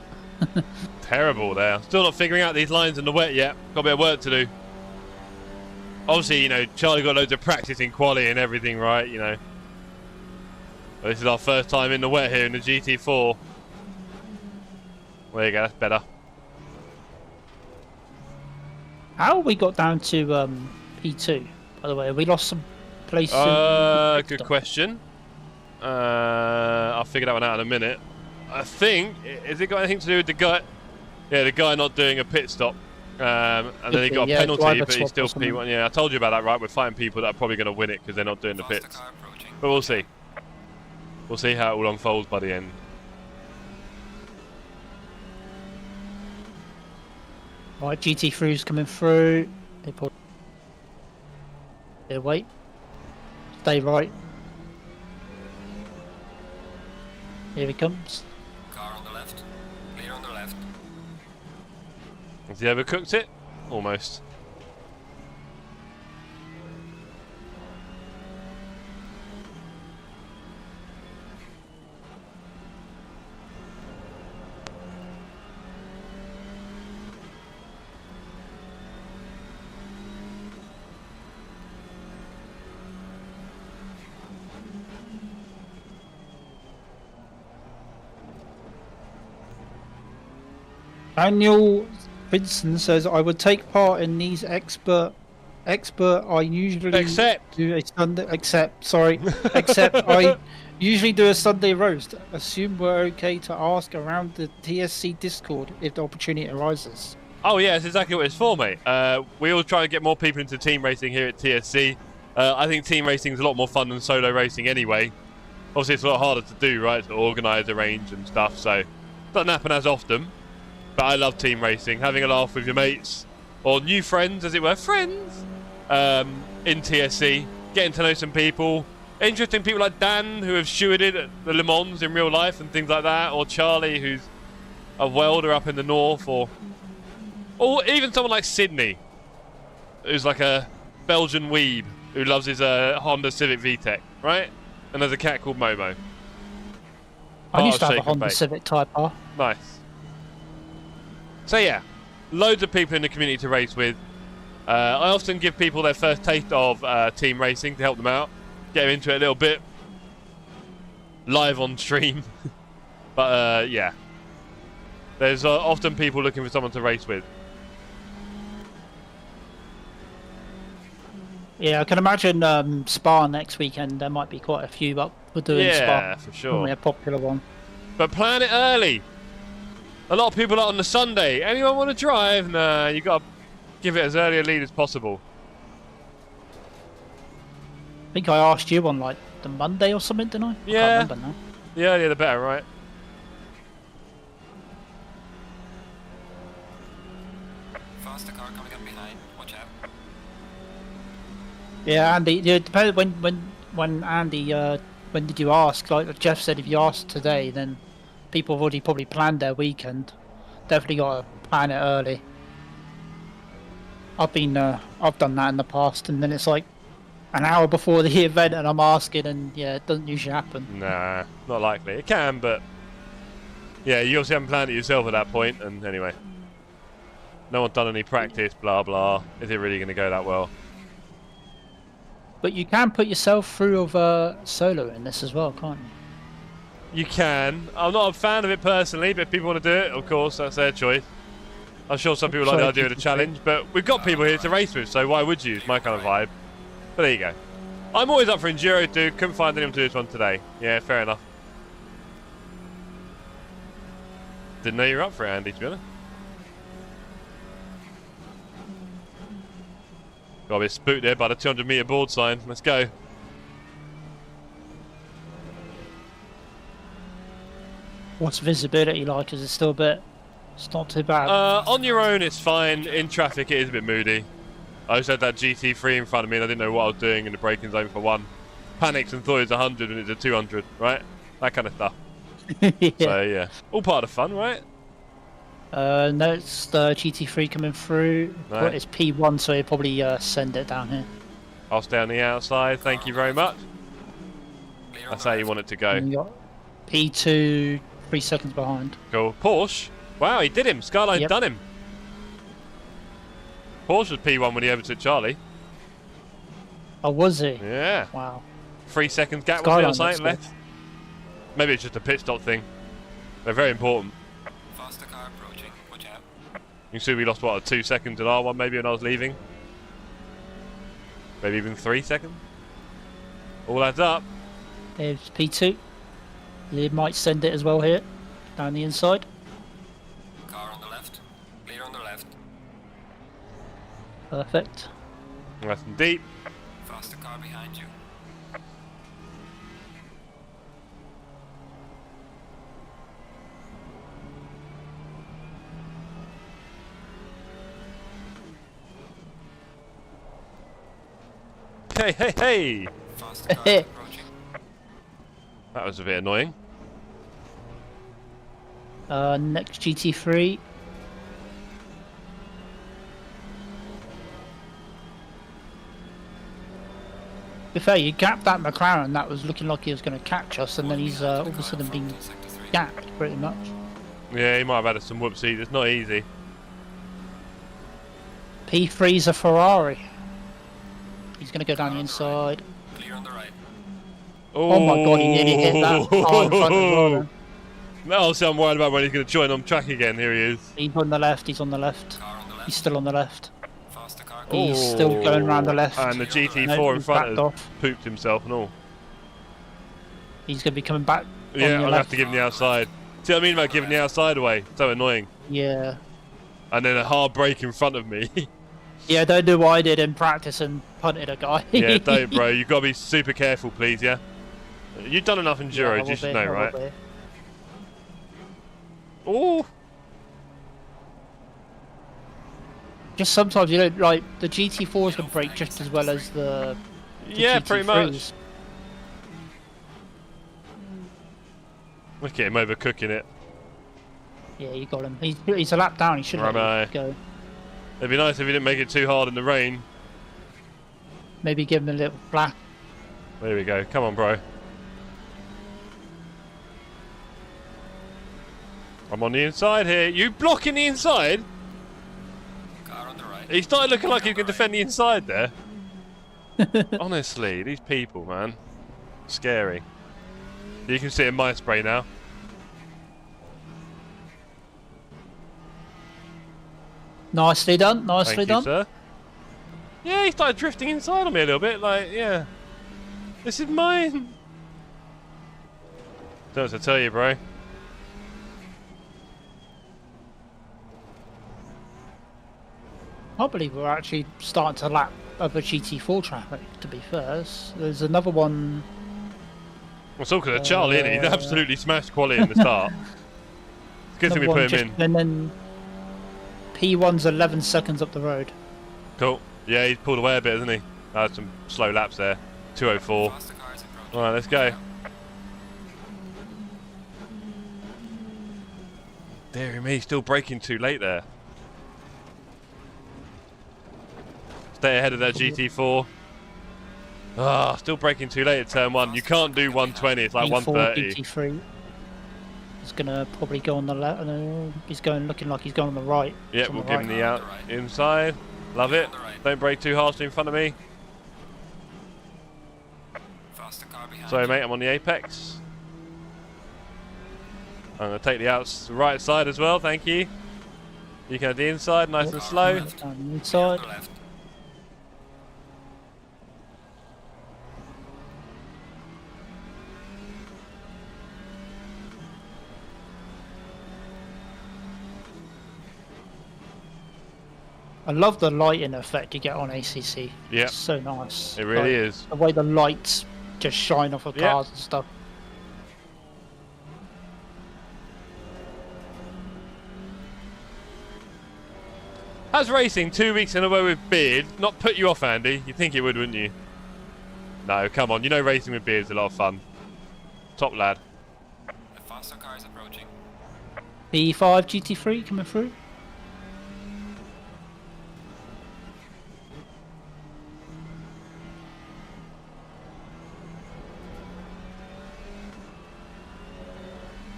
Terrible there. Still not figuring out these lines in the wet yet. Got a bit of work to do. Obviously, you know, Charlie got loads of practice in quali and everything, right? You know. But this is our first time in the wet here in the GT4. There you go, that's better. How we got down to P2, by the way? Have we lost some place? Good question. I'll figure that one out in a minute. I think, has it got anything to do with the guy? Yeah, the guy not doing a pit stop. And then he got a penalty, but he's still P1. Yeah, I told you about that, right? We're fighting people that are probably going to win it because they're not doing the pits. But we'll see. We'll see how it all unfolds by the end. Right, GT3's coming through. They put. Here, wait. Stay right. Here he comes. Car on the left. Clear on the left. Has he overcooked it? Almost. Daniel Vincent says, I would take part in these expert I usually Except do a Sunday except I usually do a Sunday roast. Assume we're okay to ask around the TSC Discord if the opportunity arises. Oh yeah, that's exactly what it's for, mate. We all try to get more people into team racing here at TSC. I think team racing is a lot more fun than solo racing anyway. Obviously it's a lot harder to do, right, to organise, arrange and stuff, so it doesn't happen as often. But I love team racing, having a laugh with your mates, or new friends, as it were, friends, in TSC, getting to know some people, interesting people like Dan, who have stewarded at the Le Mans in real life and things like that, or Charlie, who's a welder up in the north, or even someone like Sydney, who's like a Belgian weeb, who loves his Honda Civic VTEC, right? And there's a cat called Momo. I used to have a Honda Civic Type R. Nice. So yeah, loads of people in the community to race with. I often give people their first taste of team racing to help them out, get them into it a little bit, live on stream. But yeah, there's often people looking for someone to race with. Yeah, I can imagine Spa next weekend. There might be quite a few up for doing Spa. Yeah, for sure. Probably a popular one. But plan it early. A lot of people are on the Sunday. Anyone want to drive? Nah, you got to give it as early a lead as possible. I think I asked you on like the Monday or something, didn't I? Yeah. I can't remember now. The earlier the better, right? Faster car coming up behind. Watch out. Yeah, Andy. Yeah, it depends when Andy. When did you ask? Like Jeff said, if you asked today, then people have already probably planned their weekend. Definitely got to plan it early. I've done that in the past, and then it's like an hour before the event, and I'm asking, and yeah, it doesn't usually happen. Nah, not likely. It can, but yeah, you obviously haven't planned it yourself at that point. And anyway, no one's done any practice. Blah blah. Is it really going to go that well? But you can put yourself through of solo in this as well, can't you? You can. I'm not a fan of it personally, but if people want to do it, of course, that's their choice. I'm sure some people like the idea of the challenge, but we've got people here to race with, so why would you? It's my kind of vibe. But there you go. I'm always up for enduro, dude. Couldn't find anyone to do this one today. Yeah, fair enough. Didn't know you were up for it, Andy, to be honest. Got a bit spooked there by the 200-meter board sign. Let's go. What's visibility like? Is it still a bit? It's not too bad. On your own, it's fine. In traffic, it is a bit moody. I just had that GT3 in front of me, and I didn't know what I was doing in the braking zone for one. Panicked and thought it was 100 and it's a 200, right? That kind of stuff. Yeah. So yeah, all part of fun, right? No, it's the GT3 coming through. No. It's P1, so he'll probably send it down here. I'll stay on the outside. Thank you very much. That's how you want it to go. And you got P2, 3 seconds behind. Cool. Porsche. Wow, he did him. Skyline done him. Porsche was P1 when he overtook Charlie. Oh, was he? Yeah. Wow. 3 seconds gap Skyline was looks it left? Maybe it's just a pit stop thing. They're very important. Faster car approaching. Watch out. You can see we lost, what, 2 seconds in R1 maybe when I was leaving? Maybe even 3 seconds? All adds up. There's P2. He might send it as well here, down the inside. Car on the left. Clear on the left. Perfect. Nice and deep. Faster car behind you. Hey, hey, hey! Faster car approaching. That was a bit annoying. Next GT3. To be fair, you gapped that McLaren that was looking like he was going to catch us, and then he's all of a sudden been gapped pretty much. Yeah, he might have had some whoopsies. It's not easy. P3's a Ferrari. He's going to go down the inside. Clear on the right. Oh my god, he nearly hit that car in front as well. No, so I'm worried about when he's going to join on track again. Here he is. He's on the left, he's on the left. Car on the left. He's still on the left. Faster car. He's still going around the left. And the GT4 No, in he's front backed has off. pooped himself and all. He's going to be coming back. on Yeah, your I'll have left. to give him the outside. See what I mean about giving the outside away? So annoying. Yeah. And then a hard break in front of me. Yeah, don't do what I did in practice and punted a guy. Yeah, don't, bro. You've got to be super careful, please, yeah? You've done enough enduro, you should know, right? Ooh. Just sometimes you don't, like, the GT4s can break just as well as the Yeah, GT3s. pretty much. Look at him overcooking it. Yeah, you got him. He's a lap down, he shouldn't let you go. It'd be nice if he didn't make it too hard in the rain. Maybe give him a little flash. There we go. Come on, bro. I'm on the inside here. You blocking the inside? He started looking like he could defend the inside there. Honestly, these people, man. Scary. You can see in my spray now. Nicely done, nicely Thank done. you, sir. Yeah, he started drifting inside on me a little bit, like, yeah. This is mine. Don't know what to tell you, bro. I believe we're actually starting to lap other GT4 traffic, to be fair. There's another one. Well, it's all because of Charlie, isn't he? He's absolutely smashed quality in the start. It's good to be put him in. And then P1's 11 seconds up the road. Cool. Yeah, he's pulled away a bit, hasn't he? Had some slow laps there. 2:04. Alright, let's go. Dear me, still braking too late there. Stay ahead of that GT4. Ah, still braking too late at turn 1. You can't do 120, it's like 130. GT3. He's gonna probably go on the left. He's going, looking like he's going on the right. Yeah, we'll give him the out inside. Love it. Don't brake too harshly in front of me. Sorry, mate, I'm on the apex. I'm going to take the right side as well, thank you. You can have the inside, nice and slow. Down the inside. I love the lighting effect you get on ACC. Yeah. It's so nice. It really is. The way the lights just shine off of cars and stuff. Has racing 2 weeks in a row with beard not put you off, Andy? You'd think it would, wouldn't you? No, come on. You know racing with beard's a lot of fun. Top lad. The faster car is approaching. P5 GT3 coming through.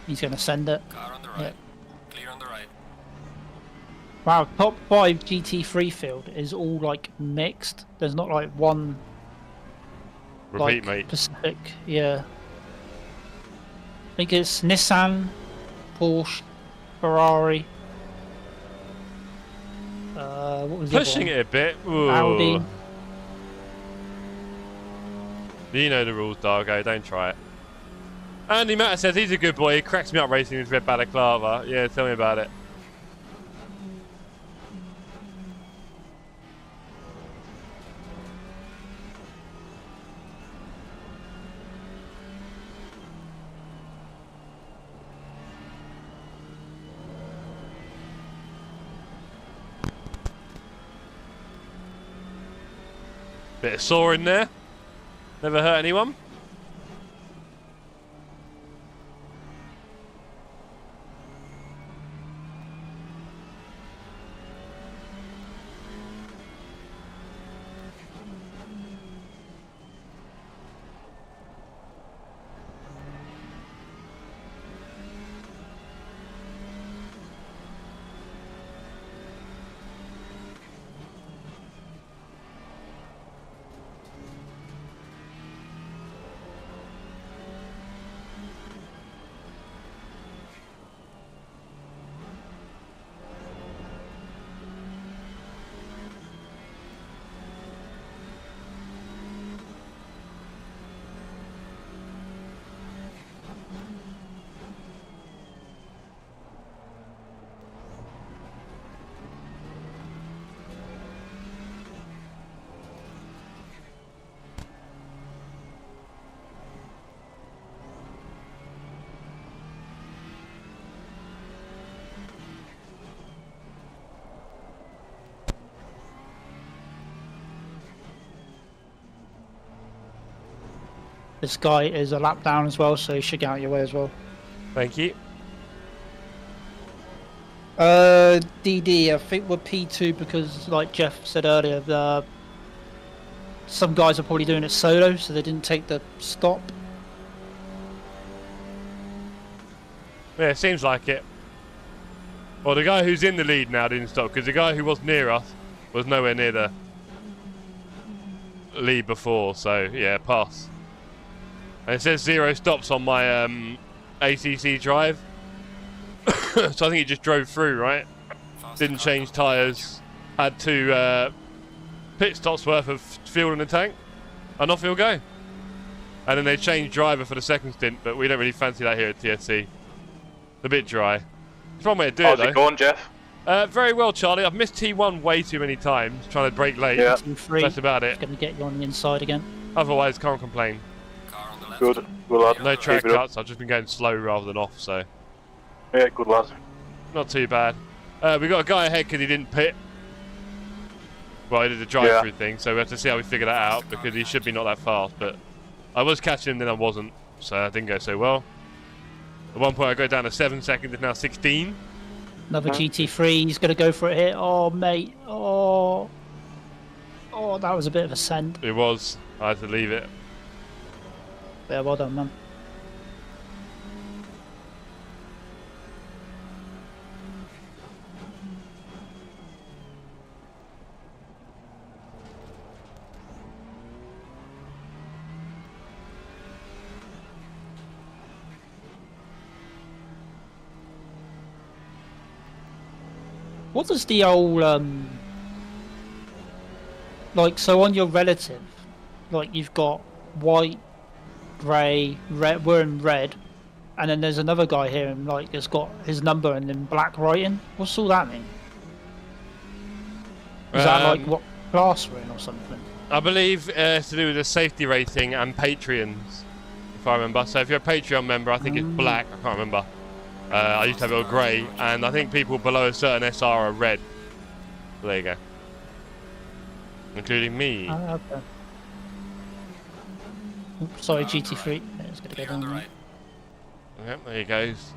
He's going to send it. Car on the right. Yeah. Clear on the right. Wow, top 5 GT3 field is all like mixed. There's not like one Repeat, like, mate. Pacific. Yeah. I think it's Nissan, Porsche, Ferrari. What was the other Pushing one? it a bit. Ooh. Audi. You know the rules, Dargo. Don't try it. Andy Matter says he's a good boy. He cracks me up racing his red balaclava. Yeah, tell me about it. Bit of saw in there. Never hurt anyone. This guy is a lap down as well, so he should get out of your way as well. Thank you. DD, I think we're P2 because, like Jeff said earlier, some guys are probably doing it solo, so they didn't take the stop. Yeah, it seems like it. Well, the guy who's in the lead now didn't stop because the guy who was near us Was nowhere near the lead before, so yeah, pass. And it says 0 stops on my ACC drive. So I think he just drove through, right? Didn't change tyres. Had 2 pit stops worth of fuel in the tank. And off he'll go. And then they changed driver for the second stint, but we don't really fancy that here at TSC. It's a bit dry. It's one way to do it, though. How's it going, Jeff? Very well, Charlie. I've missed T1 way too many times, trying to brake late. Yeah. That's about it. It's going to get you on the inside again. Otherwise, can't complain. Car on the left. Good. Good lad. No track Keep it up. cuts. I've just been going slow rather than off, so Yeah, good lad. not too bad. We got a guy ahead because he didn't pit. Well, he did the drive-through thing, so we have to see how we figure that out because he should be not that fast. But I was catching him, then I wasn't, so that didn't go so well. At one point, I go down to 7 seconds. It's now 16. Another GT3. He's going to go for it here. Oh, mate. Oh, that was a bit of a send. It was. I had to leave it. Yeah, well done, man. What does the old like, so on your relative, like you've got white, grey, red, we're in red, and then there's another guy here and like it's got his number and then black writing. What's all that mean? Is that like what class we're in or something? I believe it's to do with the safety rating and Patreons, if I remember. So if you're a Patreon member, I think it's black. I can't remember. I used to have it all grey, and I think people below a certain SR are red. So there you go. Including me. Okay. Oops, sorry, GT3. Yeah, it's gonna go Clear on down the there. right. Yep, there he goes.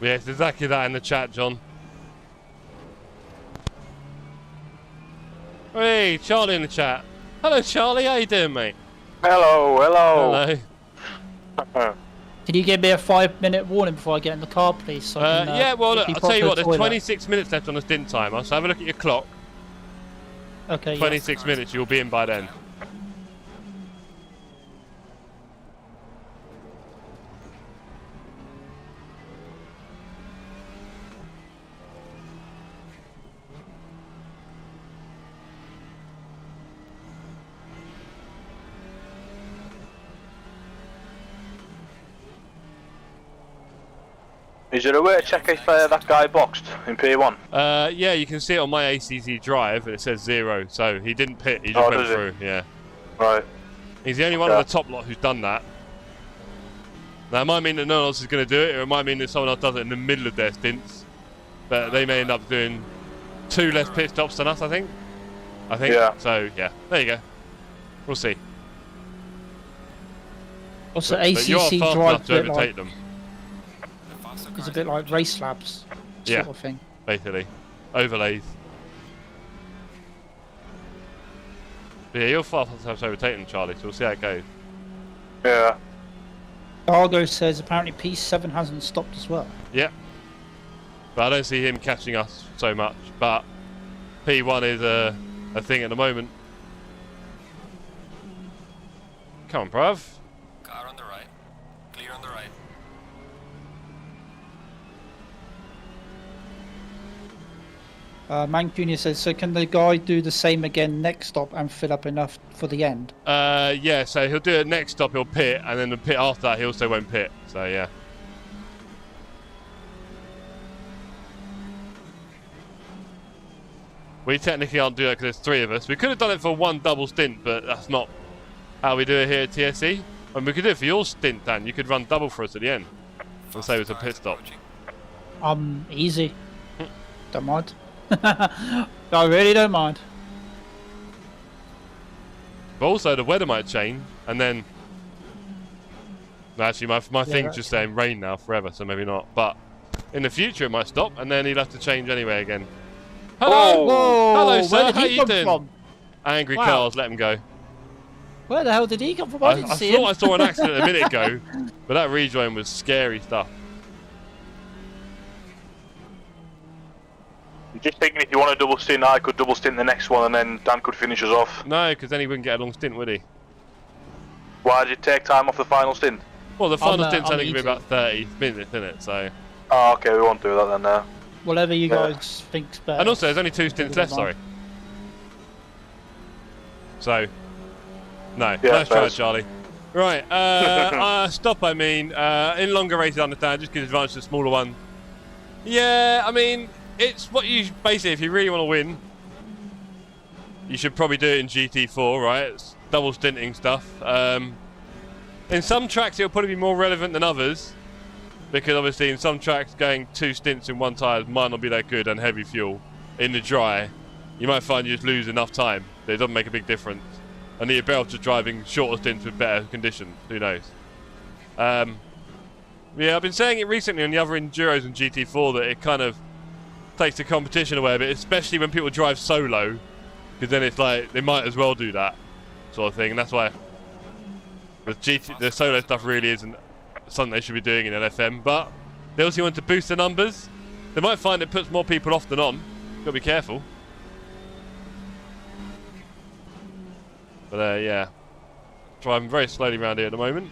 Yeah, it's exactly that in the chat, John. Hey, Charlie in the chat. Hello, Charlie. How you doing, mate? Hello, hello. Hello. Can you give me a 5-minute warning before I get in the car, please? So I can, yeah, well, look, quickly I'll tell you pop what, to the there's toilet? 26 minutes left on the stint timer, so have a look at your clock. Okay, 26 minutes, you'll be in by then. Is there a way to check if that guy boxed in P1? Yeah, you can see it on my ACC drive, and it says 0, so he didn't pit, he just went through, yeah. Right. He's the only one on the top lot who's done that. Now, it might mean that no one else is going to do it, or it might mean that someone else does it in the middle of their stints. But they may end up doing 2 less pit stops than us, I think. Yeah. So, yeah, there you go. We'll see. Also, But you are ACC fast drive enough to overtake them, The faster is a cars bit on like the race labs Yeah. sort of thing. basically. Overlays. But yeah, you're fast enough to overtake them, Charlie, so we'll see how it goes. Yeah. Argo says apparently P7 hasn't stopped as well. Yeah. But I don't see him catching us so much. But P1 is a thing at the moment. Come on, bruv. Car on the right. Clear on the right. Mancunia says, so can the guy do the same again next stop and fill up enough for the end? Yeah, so he'll do it next stop, he'll pit, and then the pit after that he also won't pit. So yeah. We technically can't do that because there's 3 of us. We could have done it for 1 double stint, but that's not how we do it here at TSE. And we could do it for your stint, Dan. You could run double for us at the end. And save us a pit stop. Easy. Don't mind. I really don't mind. But also, the weather might change, and then... No, actually, my thing's just saying rain now forever, so maybe not. But in the future, it might stop, and then he'll have to change anyway again. Hello! Whoa. Hello, sir. Where did How he you come doing? from? Angry Wow. cars, let him go. Where the hell did he come from? I didn't see thought him. I saw an accident a minute ago, but that rejoin was scary stuff. I'm just thinking if you want a double stint, I could double stint the next one and then Dan could finish us off. No, because then he wouldn't get a long stint, would he? Why did you take time off the final stint? Well, the final stint's I'm only going to be easy. about 30 minutes, isn't it? So. Oh, okay, we won't do that then now. Whatever you guys think's better. And also, there's only 2 stints left, sorry. So, no, let's try it, Charlie. Right, stop, I mean, in longer races, I understand, just gives advantage to the smaller one. Yeah, I mean, it's what you, basically, if you really want to win, you should probably do it in GT4, right? It's double stinting stuff. In some tracks, it'll probably be more relevant than others, because obviously in some tracks, going 2 stints in 1 tyre might not be that good and heavy fuel. In the dry, you might find you just lose enough time that it doesn't make a big difference. And you're better off just driving shorter stints with better conditions. Who knows? Yeah, I've been saying it recently on the other Enduros and GT4 that it kind of takes the competition away a bit, especially when people drive solo, because then it's like they might as well do that sort of thing. And that's why the solo stuff really isn't something they should be doing in LFM. But they also want to boost the numbers. They might find it puts more people off than on. Gotta be careful. But yeah, driving very slowly around here at the moment.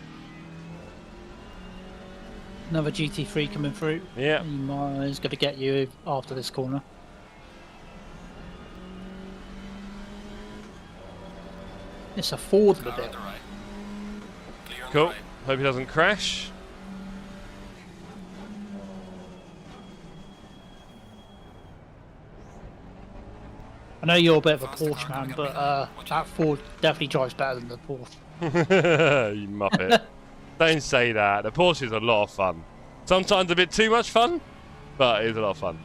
Another GT3 coming through. Yeah. He's going to get you after this corner. It's a Ford with it. Cool. Hope he doesn't crash. I know you're a bit of a Porsche man, but that Ford definitely drives better than the Porsche. You muppet. Don't say that. The Porsche is a lot of fun. Sometimes a bit too much fun, but it is a lot of fun.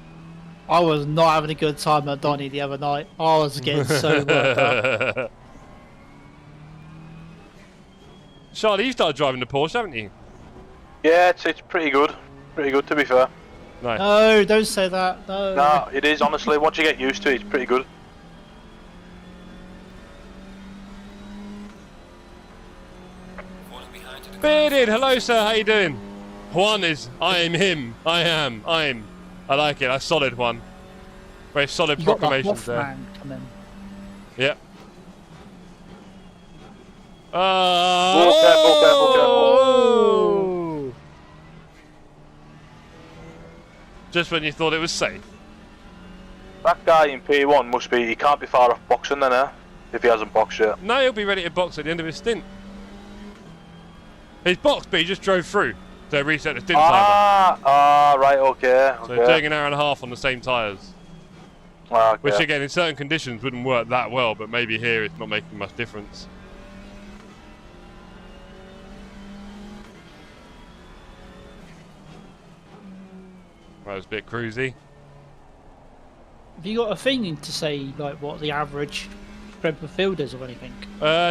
I was not having a good time at Donny the other night. I was getting so worked up. Charlie, you started driving the Porsche, haven't you? Yeah, it's pretty good. Pretty good, to be fair. Nice. No, don't say that. No. No, it is, honestly. Once you get used to it, it's pretty good. Bearded, hello sir, how you doing? Juan is, I am him, I am, I'm. I like it, that's solid Juan. Very solid You got the proclamations there. Hoffman coming. Yep. Careful. Just when you thought it was safe. That guy in P1 must be, he can't be far off boxing then, if he hasn't boxed yet. No, he'll be ready to box at the end of his stint. He's boxed, but he just drove through to reset the stint timer. Right, okay. So doing an hour and a half on the same tyres. Okay. Which again, in certain conditions wouldn't work that well, but maybe here it's not making much difference. That was a bit cruisy. Have you got a thing to say, like, what the average strength of field is or anything?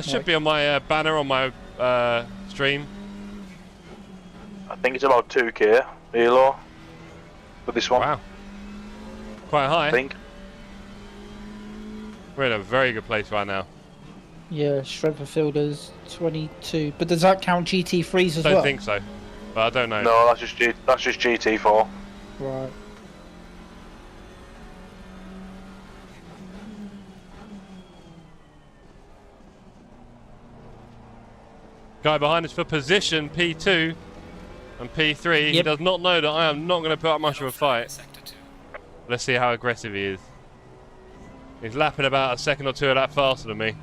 Should be on my banner on my stream. I think it's about 2k, Elo, for this one. Wow. Quite high. I think. We're in a very good place right now. Yeah, strength of field is 22. But does that count GT3s as well? Don't think so, but I don't know. No, that's just GT4. Right. Guy behind us for position, P2 and P3. He Yep. does not know that I am not going to put up much of a fight. Let's see how aggressive he is. He's lapping about a second or two a lap faster than me.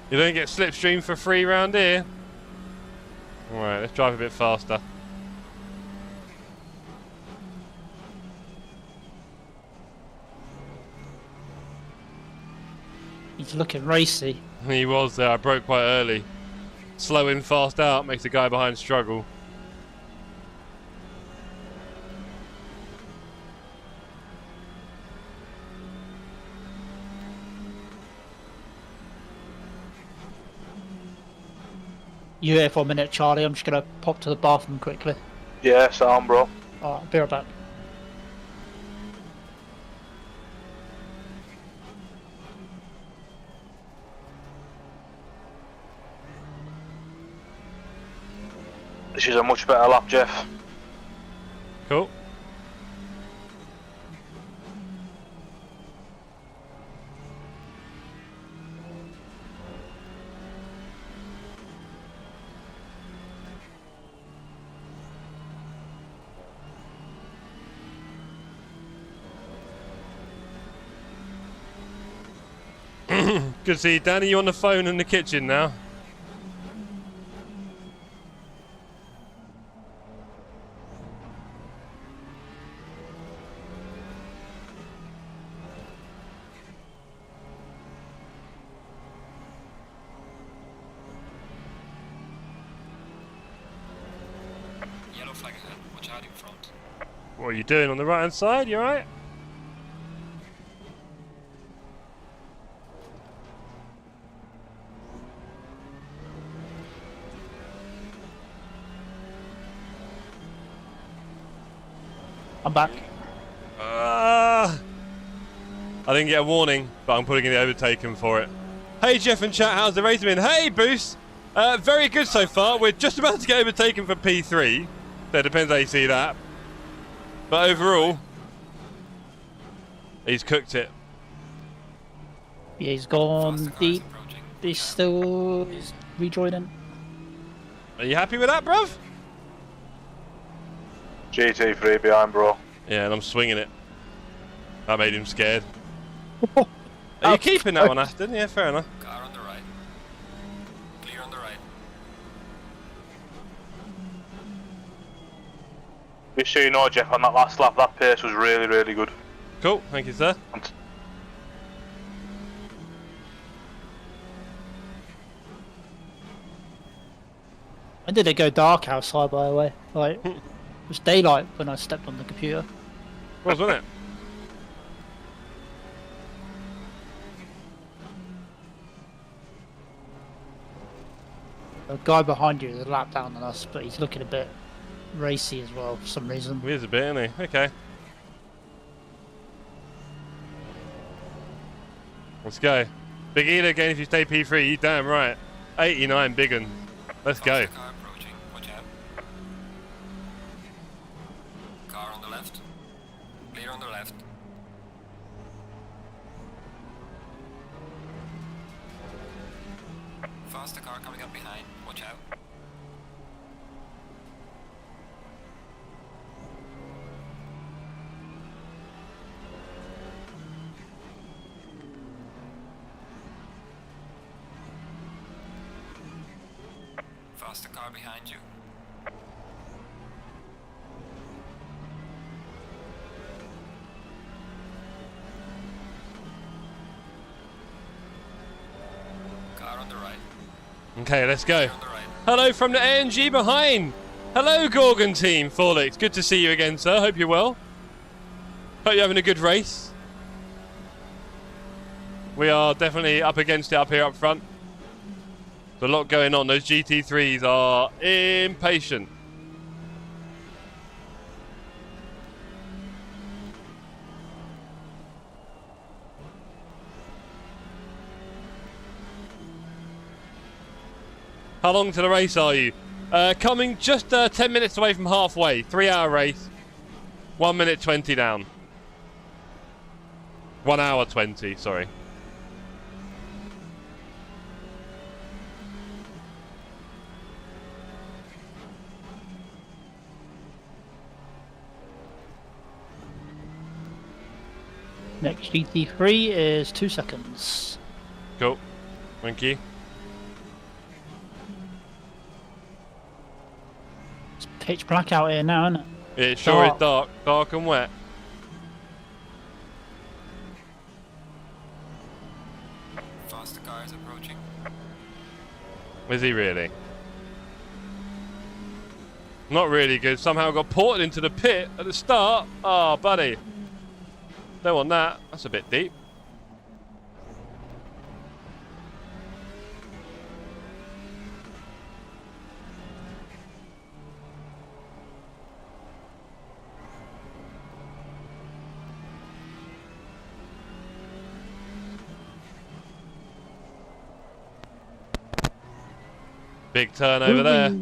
You don't get slipstream for free round here. Alright, let's drive a bit faster. He's looking racy. He was there, I broke quite early. Slow in, fast out makes the guy behind struggle. You here for a minute, Charlie? I'm just gonna pop to the bathroom quickly. Yeah, sound, bro. Alright, I'll be right back. This is a much better lap, Jeff. Cool. Good to see you, Danny. You on the phone in the kitchen now? Yellow flag ahead. Watch out in front. What are you doing on the right hand side? You alright? I'm back. I didn't get a warning, but I'm putting in the overtaken for it. Hey Jeff and chat, how's the race been? Hey Boost! Very good so far. We're just about to get overtaken for P3. So it depends how you see that. But overall, he's cooked it. Yeah, he's gone Faster cars deep. approaching. He's rejoining. Are you happy with that, bruv? GT3 behind, bro. Yeah, and I'm swinging it. That made him scared. Are you keeping that one, Aston? Yeah, fair enough. Car on the right. Clear on the right. Just so you know, Jeff, on that last lap, that pace was really, really good. Cool, thank you, sir. When did it go dark outside, by the way? Like, it was daylight when I stepped on the computer. Wasn't it? The guy behind you is a lap down than us, but he's looking a bit racy as well for some reason. He is a bit, isn't he? Okay. Let's go. Big Eater again if you stay P3, you damn right. 89 big un. Let's go. Faster car approaching. Watch out. Car on the left. Clear on the left. Faster car coming up behind. Watch out. Faster car behind you. Car on the right. Okay, let's go. On the right. Hello from the ANG behind. Hello, Gorgon team. Forlix, good to see you again, sir. Hope you're well. Hope you're having a good race. We are definitely up against it up here up front. There's a lot going on. Those GT3s are impatient. How long to the race are you? Coming just 10 minutes away from halfway. 3-hour race. 1 minute 20 down. 1 hour 20, sorry. Next GT3 is 2 seconds. Cool. Thank you. pitch black out here now, isn't it? It sure is dark and wet. Faster car is approaching. Is he really? Not really good. Somehow got ported into the pit at the start. Oh, buddy. Don't want that. That's a bit deep. Big turn over there.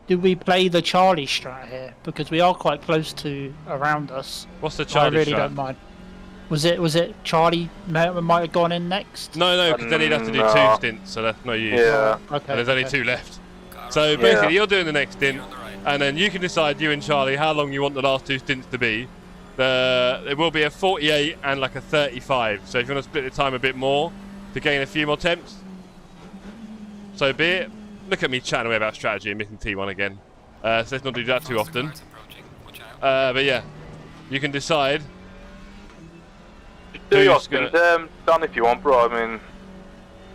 Do we play the Charlie strat here? Because we are quite close to around us. What's the Charlie I really strat? don't mind. Was it Charlie might have gone in next? No, because then he'd have to do two stints, so that's no use. Yeah. Okay. And there's only two left. So basically, you're doing the next stint, On the right. and then you can decide, you and Charlie, how long you want the last two stints to be. It will be a 48 and like a 35. So if you want to split the time a bit more to gain a few more temps, so be it. Look at me chatting away about strategy and missing T1 again. So let's not do that too Faster often. car is approaching. Watch out. But yeah, you can decide. Do your Who's stint, gonna- Dan, if you want, bro. I mean,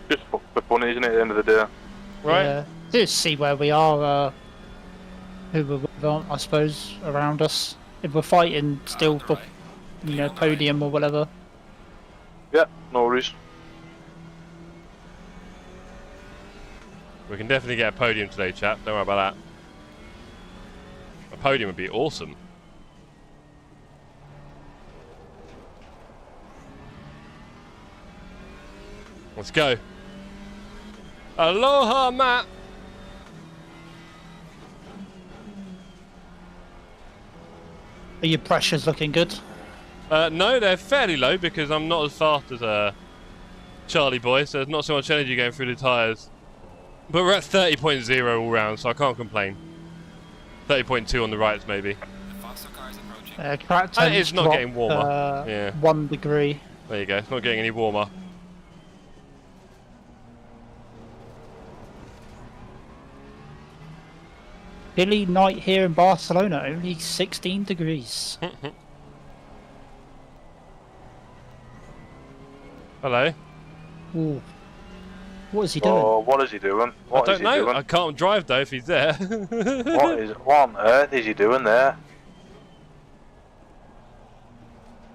just for fun, isn't it, at the end of the day? Right? Yeah. Just see where we are, who we're with, I suppose, around us. If we're fighting still for, podium or whatever. Yeah, no worries. We can definitely get a podium today, chap. Don't worry about that. A podium would be awesome. Let's go. Aloha, Matt. Are your pressures looking good? No, they're fairly low because I'm not as fast as Charlie boy, so there's not so much energy going through the tyres. But we're at 30.0 all round, so I can't complain. 30.2 on the rights, maybe. The faster car is approaching. Track And it's temps not dropped, getting warmer. Yeah. 1 degree. There you go. It's not getting any warmer. Chilly night here in Barcelona, only 16 degrees. Hello. Ooh. What is he doing? Oh, what is he doing? I don't know. I can't drive though if he's there. What on earth is he doing there?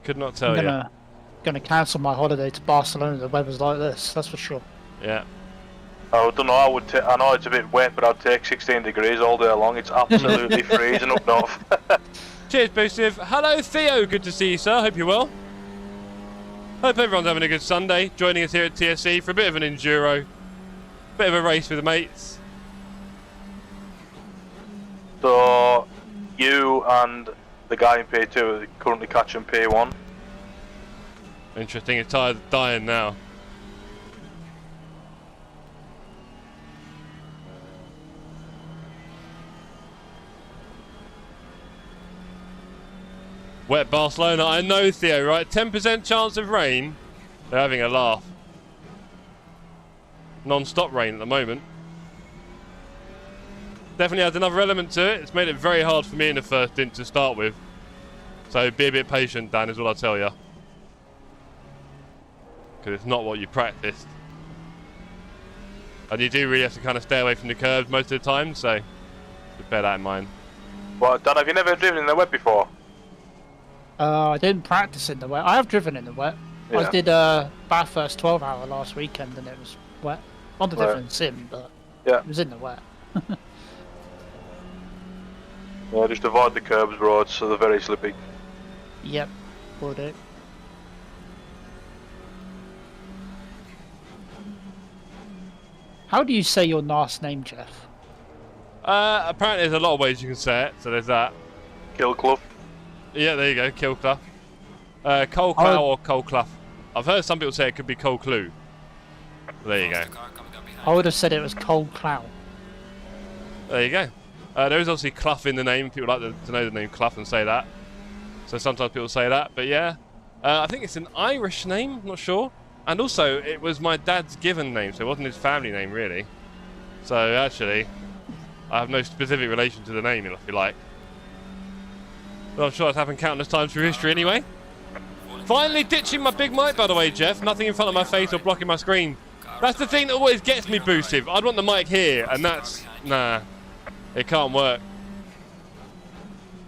Could not tell you. Gonna cancel my holiday to Barcelona. The weather's like this, that's for sure. Yeah. I don't know. I know it's a bit wet, but I'd take 16 degrees all day long. It's absolutely freezing up north. Cheers, Boostive. Hello, Theo. Good to see you, sir. Hope you're well. Hope everyone's having a good Sunday. Joining us here at TSC for a bit of an enduro, bit of a race with the mates. So, you and the guy in P2 are currently catching P1. Interesting. His tyres are dying now. Wet Barcelona, I know, Theo, right? 10% chance of rain. They're having a laugh. Non-stop rain at the moment. Definitely adds another element to it. It's made it very hard for me in the first stint to start with. So be a bit patient, Dan, is what I'll tell you. Because it's not what you practiced. And you do really have to kind of stay away from the curbs most of the time, so just bear that in mind. Well, Dan, have you never driven in the wet before? I didn't practice in the wet. I have driven in the wet. Yeah. I did Bathurst 12-hour last weekend and it was wet. On the different sim, but Yeah. it was in the wet. Yeah, just avoid the curbs, roads, so they're very slippy. Yep, will do. How do you say your last name, Jeff? Apparently there's a lot of ways you can say it, so there's that. Kilclough. Yeah, there you go, Kilclough. Colclough or Colclough. I've heard some people say it could be Colclough. There you go. Faster car coming up behind. I would have said it was Cold Cloud. There you go. There is obviously Clough in the name. People like to know the name Clough and say that. So sometimes people say that, but yeah. I think it's an Irish name, not sure. And also, it was my dad's given name, so it wasn't his family name, really. So actually, I have no specific relation to the name, if you like. But I'm sure it's happened countless times through history anyway. Finally ditching my big mic, by the way, Jeff. Nothing in front of my face or blocking my screen. That's the thing that always gets me boosted. I'd want the mic here, and that's... Nah. It can't work.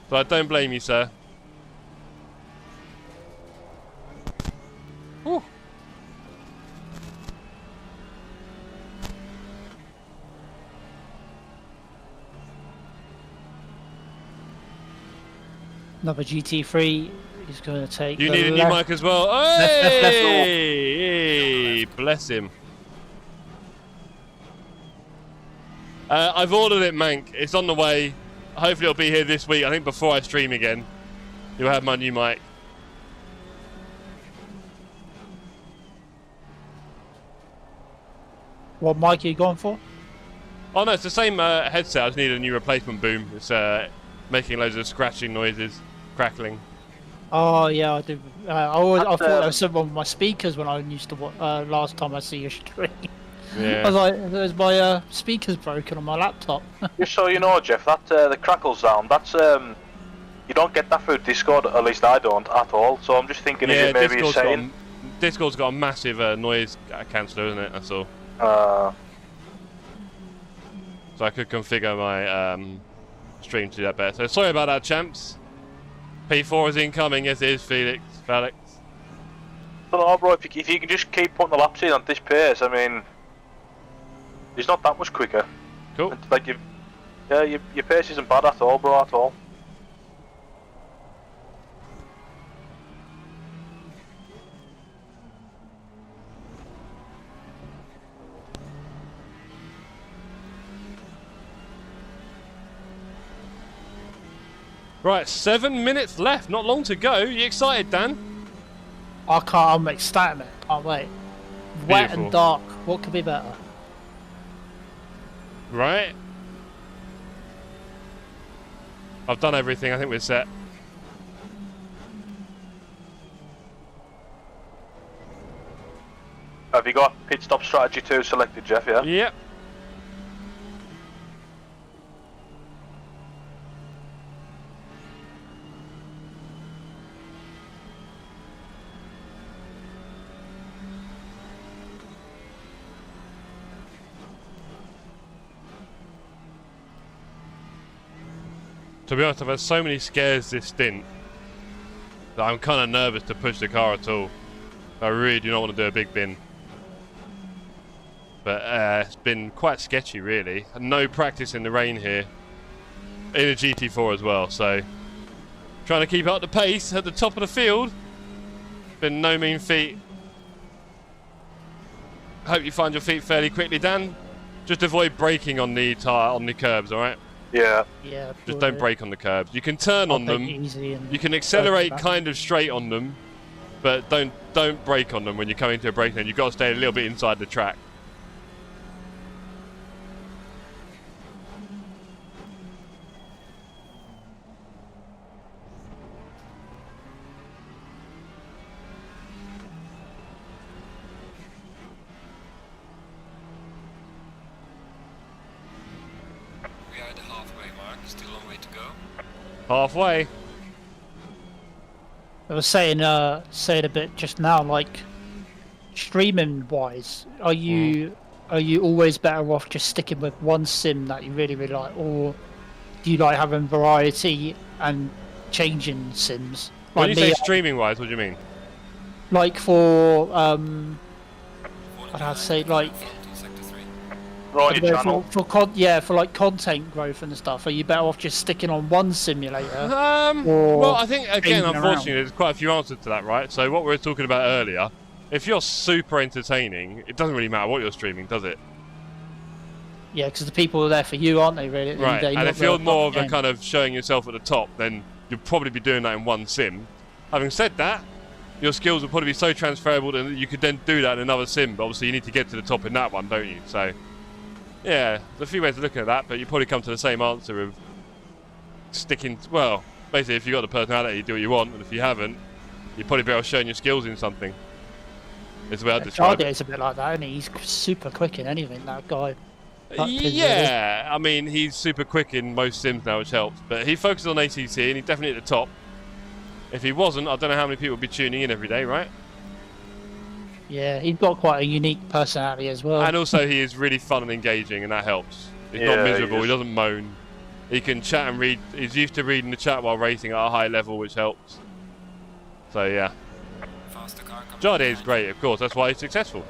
So I don't blame you, sir. Whew. Another GT3 is going to take. You need a new mic as well. Hey! Bless him. I've ordered it, Mank. It's on the way. Hopefully it'll be here this week. I think before I stream again, you'll have my new mic. What mic are you going for? Oh no, it's the same headset. I just need a new replacement boom. It's making loads of scratching noises, crackling. Oh yeah, I do. I thought there was something with my speakers when I used to last time I see your stream. Yeah. I was like, there's my speakers broken on my laptop. Just so you know, Jeff, that the crackle sound, that's you don't get that through Discord. At least I don't at all. So I'm just thinking, is it maybe a setting? Discord's got a massive noise canceller, isn't it? That's all. So I could configure my stream to do that better. So sorry about that, champs. P4 is incoming. Yes, it is, Felix. I don't know, bro. If you can just keep putting the laps in at this pace, I mean, it's not that much quicker. Cool. It's like your pace isn't bad at all, bro. At all. Right, 7 minutes left. Not long to go. You excited, Dan? I can't. I'm ecstatic, man. Can't wait. Wet and dark. What could be better? Right. I've done everything. I think we're set. Have you got pit stop strategy 2 selected, Jeff? Yeah. Yep. To be honest, I've had so many scares this stint that I'm kind of nervous to push the car at all. I really do not want to do a big bin. But it's been quite sketchy, really. No practice in the rain here. In a GT4 as well, so... Trying to keep up the pace at the top of the field. Been no mean feat. Hope you find your feet fairly quickly, Dan. Just avoid braking on the curbs, alright? Yeah. Yeah. Just don't brake on the curbs. You can turn on them. You can accelerate kind of straight on them, but don't brake on them when you're coming to a brake lane. You've got to stay a little bit inside the track. Halfway. I was saying a bit just now, like streaming wise, are you always better off just sticking with one sim that you really like, or do you like having variety and changing sims? When you say streaming wise, what do you mean? Like for I'd say like Right, your channel. For like content growth and stuff, are you better off just sticking on one simulator? Well, I think again, unfortunately, there's quite a few answers to that, right? So what we were talking about earlier, if you're super entertaining, it doesn't really matter what you're streaming, does it? Yeah, because the people are there for you, aren't they? Really? Right. And if you're more of a kind of showing yourself at the top, then you'll probably be doing that in one sim. Having said that, your skills will probably be so transferable that you could then do that in another sim. But obviously, you need to get to the top in that one, don't you? So. Yeah, there's a few ways of looking at that, but you probably come to the same answer of sticking... Well, basically, if you've got the personality, you do what you want, and if you haven't, you're probably better off showing your skills in something. It's the way I'd describe it. It's a bit like that, isn't he? He's super quick in anything, that guy. Yeah, I mean, he's super quick in most sims now, which helps. But he focuses on ACC, and he's definitely at the top. If he wasn't, I don't know how many people would be tuning in every day, right? Yeah, he's got quite a unique personality as well. And also, he is really fun and engaging, and that helps. He's not miserable. He doesn't moan. He can chat and read. He's used to reading the chat while racing at a high level, which helps. So yeah, Jade is great, of course. That's why he's successful.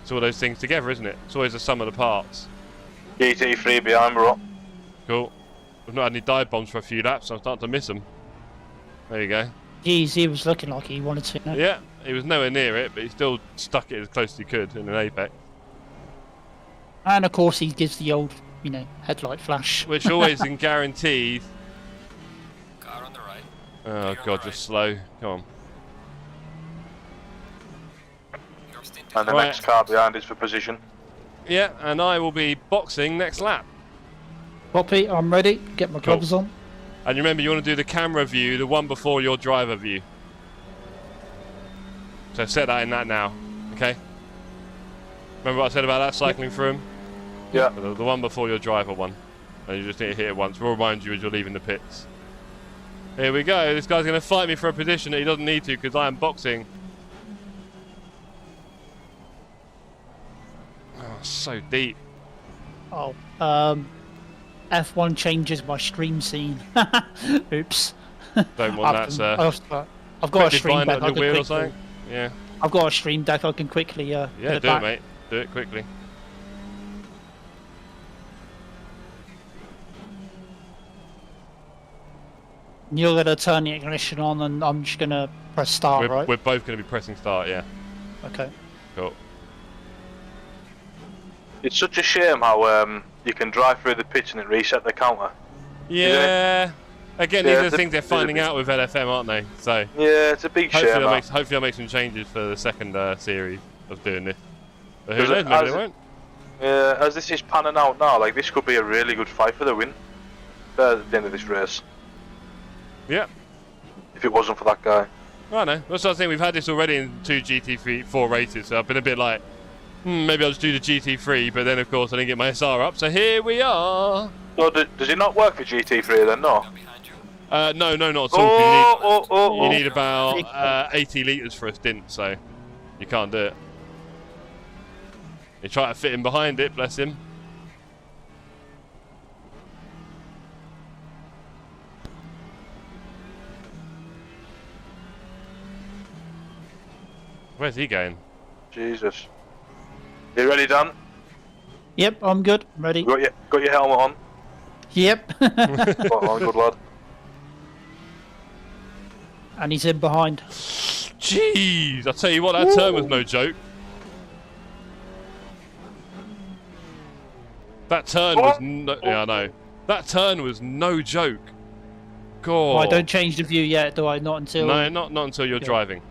It's all those things together, isn't it? It's always the sum of the parts. GT3 behind, bro. Cool. We've not had any dive bombs for a few laps, so I'm starting to miss them. There you go. Jeez, he was looking like he wanted to. No? Yeah, he was nowhere near it, but he still stuck it as close as he could in an apex. And of course, he gives the old, you know, headlight flash. Which always guarantees. Car on the right. Oh god, just slow. Come on. Your stint is And the next car behind is for position. Yeah, and I will be boxing next lap. Poppy, I'm ready. Get my gloves on. And remember, you want to do the camera view, the one before your driver view. So set that in that now, okay? Remember what I said about that, cycling through them? Yeah. The one before your driver one. And you just need to hit it once. We'll remind you as you're leaving the pits. Here we go. This guy's going to fight me for a position that he doesn't need to because I am boxing. Oh, so deep. Oh, F1 changes my stream scene. Oops. Don't want that, sir. I've got a stream Bind deck. on your wheel or something? Yeah. I've got a stream deck. I can quickly. Yeah, do it, mate. Do it quickly. You're gonna turn the ignition on, and I'm just gonna press start, right? We're both going to be pressing start, yeah. Okay. Cool. It's such a shame how you can drive through the pitch and then reset the counter. Yeah. Again, these Yeah, are the things they're finding out with LFM, aren't they? So Yeah, it's a big shame. hopefully I'll make some changes for the second series of doing this. But who Because knows, maybe they won't. As this is panning out now, like this could be a really good fight for the win at the end of this race. Yeah. If it wasn't for that guy. I know. That's what I was saying. We've had this already in 2 GT4 races, so I've been a bit like, maybe I'll just do the GT3, but then of course I didn't get my SR up, so here we are. So does it not work for GT3 then? No. behind you. No, not at all. You need Oh. about 80 litres for a stint, so you can't do it. You try to fit him behind it, bless him. Where's he going? Jesus. You ready, Dan? Yep, I'm good. I'm ready. Got your helmet on? Yep. Spot on, good lad. And he's in behind. Jeez, I tell you what, that turn was no joke. That turn was no, yeah, I know. That turn was no joke. God. I don't change the view yet, do I? Not until. No, not until you're driving.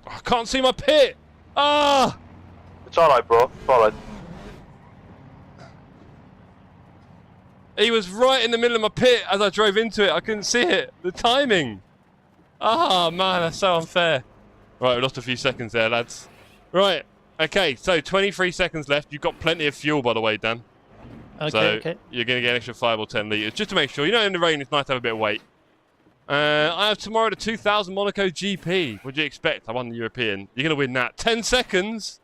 I can't see my pit. Ah! It's alright, bro. It's alright. He was right in the middle of my pit as I drove into it. I couldn't see it. The timing. Ah, man, that's so unfair. Right, we lost a few seconds there, lads. Right, okay, so 23 seconds left. You've got plenty of fuel, by the way, Dan. Okay, You're going to get an extra 5 or 10 litres, just to make sure. You know, in the rain, it's nice to have a bit of weight. I have tomorrow the 2000 Monaco GP. What do you expect? I won the European. You're going to win that. 10 seconds.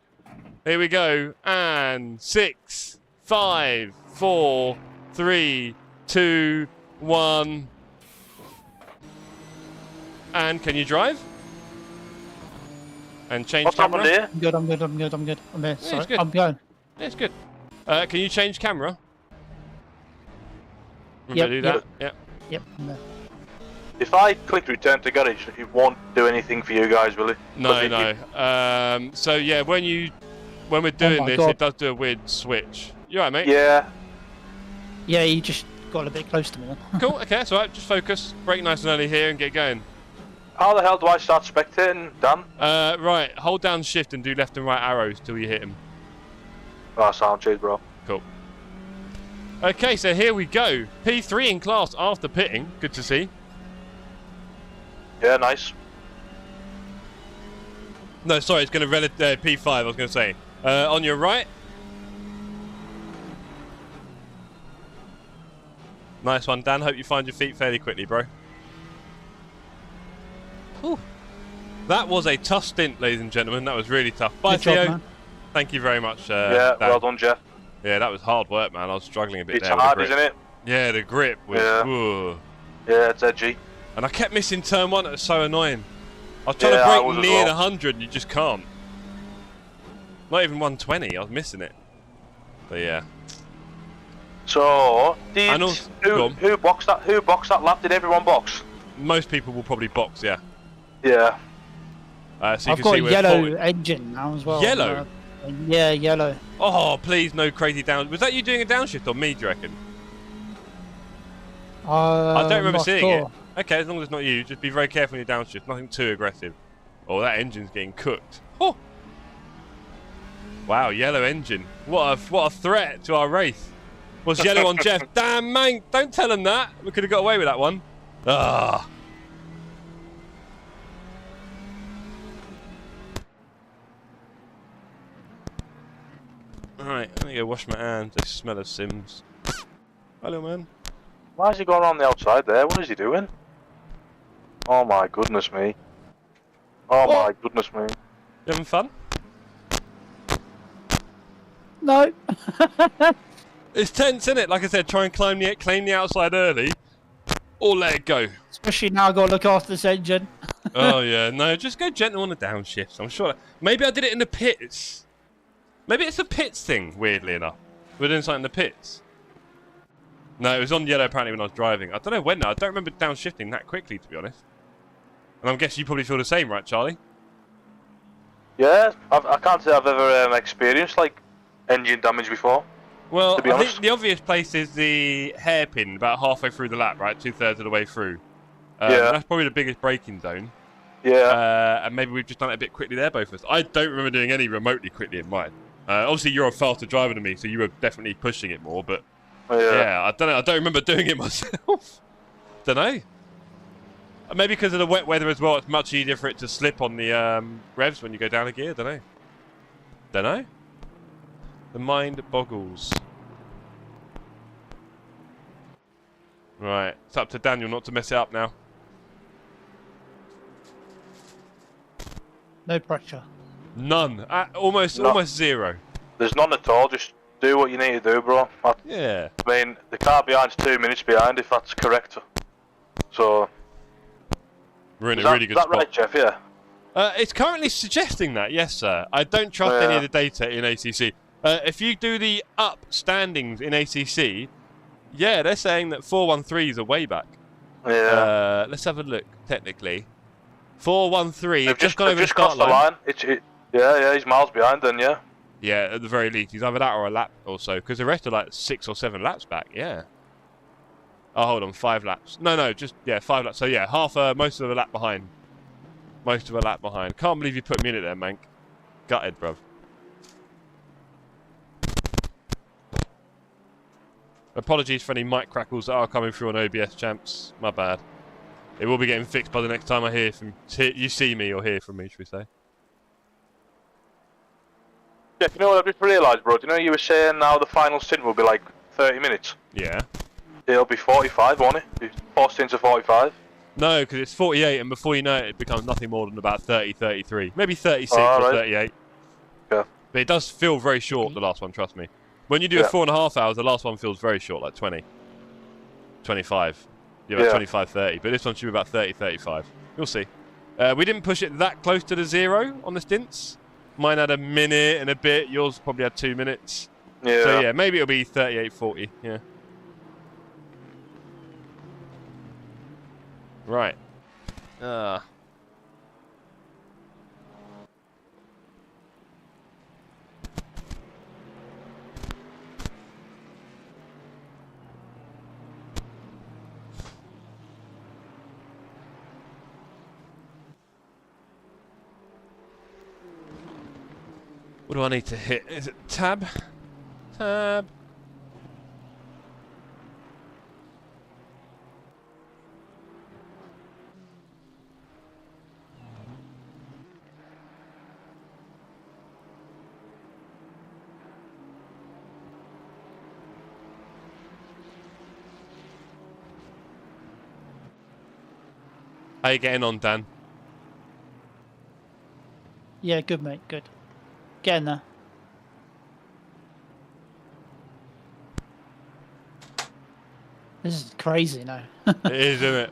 Here we go. And 6, 5, 4, 3, 2, 1. And can you drive? And change What's camera? happened here? I'm good. I'm there. Yeah, Sorry, it's good. I'm going. Yeah, it's good. Can you change camera? Yep, Do that? Yep. Yep. I'm there. If I click return to garage, it won't do anything for you guys, will it? No. So yeah, when we're doing my this, God. it does do a weird switch. You alright, mate? Yeah. Yeah, you just got a bit close to me then. Cool. Okay, that's alright. Just focus. Brake nice and early here and get going. How the hell do I start spectating, Dan? Right. Hold down shift and do left and right arrows till you hit him. Oh, sound cheers, bro. Cool. Okay, so here we go. P3 in class after pitting. Good to see. Yeah, nice. No, sorry, it's going to P5, I was going to say. On your right. Nice one, Dan. Hope you find your feet fairly quickly, bro. Whew. That was a tough stint, ladies and gentlemen. That was really tough. Bye, Theo. Good job, man. Thank you very much. Yeah, Dan. well done, Jeff. Yeah, that was hard work, man. I was struggling a bit It's there. hard, with the isn't grip. it? Yeah, the grip was. Yeah. Ooh. Yeah, it's edgy. And I kept missing turn 1. It was so annoying. I was trying Yeah, I to was break as near well. the 100 and you just can't. Not even 120. I was missing it. But yeah. So, And also, go on. who boxed that? Who boxed that lap? Did everyone box? Most people will probably box, yeah. Yeah. So you I've can got see a we're yellow 40. engine now as well. Yellow? Yeah, yellow. Oh, please, no crazy down. Was that you doing a downshift on me, do you reckon? I don't remember not seeing sure. it. Okay, as long as it's not you, just be very careful on your downshift. Nothing too aggressive. Oh, that engine's getting cooked. Oh. Wow, yellow engine. What a threat to our race. Was yellow on Jeff? Damn, man! Don't tell him that. We could have got away with that one. Ah. Alright, let me go wash my hands. They smell of Sims. Hello, man. Why is he going around the outside there? What is he doing? Oh my goodness me. Oh my goodness me. You having fun? No. It's tense, isn't it? Like I said, try and claim the outside early, or let it go. Especially now I've got to look after this engine. Oh yeah, no, just go gentle on the downshifts. I'm sure. Maybe I did it in the pits. Maybe it's a pits thing. Weirdly enough, we're doing something in the pits. No, it was on yellow apparently when I was driving. I don't know when. I don't remember downshifting that quickly, to be honest. And I'm guessing you probably feel the same, right, Charlie? Yeah, I can't say I've ever experienced like engine damage before. Well, To be I honest. think the obvious place is the hairpin, about halfway through the lap, right? 2/3 of the way through. Yeah. That's probably the biggest braking zone. Yeah. And maybe we've just done it a bit quickly there, both of us. I don't remember doing any remotely quickly in mine. Obviously, you're a faster driver than me, so you were definitely pushing it more. But yeah, I don't know. I don't remember doing it myself. Don't know. Maybe because of the wet weather as well, it's much easier for it to slip on the revs when you go down a gear. Don't know. Don't know. The mind boggles. Right, it's up to Daniel not to mess it up now. No pressure. None. Almost zero. There's none at all. Just do what you need to do, bro. Yeah. I mean, the car behind's 2 minutes behind, if that's correct. So. We're in Is a that, really good is that spot. right, Jeff? Yeah. It's currently suggesting that, yes, sir. I don't trust any of the data in ACC. If you do the up standings in ACC, yeah, they're saying that 413s are way back. Yeah. Let's have a look, technically. 413, They've just gone over the just start crossed the line. line. Yeah, he's miles behind then, yeah. Yeah, at the very least. He's either that or a lap or so, because the rest are like 6 or 7 laps back, yeah. Oh, hold on, 5 laps. No, just, yeah, 5 laps. So, yeah, most of a lap behind. Most of a lap behind. Can't believe you put me in it there, Mank. Gutted, bruv. Apologies for any mic crackles that are coming through on OBS, champs. My bad. It will be getting fixed by the next time I hear from you see me or hear from me, should we say? Yeah, you know what I just realised, bro? Do you know you were saying now the final stint will be like 30 minutes? Yeah. It'll be 45, won't it? 4 stints of 45. No, because it's 48, and before you know it, it becomes nothing more than about 30, 33. Maybe 36 Oh, or right. 38. Yeah. But it does feel very short, the last one, trust me. When you do a 4.5 hours, the last one feels very short, like 20. 25. Yeah, about 25, 30. But this one should be about 30, 35. You'll see. We didn't push it that close to the 0 on the stints. Mine had a minute and a bit. Yours probably had 2 minutes. Yeah. So yeah, maybe it'll be 38, 40. Yeah. Right. What do I need to hit? Is it tab? Tab. How you getting on, Dan? Yeah, good, mate. Good. Get in there. This is crazy now. It is, isn't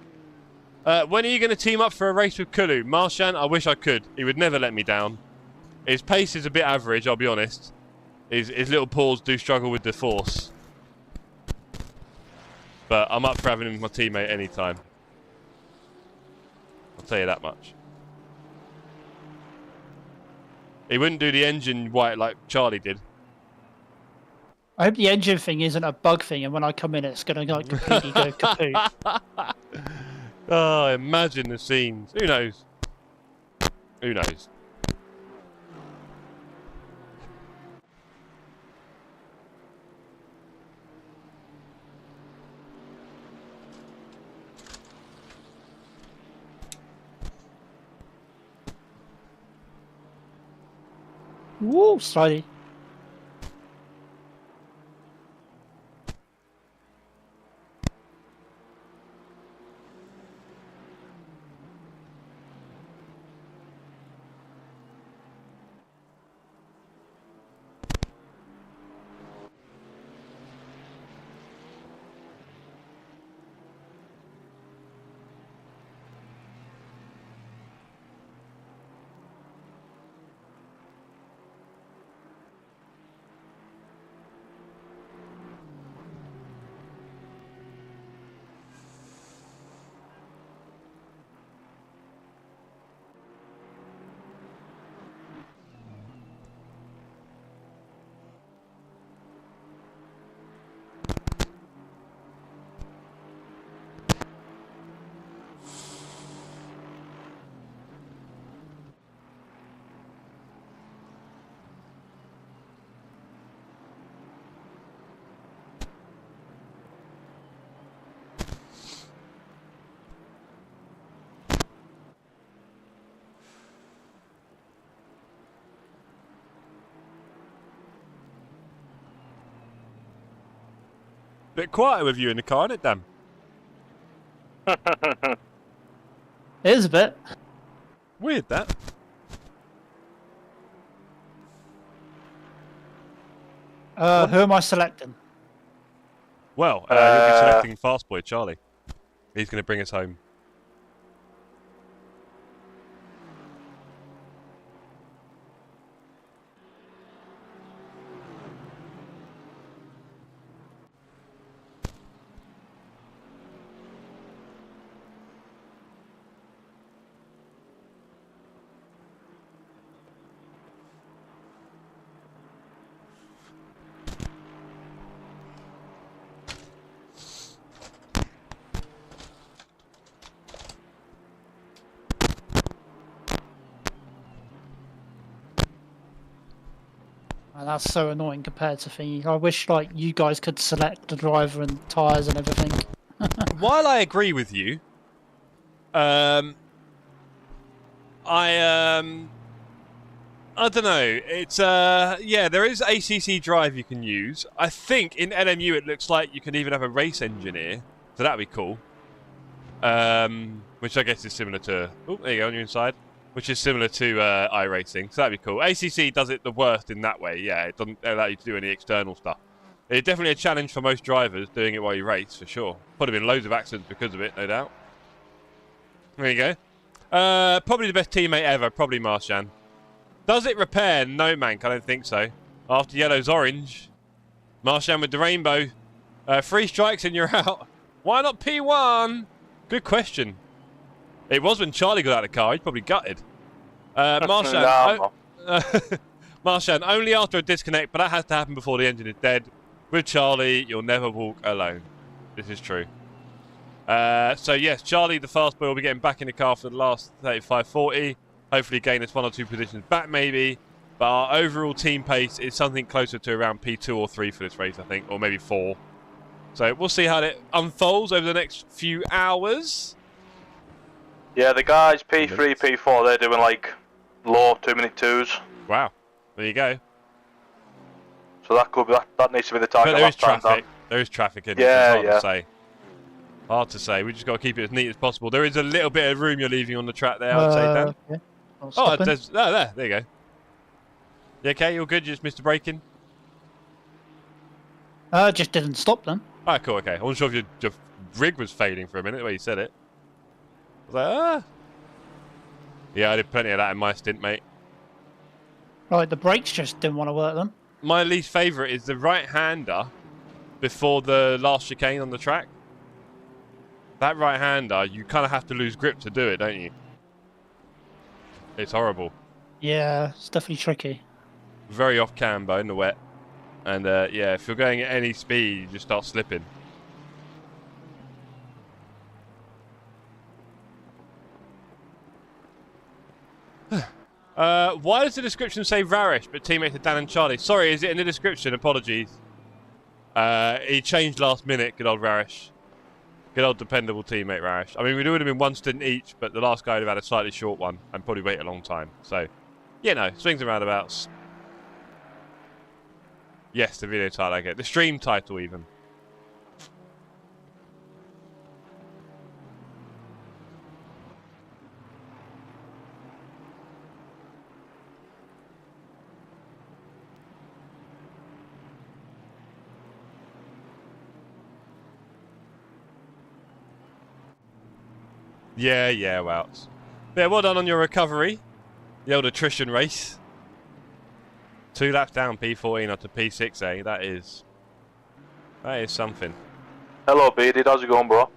it? When are you going to team up for a race with Kulu? Marshan, I wish I could. He would never let me down. His pace is a bit average, I'll be honest. His little paws do struggle with the force. But I'm up for having him as my teammate anytime. I'll tell you that much. He wouldn't do the engine white like Charlie did. I hope the engine thing isn't a bug thing, and when I come in, it's going to like completely go kaput. Oh, imagine the scenes. Who knows? Who knows? Woo, slidey. Bit quieter with you in the car, isn't it, Dan? It is a bit. Weird, that. Who am I selecting? Well, you'll be selecting Fast Boy Charlie. He's going to bring us home. And that's so annoying compared to thingy. I wish like you guys could select the driver and tyres and everything. While I agree with you, I don't know. It's yeah, there is ACC drive you can use. I think in LMU it looks like you can even have a race engineer, so that'd be cool. Which I guess is similar to. Oh, there you go on your inside. Which is similar to iRacing, so that'd be cool. ACC does it the worst in that way. Yeah, it doesn't allow you to do any external stuff. It's definitely a challenge for most drivers doing it while you race, for sure. Put them in loads of accidents because of it, no doubt. There you go. Probably the best teammate ever, probably Marshan. Does it repair? No, Mank, I don't think so. After yellow's orange. Marshan with the rainbow. 3 strikes and you're out. Why not P1? Good question. It was when Charlie got out of the car. He's probably gutted. Marshan, Marshan, only after a disconnect, but that has to happen before the engine is dead. With Charlie, you'll never walk alone. This is true. So yes, Charlie, the fast boy, will be getting back in the car for the last 35-40. Hopefully gain us 1 or 2 positions back maybe. But our overall team pace is something closer to around P2 or 3 for this race, I think. Or maybe 4. So we'll see how it unfolds over the next few hours. Yeah, the guys P3, P4, they're doing like low 2-minute 2s. Wow, there you go. So that could be that needs to be the target. But there is traffic. There is traffic in it. Yeah, it's hard to say. Hard to say. We just got to keep it as neat as possible. There is a little bit of room you're leaving on the track there, I'd say, Dan. Yeah. Oh, there you go. You okay? You're good? You just missed a braking? Just didn't stop then. Ah, cool, okay. I wasn't sure if your rig was fading for a minute the way you said it. I was like, ah. Yeah, I did plenty of that in my stint, mate. Right, the brakes just didn't want to work then. My least favourite is the right-hander before the last chicane on the track. That right-hander, you kind of have to lose grip to do it, don't you? It's horrible. Yeah, it's definitely tricky. Very off camber in the wet. And yeah, if you're going at any speed, you just start slipping. Why does the description say Varish, but teammates are Dan and Charlie? Sorry, is it in the description? Apologies. He changed last minute, good old Varish. Good old dependable teammate Varish. I mean, we would have been one stint each, but the last guy would have had a slightly short one and probably wait a long time. So, you know, swings and roundabouts. Yes, the video title I get. The stream title even. Yeah, well. Yeah, well done on your recovery. The old attrition race. 2 laps down P14 up to P6A. That is something. Hello, Bearded. How's it going, bro?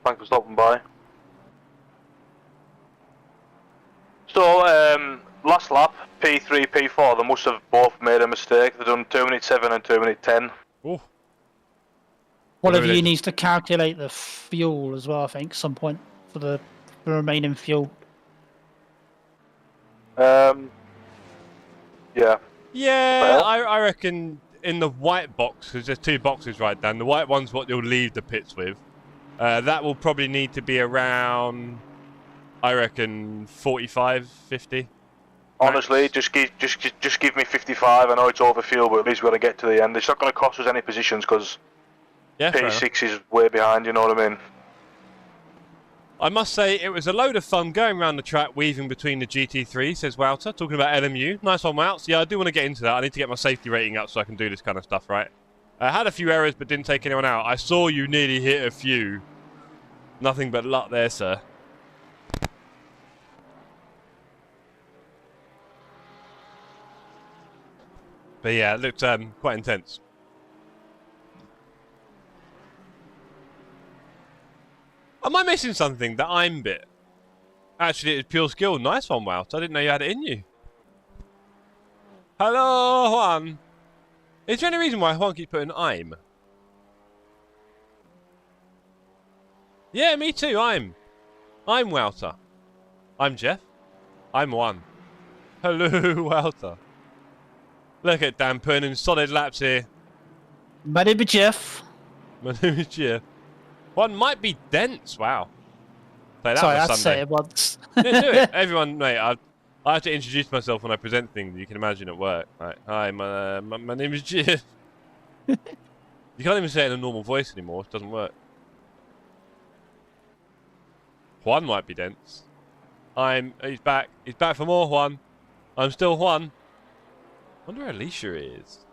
Thanks for stopping by. So, last lap, P3, P4, they must have both made a mistake. They've done 2 minutes 7 and 2 minutes 10. Ooh. One of you needs to calculate the fuel as well, I think, some point for the remaining fuel. Yeah. Yeah, I reckon in the white box, because there's 2 boxes right down. The white one's what you'll leave the pits with. That will probably need to be around, I reckon, 45, 50. Honestly, just give me 55. I know it's over fuel, but at least we're going to get to the end. It's not going to cost us any positions because P6 is way behind, you know what I mean? I must say, it was a load of fun going around the track, weaving between the GT3, says Wouter, talking about LMU. Nice one, Wouts. Yeah, I do want to get into that. I need to get my safety rating up so I can do this kind of stuff, right? I had a few errors, but didn't take anyone out. I saw you nearly hit a few. Nothing but luck there, sir. But yeah, it looked quite intense. Am I missing something that I'm bit? Actually, it's pure skill. Nice one, Wout. I didn't know you had it in you. Hello, Juan. Is there any reason why Juan keeps putting I'm? Yeah, me too. I'm Wouter. I'm Jeff. I'm Juan. Hello, Wouter. Look at Dan putting in solid laps here. My name is Jeff. My name is Jeff. One might be dense. Wow. Say that Sorry, I on had to Sunday. say it once. Yeah, do it. Everyone, mate, I have to introduce myself when I present things. You can imagine at work. Like, hi, my name is Jeff. You can't even say it in a normal voice anymore. It doesn't work. Juan might be dense. He's back. He's back for more, Juan. I'm still Juan. Wonder where Alicia is.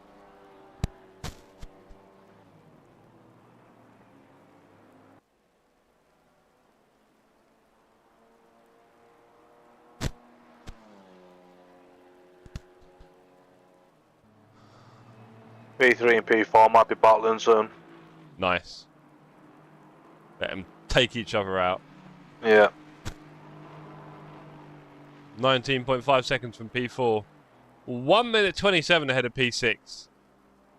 P3 and P4 might be battling soon. Nice. Let them take each other out. Yeah. 19.5 seconds from P4. 1 minute 27 ahead of P6.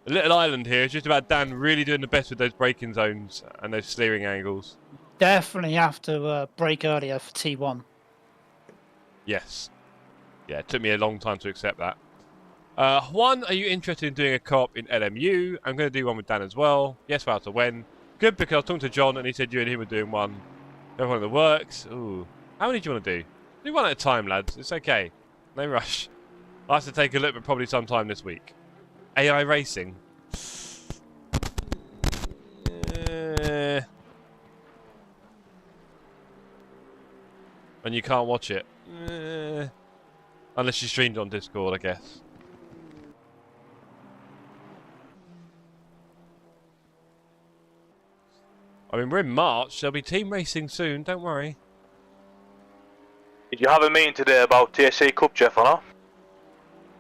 A little island here. It's just about Dan really doing the best with those braking zones and those steering angles. Definitely have to brake earlier for T1. Yes. Yeah, it took me a long time to accept that. Juan, are you interested in doing a co-op in LMU? I'm going to do one with Dan as well. Yes, Walter, when? Good, because I was talking to John and he said you and him were doing one. Everyone that works. Ooh. How many do you want to do? Do one at a time, lads. It's okay. No rush. I'll have to take a look, but probably sometime this week. AI racing. and you can't watch it. Unless you streamed on Discord, I guess. I mean, we're in March. There'll be team racing soon. Don't worry. Did you have a meeting today about TSC Cup, Jeff, or not?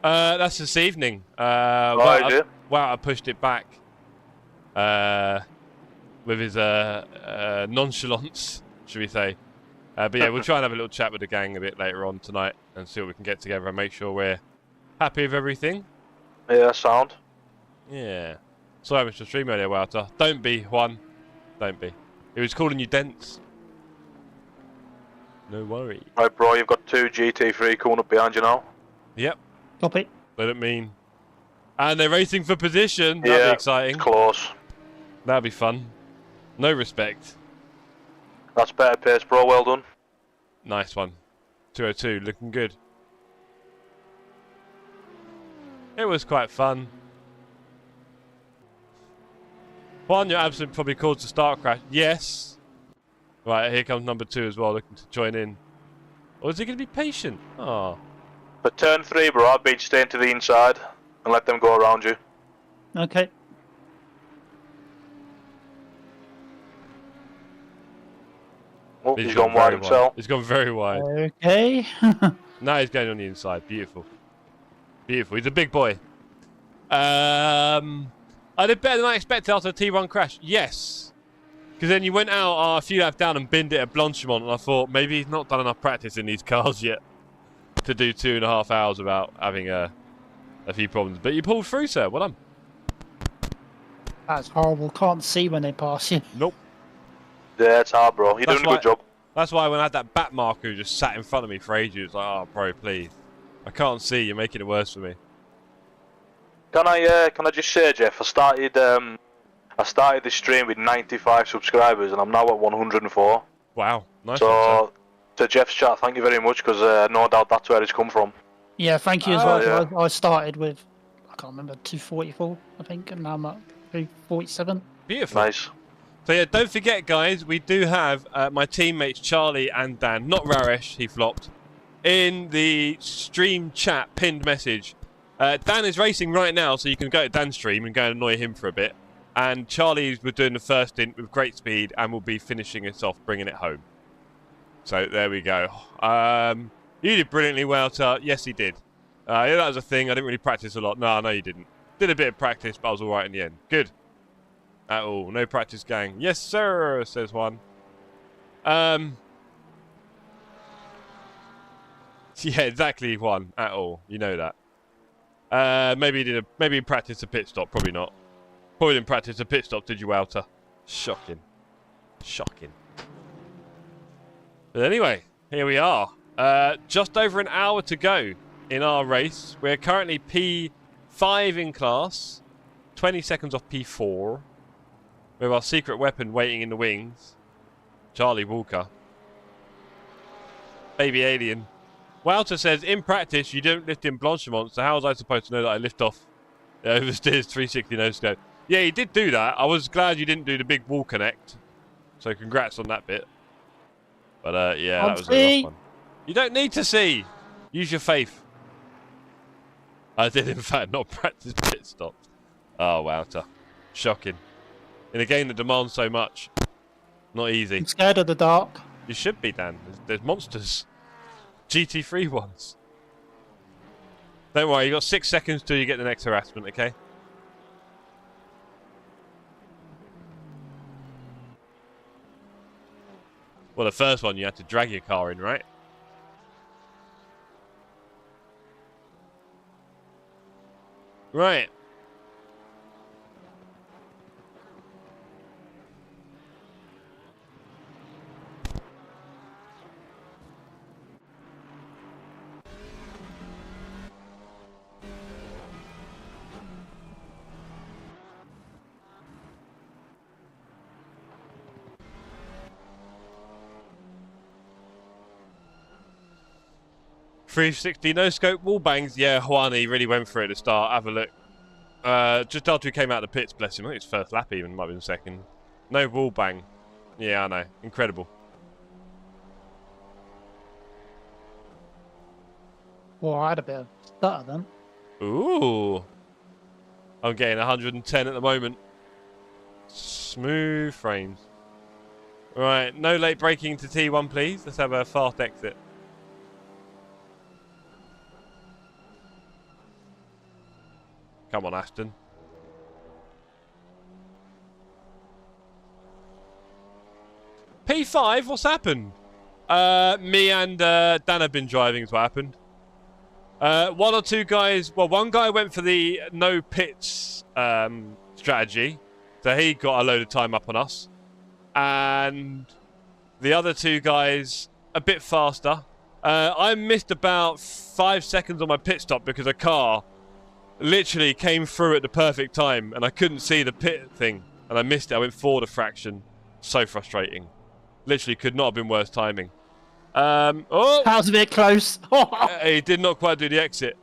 That's this evening. Right, I pushed it back. With his nonchalance, should we say. But yeah, we'll try and have a little chat with the gang a bit later on tonight and see what we can get together and make sure we're happy with everything. Yeah, sound. Yeah. Sorry, Mr. Stream earlier, Walter. Don't be, Juan. Don't be. He was calling you dense. No worry. Right, bro, you've got 2 GT3 coming up behind you now. Yep. Copy. Let it mean. And they're racing for position. That'll be exciting. It's close. That'll be fun. No respect. That's better pace, bro. Well done. Nice one. 202, looking good. It was quite fun. Juan, your absent probably caused a start crash. Yes. Right, here comes number 2 as well, looking to join in. Or is he going to be patient? Oh. For turn 3, bro, I'd be staying to the inside and let them go around you. Okay. Oh, he's gone wide himself. He's gone very wide. Okay. Now he's going on the inside. Beautiful. Beautiful. He's a big boy. I did better than I expected after the T1 crash. Yes. Because then you went out a few laps down and binned it at Blanchimont, and I thought maybe he's not done enough practice in these cars yet to do 2.5 hours without having a few problems. But you pulled through, sir. Well done. That's horrible. Can't see when they pass you. Nope. Yeah, it's hard, bro. You're doing a good job. That's why when I had that bat marker who just sat in front of me for ages, like, oh, bro, please. I can't see. You're making it worse for me. Can I just say, Jeff, I started the stream with 95 subscribers and I'm now at 104. Wow, nice. So, to Jeff's chat, thank you very much, because no doubt that's where it's come from. Yeah, thank you as well. Yeah. I started with, I can't remember, 244, I think, and now I'm at 247. Beautiful. Nice. So yeah, don't forget, guys, we do have my teammates Charlie and Dan, not Raresh, he flopped, in the stream chat pinned message. Dan is racing right now, so you can go to Dan's stream and go and annoy him for a bit. And Charlie was doing the first stint with great speed and will be finishing it off, bringing it home. So there we go. You did brilliantly well, Tar. Yes, he did. Yeah, that was a thing. I didn't really practice a lot. No, you didn't. Did a bit of practice, but I was all right in the end. Good. At all. No practice, gang. Yes, sir, says one. Yeah, exactly one. At all. You know that. Maybe he practiced a pit stop. Probably not. Probably didn't practice a pit stop, did you, Walter? Shocking. Shocking. But anyway, here we are. Just over an hour to go in our race. We're currently P5 in class. 20 seconds off P4. With our secret weapon waiting in the wings. Charlie Walker. Baby alien. Walter says, in practice, you don't lift in Blanchimont, so how was I supposed to know that I lift off the oversteers 360 no-scope? Yeah, you did do that. I was glad you didn't do the big wall connect. So congrats on that bit. But yeah, that was a rough one. You don't need to see. Use your faith. I did, in fact, not practice pit stops. Oh, Walter. Shocking. In a game that demands so much. Not easy. I'm scared of the dark. You should be, Dan. There's monsters. GT3 ones. Don't worry, you got 6 seconds till you get the next harassment, okay? Well, the first one you had to drag your car in, right? Right. .360 no scope wall bangs. Yeah, Juani really went for it at the start. Have a look. Just after he came out of the pits, bless him. I think it's first lap even, might have been second. No wall bang. Yeah, I know. Incredible. Well, I had a bit of stutter then. Ooh. I'm getting 110 at the moment. Smooth frames. Right, no late braking to T1, please. Let's have a fast exit. Come on, Ashton. P5, what's happened? Me and Dan have been driving is what happened. One or two guys, well, one guy went for the no pits strategy, so he got a load of time up on us. And the other two guys, a bit faster. I missed about 5 seconds on my pit stop because a car literally came through at the perfect time and I couldn't see the pit thing. And I missed it. I went forward a fraction. So frustrating. Literally could not have been worse timing. Oh! That was a bit close. He did not quite do the exit.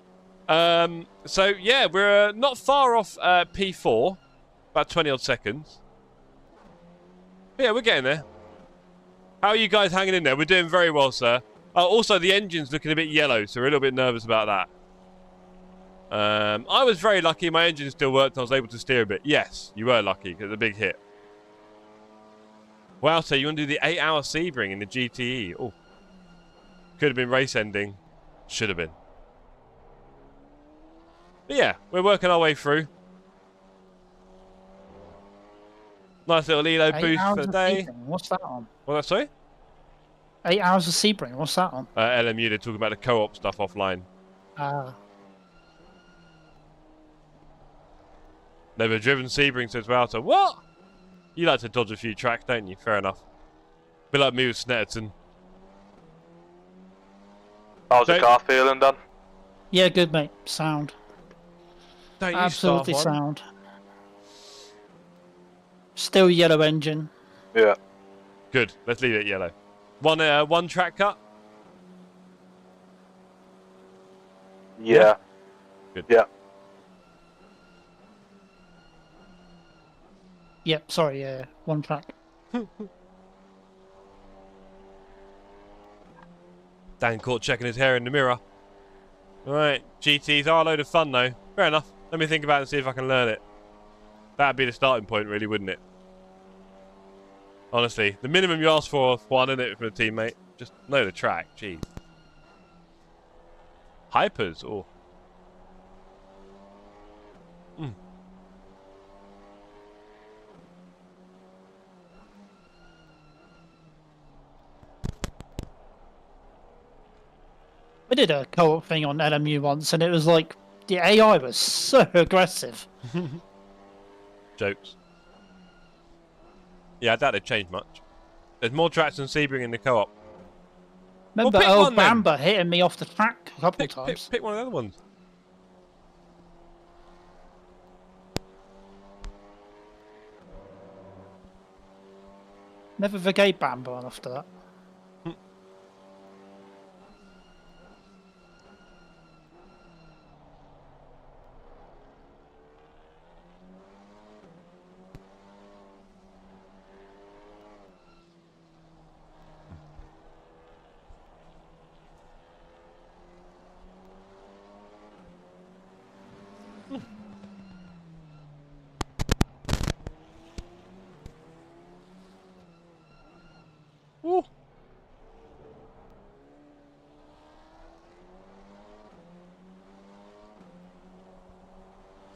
So, yeah, we're not far off P4. About 20 odd seconds. Yeah, we're getting there. How are you guys hanging in there? We're doing very well, sir. Also, the engine's looking a bit yellow, so we're a little bit nervous about that. I was very lucky. My engine still worked. I was able to steer a bit. Yes, you were lucky because it's a big hit. Wow, so you want to do the 8-hour Sebring in the GTE? Oh, could have been race ending. Should have been. But yeah, we're working our way through. Nice little Elo boost for the day. What's that on? What's that, sorry? 8 hours of Sebring. What's that on? LMU, they're talking about the co-op stuff offline. Never driven Sebring, says Wouter. What? You like to dodge a few tracks, don't you? Fair enough. Bit like me with Snetterton. How's the car feeling, Dan? Yeah, good, mate. Sound. Don't you Absolutely start one. sound. Still yellow engine. Yeah. Good. Let's leave it yellow. One track cut? Yeah. Good. Yeah. Yep, sorry, yeah. One track. Dan caught checking his hair in the mirror. Alright, GTs are a load of fun though. Fair enough. Let me think about it and see if I can learn it. That'd be the starting point really, wouldn't it? Honestly, the minimum you ask for one, isn't it, from a teammate? Just know the track, jeez. Hypers, oh. We did a co-op thing on LMU once, and it was like the AI was so aggressive. Jokes. Yeah, I doubt they've changed much. There's more tracks than Sebring in the co-op. Remember pick old one, then. Bamber hitting me off the track a couple of times. Pick one of the other ones. Never forgave Bamber after that. Ooh.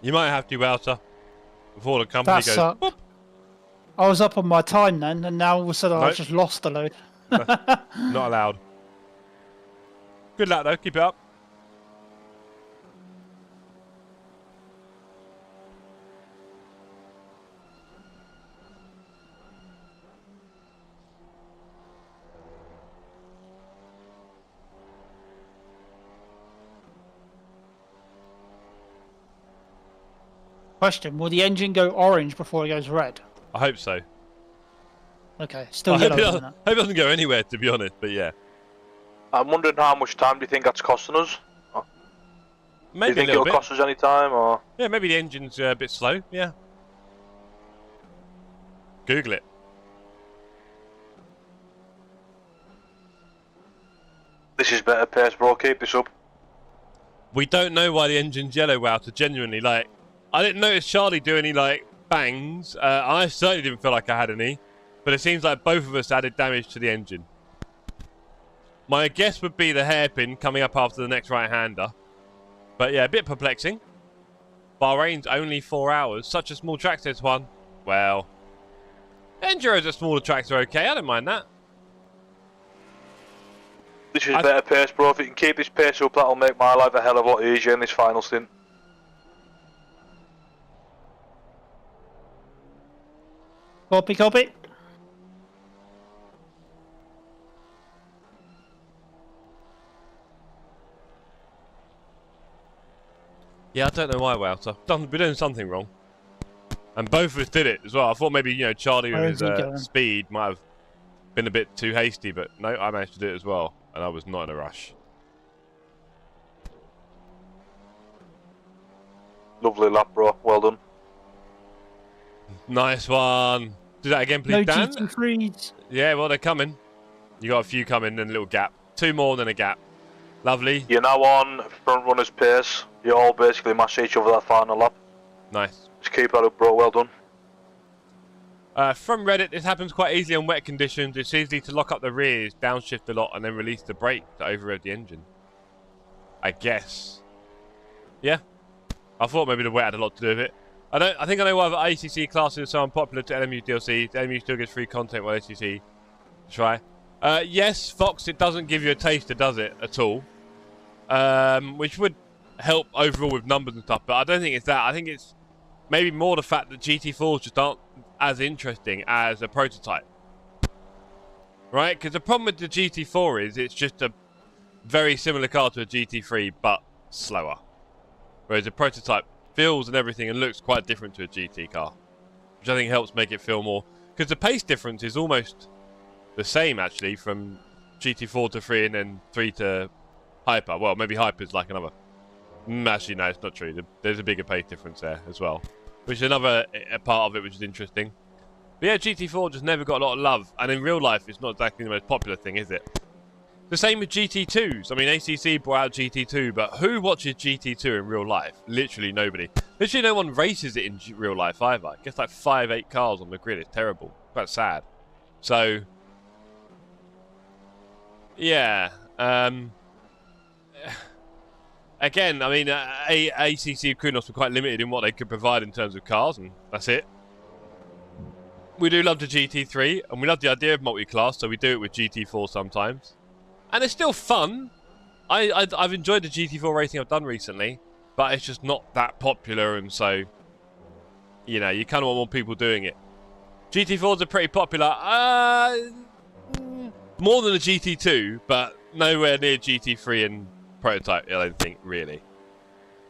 You might have to, Wouter, before the company That's goes. up. Whoop. I was up on my time then, and now all of a sudden Nope. I just lost a load. Not allowed. Good luck though, keep it up. Question, will the engine go orange before it goes red? I hope so. Okay, still I hope yellow. Isn't it? it doesn't go anywhere, to be honest, but yeah. I'm wondering how much time do you think that's costing us? Do you Maybe a think little it'll bit. cost us any time, or...? Yeah, maybe the engine's a bit slow, yeah. Google it. This is better pace, bro. Keep this up. We don't know why the engine's yellow, Wouter, genuinely. Like, I didn't notice Charlie do any, like, bangs. I certainly didn't feel like I had any. But it seems like both of us added damage to the engine. My guess would be the hairpin coming up after the next right-hander. But yeah, a bit perplexing. Bahrain's only 4 hours. Such a small track, says one. Well, Enduros at smaller tracks are okay. I don't mind that. This is better pace, bro. If you can keep this pace up, that'll make my life a hell of a lot easier in this final stint. Copy, copy. Yeah, I don't know why, Wouter. We're doing something wrong. And both of us did it as well. I thought maybe, you know, Charlie with his speed might have been a bit too hasty, but no, I managed to do it as well. And I was not in a rush. Lovely lap, bro. Well done. Nice one. Do that again, please, No Dan. GT3s. Yeah, well, they're coming. You got a few coming and a little gap. 2 more than a gap. Lovely. You're now on front runner's pace. You all basically match each other that final lap. Nice. Just keep that up, bro. Well done. From Reddit, this happens quite easily on wet conditions. It's easy to lock up the rears, downshift a lot, and then release the brake to overrev the engine. I guess. Yeah. I thought maybe the wet had a lot to do with it. I think I know why the ACC classes are so unpopular to LMU DLC. The LMU still gets free content while ACC try. Yes, Fox, it doesn't give you a taster, does it, at all? Which would help overall with numbers and stuff, but I don't think it's that. I think it's maybe more the fact that GT4s just aren't as interesting as a prototype. Right? Because the problem with the GT4 is it's just a very similar car to a GT3, but slower. Whereas a prototype feels and everything and looks quite different to a GT car, which I think helps make it feel more... Because the pace difference is almost the same, actually, from GT4 to 3 and then 3 to Hyper. Well, maybe Hyper's like another... Actually, no, it's not true. There's a bigger pace difference there as well, which is another part of it which is interesting. But yeah, GT4 just never got a lot of love, and in real life, it's not exactly the most popular thing, is it? The same with GT2s. I mean, ACC brought out GT2, but who watches GT2 in real life? Literally nobody. Literally no one races it in real life either. It gets like 5-8 cars on the grid. It's terrible. Quite sad. So, yeah. Again, I mean, ACC Kunos were quite limited in what they could provide in terms of cars, and that's it. We do love the GT3, and we love the idea of multi-class, so we do it with GT4 sometimes. And it's still fun. I've enjoyed the GT4 racing I've done recently, but it's just not that popular, and so, you know, you kind of want more people doing it. GT4s are pretty popular. More than a GT2, but nowhere near GT3 and prototype, I don't think, really.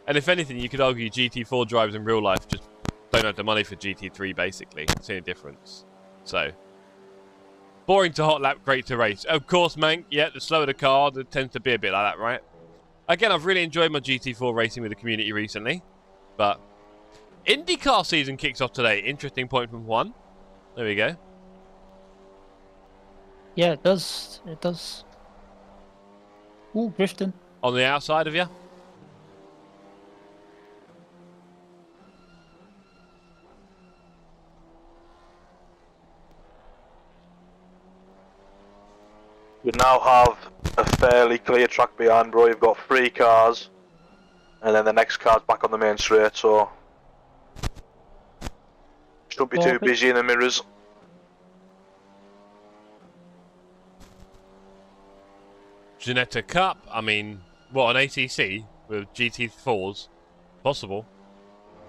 And if anything, you could argue GT4 drivers in real life just don't have the money for GT3, basically. That's the only difference. So, boring to hot lap, great to race. Of course, Mank, yeah, the slower the car, it tends to be a bit like that, right? Again, I've really enjoyed my GT4 racing with the community recently. But IndyCar season kicks off today. Interesting point from Juan. There we go. Yeah, it does. It does. Ooh, drifting. On the outside of you? You now have a fairly clear track behind, bro. You've got 3 cars, and then the next car's back on the main straight, so shouldn't be too busy in the mirrors. Ginetta Cup, I mean, what, an ACC with GT4s? Possible.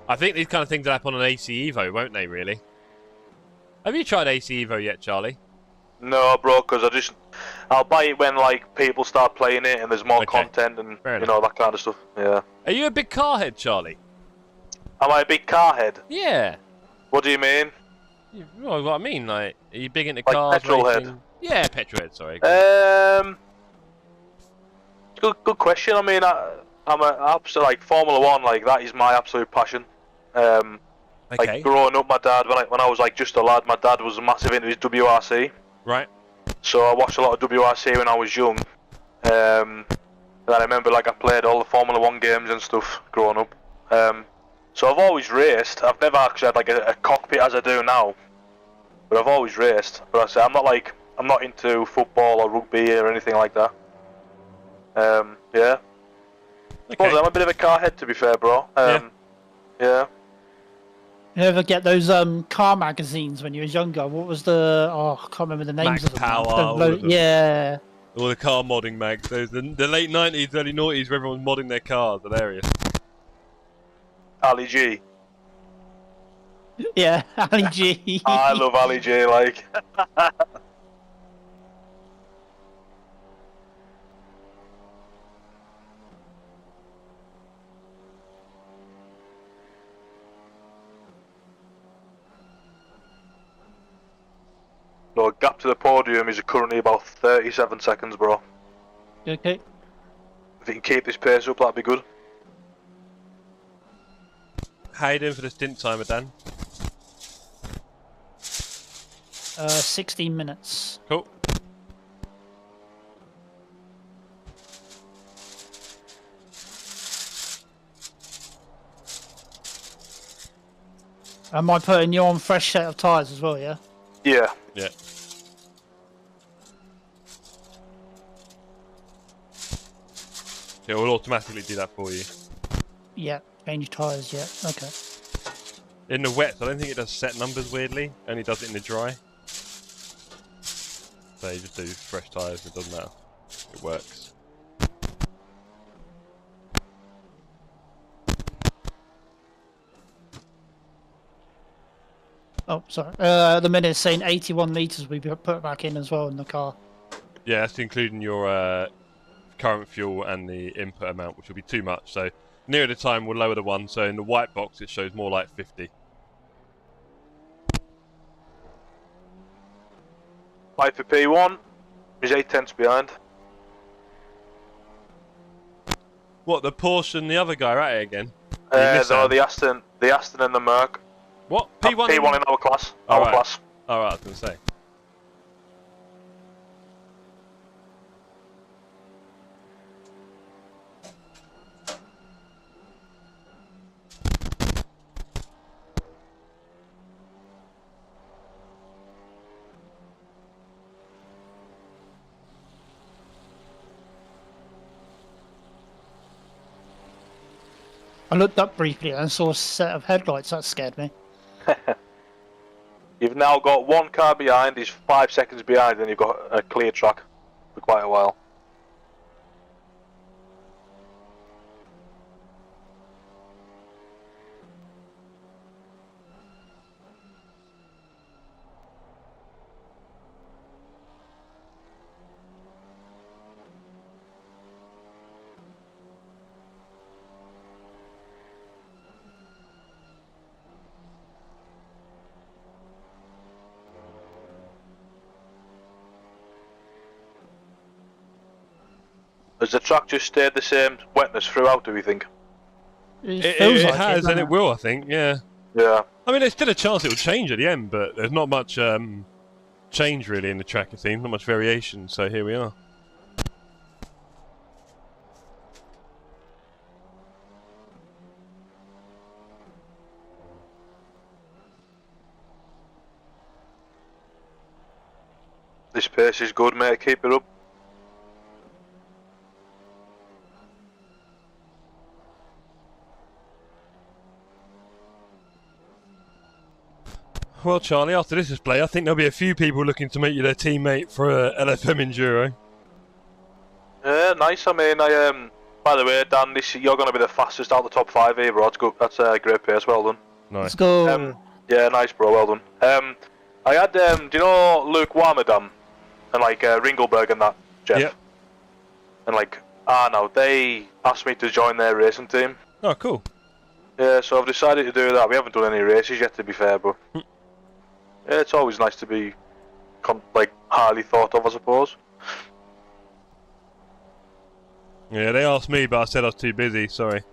I think these kind of things will happen on an AC Evo, won't they, really? Have you tried AC Evo yet, Charlie? No, bro, because I'll buy it when, like, people start playing it and there's more content and, you know, that kind of stuff, yeah. Are you a big car head, Charlie? Am I a big car head? Yeah. What do you mean? Well, what I mean, like, are you big into like cars, petrol racing? head? Yeah, petrol head, sorry. Good question. I mean, I'm absolute, like, Formula 1, like, that is my absolute passion. Like, growing up, my dad, when I was, like, just a lad, my dad was massive into his WRC. Right. So I watched a lot of WRC when I was young. Then And I remember like I played all the Formula 1 games and stuff growing up. So I've always raced. I've never actually had like a cockpit as I do now, but I've always raced. But I say I'm not into football or rugby or anything like that. Yeah. Okay. I'm a bit of a car head, to be fair, bro. Yeah. You ever get those car magazines when you was younger? What was the... Oh, I can't remember the names Max of them. Power, Now. all of them. Yeah. All the car modding mags. Those the late 90s, early 90s, where everyone was modding their cars. Hilarious. Ali G. Yeah, Ali G. I love Ali G, like. No, gap to the podium is currently about 37 seconds, bro. Okay. If you can keep this pace up, that'd be good. How you doing for the stint timer, Dan? 16 minutes. Cool. Am I putting you on fresh set of tyres as well, yeah? Yeah. Yeah. It will automatically do that for you. Yeah, change tyres, yeah. Okay. In the wet, I don't think it does set numbers weirdly. Only does it in the dry. So you just do fresh tyres, it doesn't matter. It works. Oh, sorry. At the minute it's saying 81 litres we put it back in as well in the car. Yeah, that's including your current fuel and the input amount, which will be too much. So nearer the time, we'll lower the one. So in the white box, it shows more like 50. Light for P1 is 8/10 behind. What, the Porsche and the other guy are at it again? No, the Aston and the Merc. What? P1? P1 in our class. All Our right. class. Alright, I was going to say. I looked up briefly and saw a set of headlights. That scared me. You've now got one car behind, he's 5 seconds behind, and you've got a clear track for quite a while. Has the track just stayed the same wetness throughout, do we think? It feels like has, doesn't and it will, I think, yeah. Yeah. I mean, there's still a chance it will change at the end, but there's not much change really in the track, it seems. Not much variation, so here we are. This pace is good, mate. Keep it up. Well, Charlie, after this display, I think there'll be a few people looking to make you their teammate for LFM Enduro. Yeah, nice. I mean, by the way, Dan, you're going to be the fastest out of the top 5 here, bro. That's a great pace. Well done. Nice. Let's go. Yeah, nice, bro. Well done. I had, do you know Luke Warmerdam and like Ringelberg and that, Jeff? Yep. And like Arno, they asked me to join their racing team. Oh, cool. Yeah, so I've decided to do that. We haven't done any races yet, to be fair, but yeah, it's always nice to be like highly thought of, I suppose. Yeah, they asked me, but I said I was too busy. Sorry.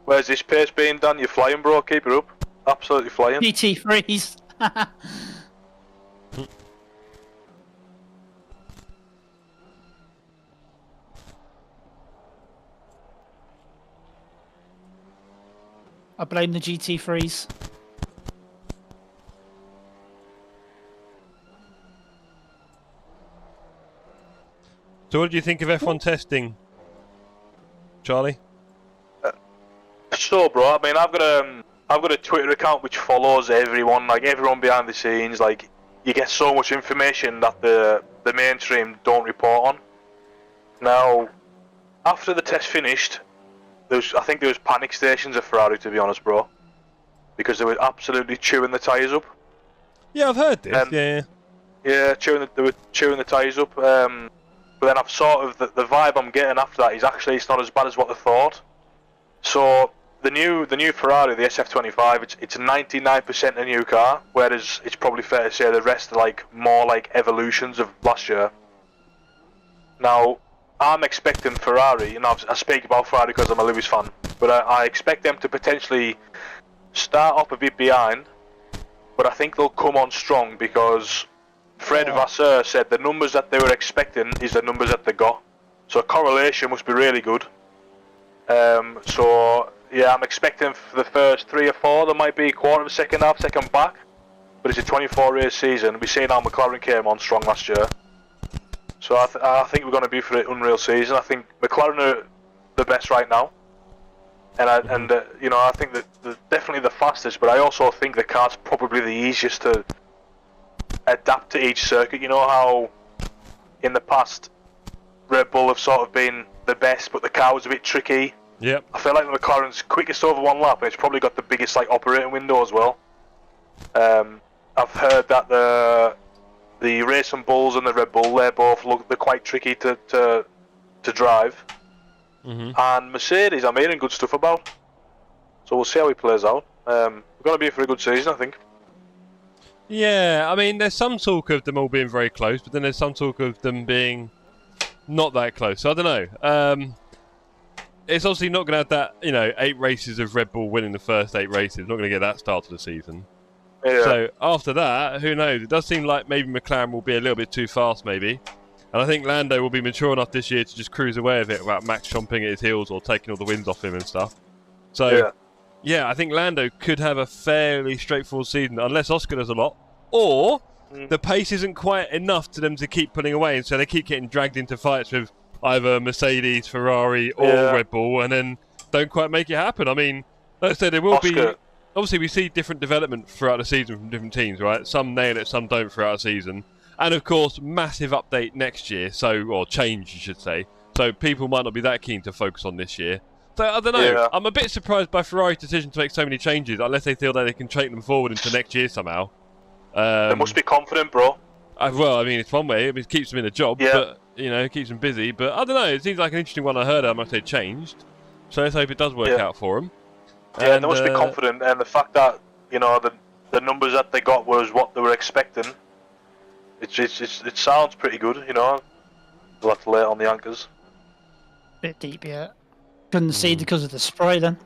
Where's this pace being done? You're flying, bro. Keep it up. Absolutely flying. GT3s. I blame the GT3s. So what do you think of F1 testing, Charlie? So, bro, I mean, I've got a Twitter account which follows everyone, like everyone behind the scenes. Like, you get so much information that the mainstream don't report on. Now, after the test finished, I think there was panic stations at Ferrari, to be honest, bro, because they were absolutely chewing the tyres up. Yeah, I've heard this. Yeah. Yeah, they were chewing the tyres up. But then I've sort of the vibe I'm getting after that is actually it's not as bad as what they thought. So the new Ferrari, the SF25, it's 99% a new car, whereas it's probably fair to say the rest are like more like evolutions of last year. Now, I'm expecting Ferrari, and I speak about Ferrari because I'm a Lewis fan, but I expect them to potentially start up a bit behind, but I think they'll come on strong because Fred Vasseur said the numbers that they were expecting is the numbers that they got. So correlation must be really good. So yeah, I'm expecting for the first 3 or 4 there might be quarter of a second half, second back. But it's a 24 race season. We've seen how McLaren came on strong last year. So I think we're going to be for an unreal season. I think McLaren are the best right now. And you know, I think that they're definitely the fastest, but I also think the car's probably the easiest to adapt to each circuit. You know how in the past Red Bull have sort of been the best, but the car was a bit tricky. Yep. I feel like the McLaren's quickest over one lap, and it's probably got the biggest like operating window as well. I've heard that the Racing Bulls and the Red Bull, they're quite tricky to drive. And Mercedes, I'm hearing good stuff about. So we'll see how he plays out. We're going to be for a good season, I think. Yeah, I mean, there's some talk of them all being very close, but then there's some talk of them being not that close. So I don't know. It's obviously not going to have that, you know, 8 races of Red Bull winning the first 8 races. Not going to get that start to the season. Yeah. So after that, who knows? It does seem like maybe McLaren will be a little bit too fast, maybe. And I think Lando will be mature enough this year to just cruise away with it without Max chomping at his heels or taking all the wins off him and stuff. So, yeah, I think Lando could have a fairly straightforward season, unless Oscar does a lot. Or the pace isn't quite enough to them to keep pulling away, and so they keep getting dragged into fights with either Mercedes, Ferrari, or Red Bull, and then don't quite make it happen. I mean, like I said, there will be... Obviously, we see different development throughout the season from different teams, right? Some nail it, some don't throughout the season. And of course, massive update next year, or change, you should say. So people might not be that keen to focus on this year. So I don't know. Yeah. I'm a bit surprised by Ferrari's decision to make so many changes, unless they feel that they can take them forward into next year somehow. They must be confident, bro. Well, I mean, it's one way. I mean, it keeps them in a job, but you know, it keeps them busy. But I don't know. It seems like an interesting one. I heard how much they changed. So let's hope it does work out for them. Yeah, and they must be confident, and the fact that, you know, the numbers that they got was what they were expecting. It sounds pretty good, you know. We'll have to lay it on the anchors. Bit deep, yeah. Couldn't see because of the spray then.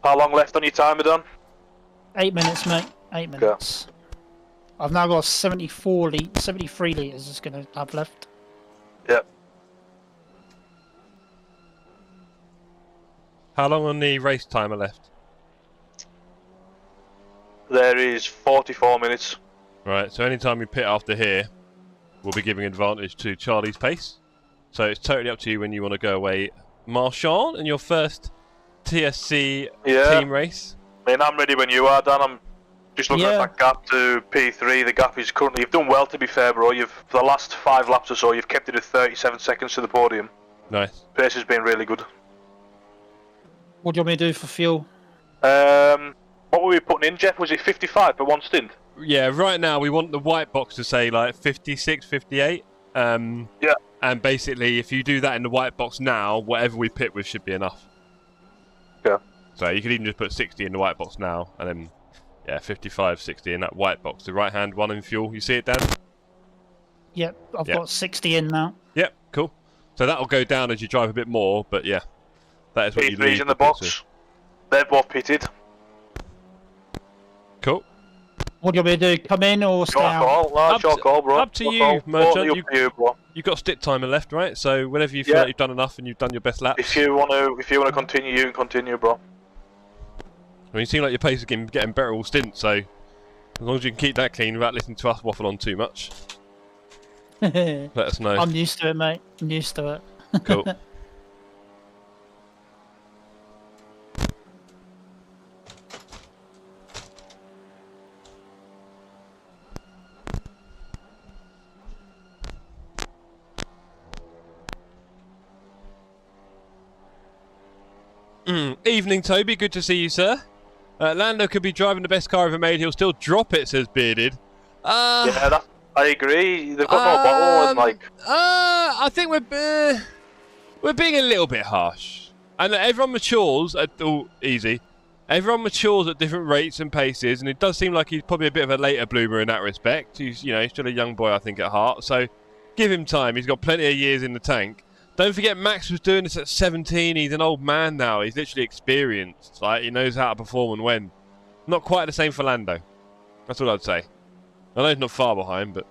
How long left on your timer, Don? 8 minutes, mate. 8 minutes. I've now got 73 litres is going to have left. Yep. How long on the race timer left? There is 44 minutes. Right, so anytime you pit after here, we'll be giving advantage to Charlie's pace. So it's totally up to you when you want to go away. Marchand, in your first TSC team race? I mean, I'm ready when you are, Dan. I'm just looking at that gap to P3. The gap is currently... You've done well, to be fair, bro. For the last 5 laps or so, you've kept it at 37 seconds to the podium. Nice. Pace has been really good. What do you want me to do for fuel? What were we putting in, Jeff? Was it 55 for one stint? Yeah, right now we want the white box to say like 56, 58. And basically, if you do that in the white box now, whatever we pit with should be enough. Yeah. So you could even just put 60 in the white box now, and then 55, 60 in that white box. The right-hand one in fuel. You see it, Dan? Yep, I've Yeah. got 60 in now. Yep, cool. So that'll go down as you drive a bit more, but yeah, that is what you P3's leave in the pits with. box. They're both pitted. Cool. What do you want me to do? Come in or stay Your out? call, no, Up it's your to- call, bro. up to Your you, call. Merchant. Totally up to you, bro. You've got stick timer left, right? So whenever you feel Yeah. like you've done enough and you've done your best laps. If you wanna continue, you can continue, bro. I mean, you seem like your pace is getting better all stint, so as long as you can keep that clean without listening to us waffle on too much, let us know. I'm used to it, mate. I'm used to it. Cool. Evening, Toby. Good to see you, sir. Lando could be driving the best car ever made. He'll still drop it, says Bearded. Yeah, I agree. They've got no bottle and like. I think we're being a little bit harsh, and everyone matures at easy. Everyone matures at different rates and paces, and it does seem like he's probably a bit of a later bloomer in that respect. He's still a young boy, I think, at heart. So give him time. He's got plenty of years in the tank. Don't forget, Max was doing this at 17. He's an old man now. He's literally experienced. Like, he knows how to perform and when. Not quite the same for Lando. That's all I'd say. I know he's not far behind, but...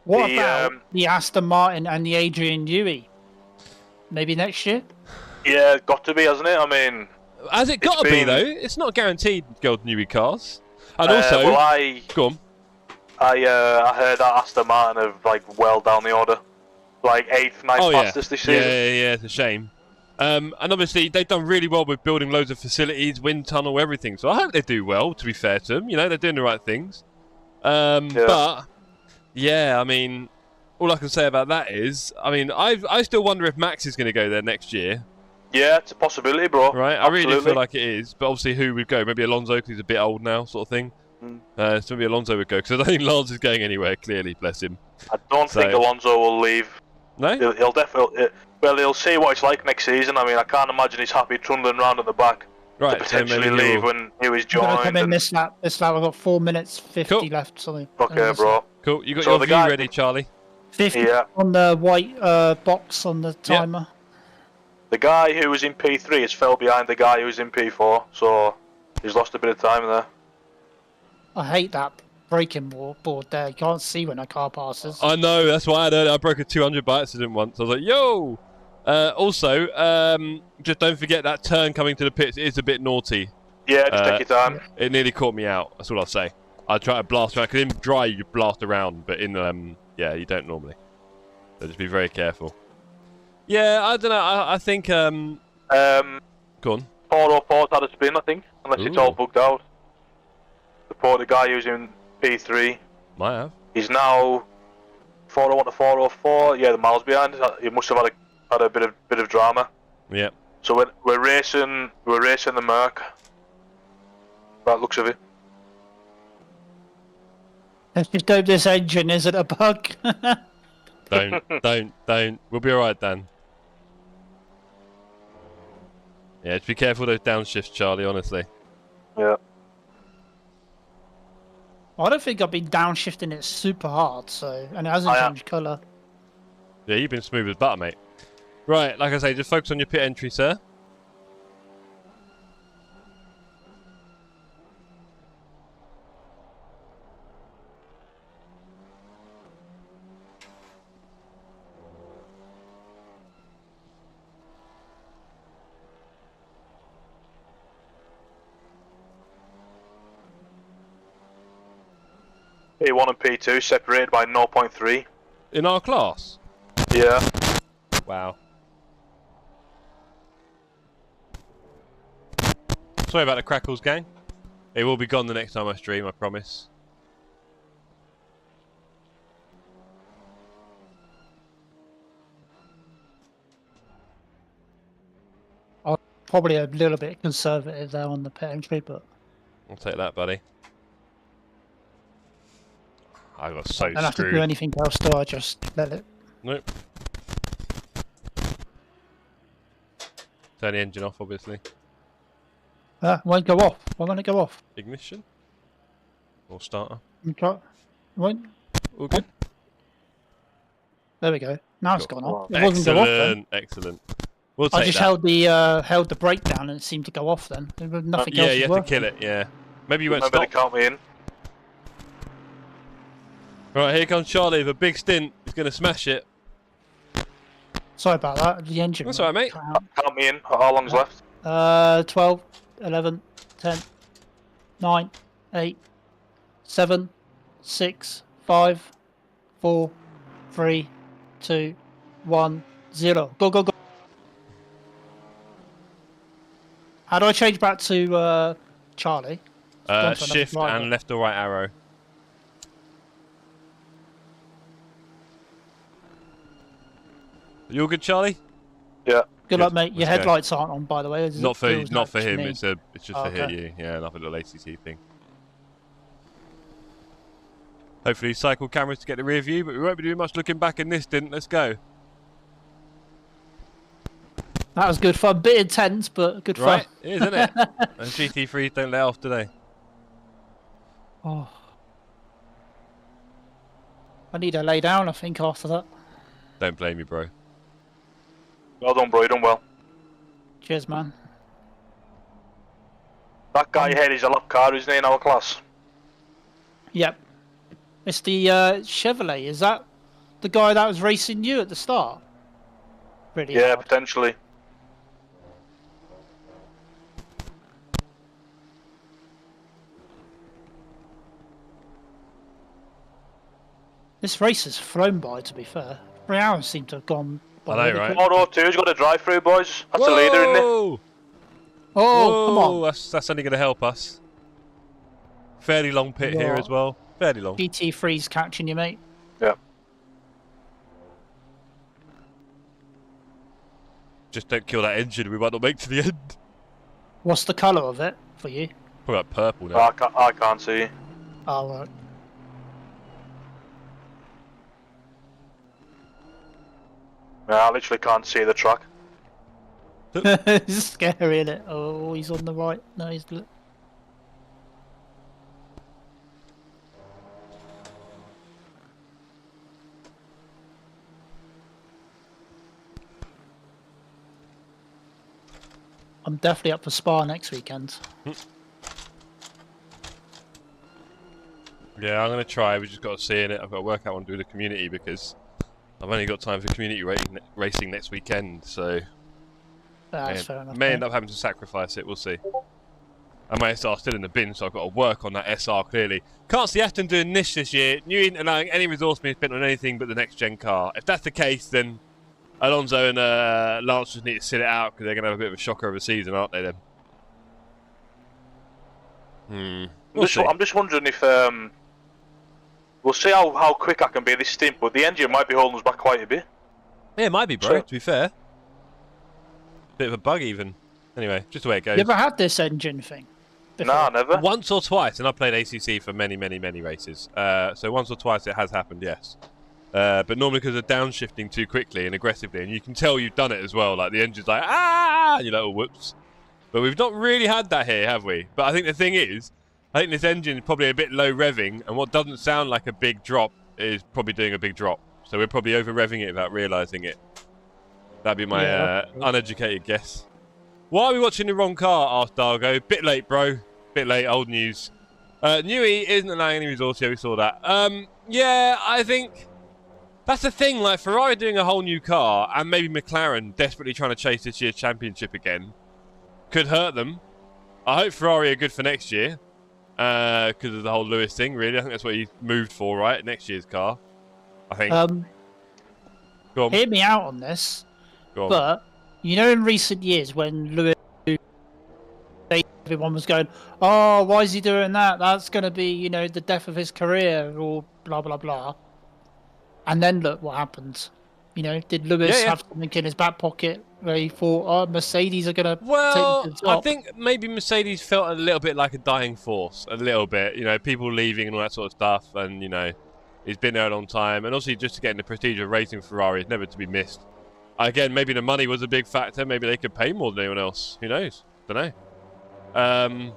What about the Aston Martin and the Adrian Newey? Maybe next year? Yeah, got to be, hasn't it? I mean... Has it got to be, though? It's not guaranteed gold Newey cars. And also... Go on. I heard that Aston Martin have like well down the order, like 8th, 9th fastest this season. Yeah, it's a shame. And obviously they've done really well with building loads of facilities, wind tunnel, everything. So I hope they do well. To be fair to them, they're doing the right things. But yeah, I mean, all I can say about that is, I mean, I still wonder if Max is going to go there next year. Yeah, it's a possibility, bro. Right, Absolutely. I really feel like it is. But obviously, who would go? Maybe Alonso, because he's a bit old now, sort of thing. So maybe Alonso would go, because I don't think Lance is going anywhere, clearly, bless him. I don't think Alonso will leave. No? He'll definitely... Well, he'll see what it's like next season. I mean, I can't imagine he's happy trundling around at the back to potentially leave when he was joined. Come in this lap. This lap, I've got 4 minutes 50 left, something. Okay, bro. Cool, you got your view ready, Charlie? 50 on the white box on the timer. The guy who was in P3 has fell behind the guy who was in P4, so he's lost a bit of time there. I hate that braking board there. You can't see when a car passes. I know, that's why I broke a 200 by accident once. I was like, yo! Also, just don't forget that turn coming to the pits is a bit naughty. Yeah, just take your time. It nearly caught me out, that's all I'll say. I try to blast around, because in dry you blast around, but in, yeah, you don't normally. So just be very careful. Yeah, I don't know, I think, go on. 404's had a spin, I think, unless it's all bugged out. The guy who's in P3. Might have. He's now 401 to 404. Yeah, the miles behind. He must have had a bit of drama. Yeah. So we're racing the Merc. By the looks of it. Let's just hope this engine isn't a bug. Don't. We'll be alright, Dan. Yeah, just be careful of those downshifts, Charlie, honestly. Yeah. I don't think I've been downshifting it super hard, and it hasn't changed colour. Yeah, you've been smooth as butter, mate. Right, like I say, just focus on your pit entry, sir. P1 and P2 separated by 0.3. In our class? Yeah. Wow. Sorry about the crackles, gang. It will be gone the next time I stream, I promise. I'm probably a little bit conservative there on the pit entry, but... I'll take that, buddy. I got so screwed. I don't have to do anything else, do I? Just let it... Nope. Turn the engine off, obviously. Won't go off. Why won't it go off? Ignition? Or starter. Okay. Right. All good. There we go. Now it's Cool. gone off. It wasn't go off then. Excellent. We'll take I just that. held the brake down and it seemed to go off then. Nothing Yeah, else you was have to kill working. it. Yeah. Maybe you won't Remember to stop. count me in. Right, here comes Charlie with a big stint. He's going to smash it. Sorry about that. The engine. That's all right, mate. cut out. Count me in. How long's left? 12, 11, 10, 9, 8, 7, 6, 5, 4, 3, 2, 1, 0. Go, go, go. How do I change back to Charlie? Gone to another Shift driver. and left or right arrow. You all good, Charlie? Yeah. Good luck, mate. Your Let's go. headlights aren't on, by the way. Not for him. Me. It's just Oh, for hit okay. you. Yeah, not a little ACC thing. Hopefully, cycle cameras to get the rear view, but we won't be doing much looking back in this. Didn't. Let's go. That was good fun. Bit intense, but good Right, fun. it is, isn't it? And GT3s don't let off, do they? Oh. I need to lay down, I think, after that. Don't blame me, bro. Well done, bro. You done well. Cheers, man. That guy here is a lap car, isn't he, in our class? Yep. It's the Chevrolet. Is that the guy that was racing you at the start? Pretty Yeah, hard. potentially. This race has flown by, to be fair. 3 hours seem to have gone by. I know, really right? quick. Auto 2's got a drive through, boys. That's a leader, isn't it? Whoa! Oh, come Whoa, on. That's only going to help us. Fairly long pit here Yeah. as well. Fairly long. GT3's catching you, mate. Yeah. Just don't kill that engine. We might not make to the end. What's the colour of it for you? Probably like purple now. I can't see. Oh, right. Yeah, I literally can't see the track. It's scary, isn't it? Oh, he's on the right. No, he's... I'm definitely up for Spa next weekend. Yeah, I'm going to try. We just got to see in it. I've got to work out what to do with the community because I've only got time for community racing next weekend. So That's fair enough. may mate. end up having to sacrifice it. We'll see. And my SR still in the bin, so I've got to work on that SR clearly. Can't see Aston doing this year. New ain't allowing any resource being spent on anything but the next gen car. If that's the case, then Alonso and Lance just need to sit it out because they're going to have a bit of a shocker of a season, aren't they? Then. We'll see. I'm just wondering if we'll see how quick I can be this stint, but the engine might be holding us back quite a bit. Yeah, it might be, bro. Sure. To be fair, bit of a bug even. Anyway, just the way it goes. You ever had this engine thing? before? Nah, never. Once or twice, and I've played ACC for many races. So once or twice it has happened, yes. But normally because of downshifting too quickly and aggressively, and you can tell you've done it as well. Like the engine's like ah, and you're like, oh whoops. But we've not really had that here, have we? But I think the thing is, I think this engine is probably a bit low revving, and what doesn't sound like a big drop is probably doing a big drop. So we're probably over revving it without realising it. That'd be my uneducated guess. Why are we watching the wrong car? Asked Dargo. Bit late, bro. Bit late. Old news. Newey isn't allowing any resource. Yeah, we saw that. Yeah, I think that's the thing. Like Ferrari doing a whole new car, and maybe McLaren desperately trying to chase this year's championship again, could hurt them. I hope Ferrari are good for next year because of the whole Lewis thing. Really, I think that's what he moved for, right? Next year's car. I think. Go on. Hear me out on this. Go on. But you know, in recent years, when Lewis, everyone was going, "Oh, why is he doing that? That's going to be, you know, the death of his career," or blah blah blah. And then look what happened. You know, did Lewis have something in his back pocket where he thought, "Oh, Mercedes are going to Well, take the top"? I think maybe Mercedes felt a little bit like a dying force, a little bit. You know, people leaving and all that sort of stuff, and you know, he's been there a long time, and obviously just getting the prestige of racing Ferrari is never to be missed. Again, maybe the money was a big factor. Maybe they could pay more than anyone else. Who knows? Don't know.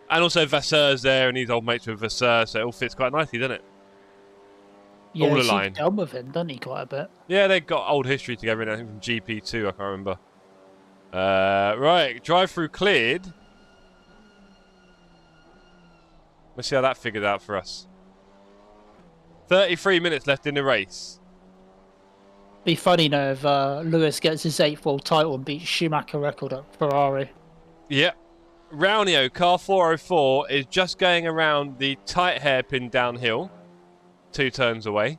And also Vasseur's there, and he's old mates with Vasseur, so it all fits quite nicely, doesn't it? Yeah, all he seems aligned. to get on with him, doesn't he, quite a bit? Yeah, they've got old history together, I think from GP2, I can't remember. Right, drive-through cleared. Let's see how that figured out for us. 33 minutes left in the race. Be funny now if Lewis gets his 8th world title and beats Schumacher record at Ferrari. Yep. Raunio, car 404, is just going around the tight hairpin downhill. 2 turns away.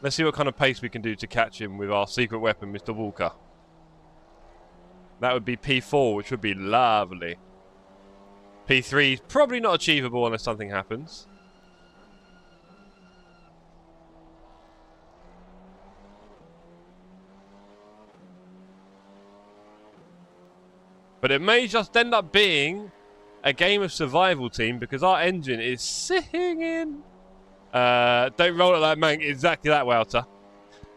Let's see what kind of pace we can do to catch him with our secret weapon, Mr. Walker. That would be P4, which would be lovely. P3 is probably not achievable unless something happens. But it may just end up being a game of survival, team, because our engine is singing. Don't roll it like Mank, exactly that, Wouter.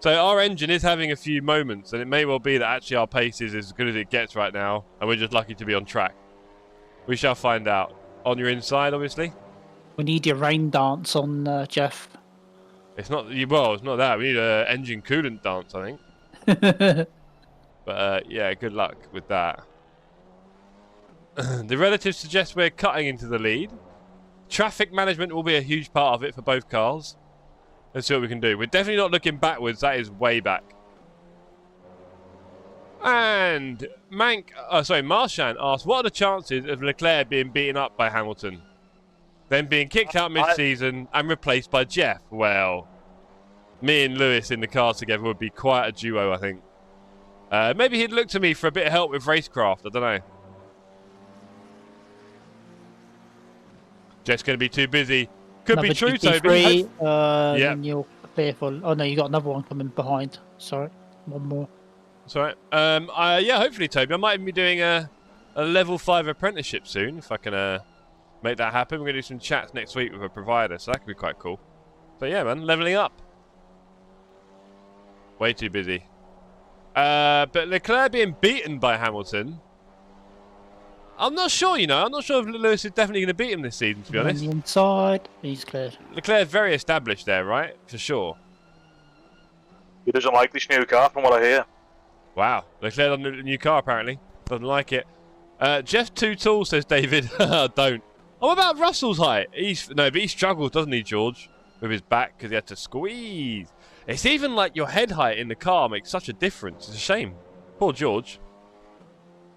So our engine is having a few moments, and it may well be that actually our pace is as good as it gets right now, and we're just lucky to be on track. We shall find out. On your inside, obviously. We need your rain dance on Jeff. It's not, well, it's not that. We need an engine coolant dance, I think. But yeah, good luck with that. The relatives suggest we're cutting into the lead. Traffic management will be a huge part of it for both cars. Let's see what we can do. We're definitely not looking backwards. That is way back. And Marchand asked, what are the chances of Leclerc being beaten up by Hamilton? Then being kicked out mid-season and replaced by Jeff? Well, me and Lewis in the car together would be quite a duo, I think. Maybe he'd look to me for a bit of help with racecraft. I don't know. Jeff's going to be too busy. Could be true, Toby. Yeah. And you're fearful. Oh, no, you got another one coming behind. Sorry. One more. That's all right. Yeah, hopefully, Toby. I might even be doing a level 5 apprenticeship soon, if I can make that happen. We're going to do some chats next week with a provider, so that could be quite cool. So, yeah, man, leveling up. Way too busy. But Leclerc being beaten by Hamilton... I'm not sure, you know. I'm not sure if Lewis is definitely going to beat him this season, to be honest. On the inside, he's cleared. Leclerc's very established there, right? For sure. He doesn't like this new car, from what I hear. Wow. Leclerc on the new car, apparently. Doesn't like it. Jeff's too tall, says David. Don't. Oh, what about Russell's height? But he struggles, doesn't he, George? With his back, because he had to squeeze. It's even like your head height in the car makes such a difference. It's a shame. Poor George.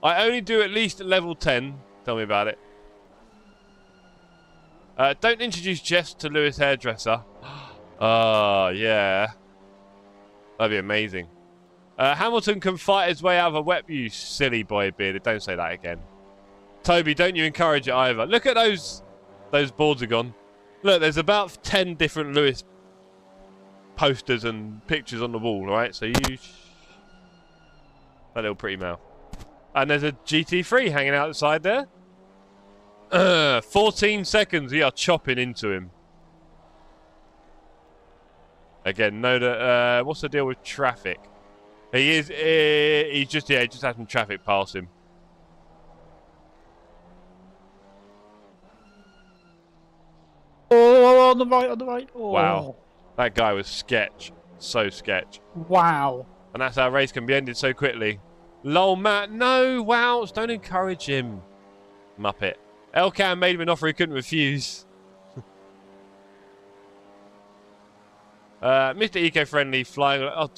I only do at least level 10. Tell me about it. Don't introduce Jess to Lewis Hairdresser. Oh, yeah. That'd be amazing. Hamilton can fight his way out of a wet, you silly boy bearded. Don't say that again. Toby, don't you encourage it either. Look at those boards are gone. Look, there's about 10 different Lewis posters and pictures on the wall, right? So you... That little pretty mouth. And there's a GT3 hanging outside there. 14 seconds, we are chopping into him. Again, what's the deal with traffic? He just had some traffic pass him. Oh, on the right. Oh. Wow. That guy was sketch. So sketch. Wow. And that's how a race can be ended so quickly. Lol, Matt. No, Wows. Don't encourage him. Muppet. LCAM made him an offer he couldn't refuse. Mr. Eco-Friendly flying... Oh,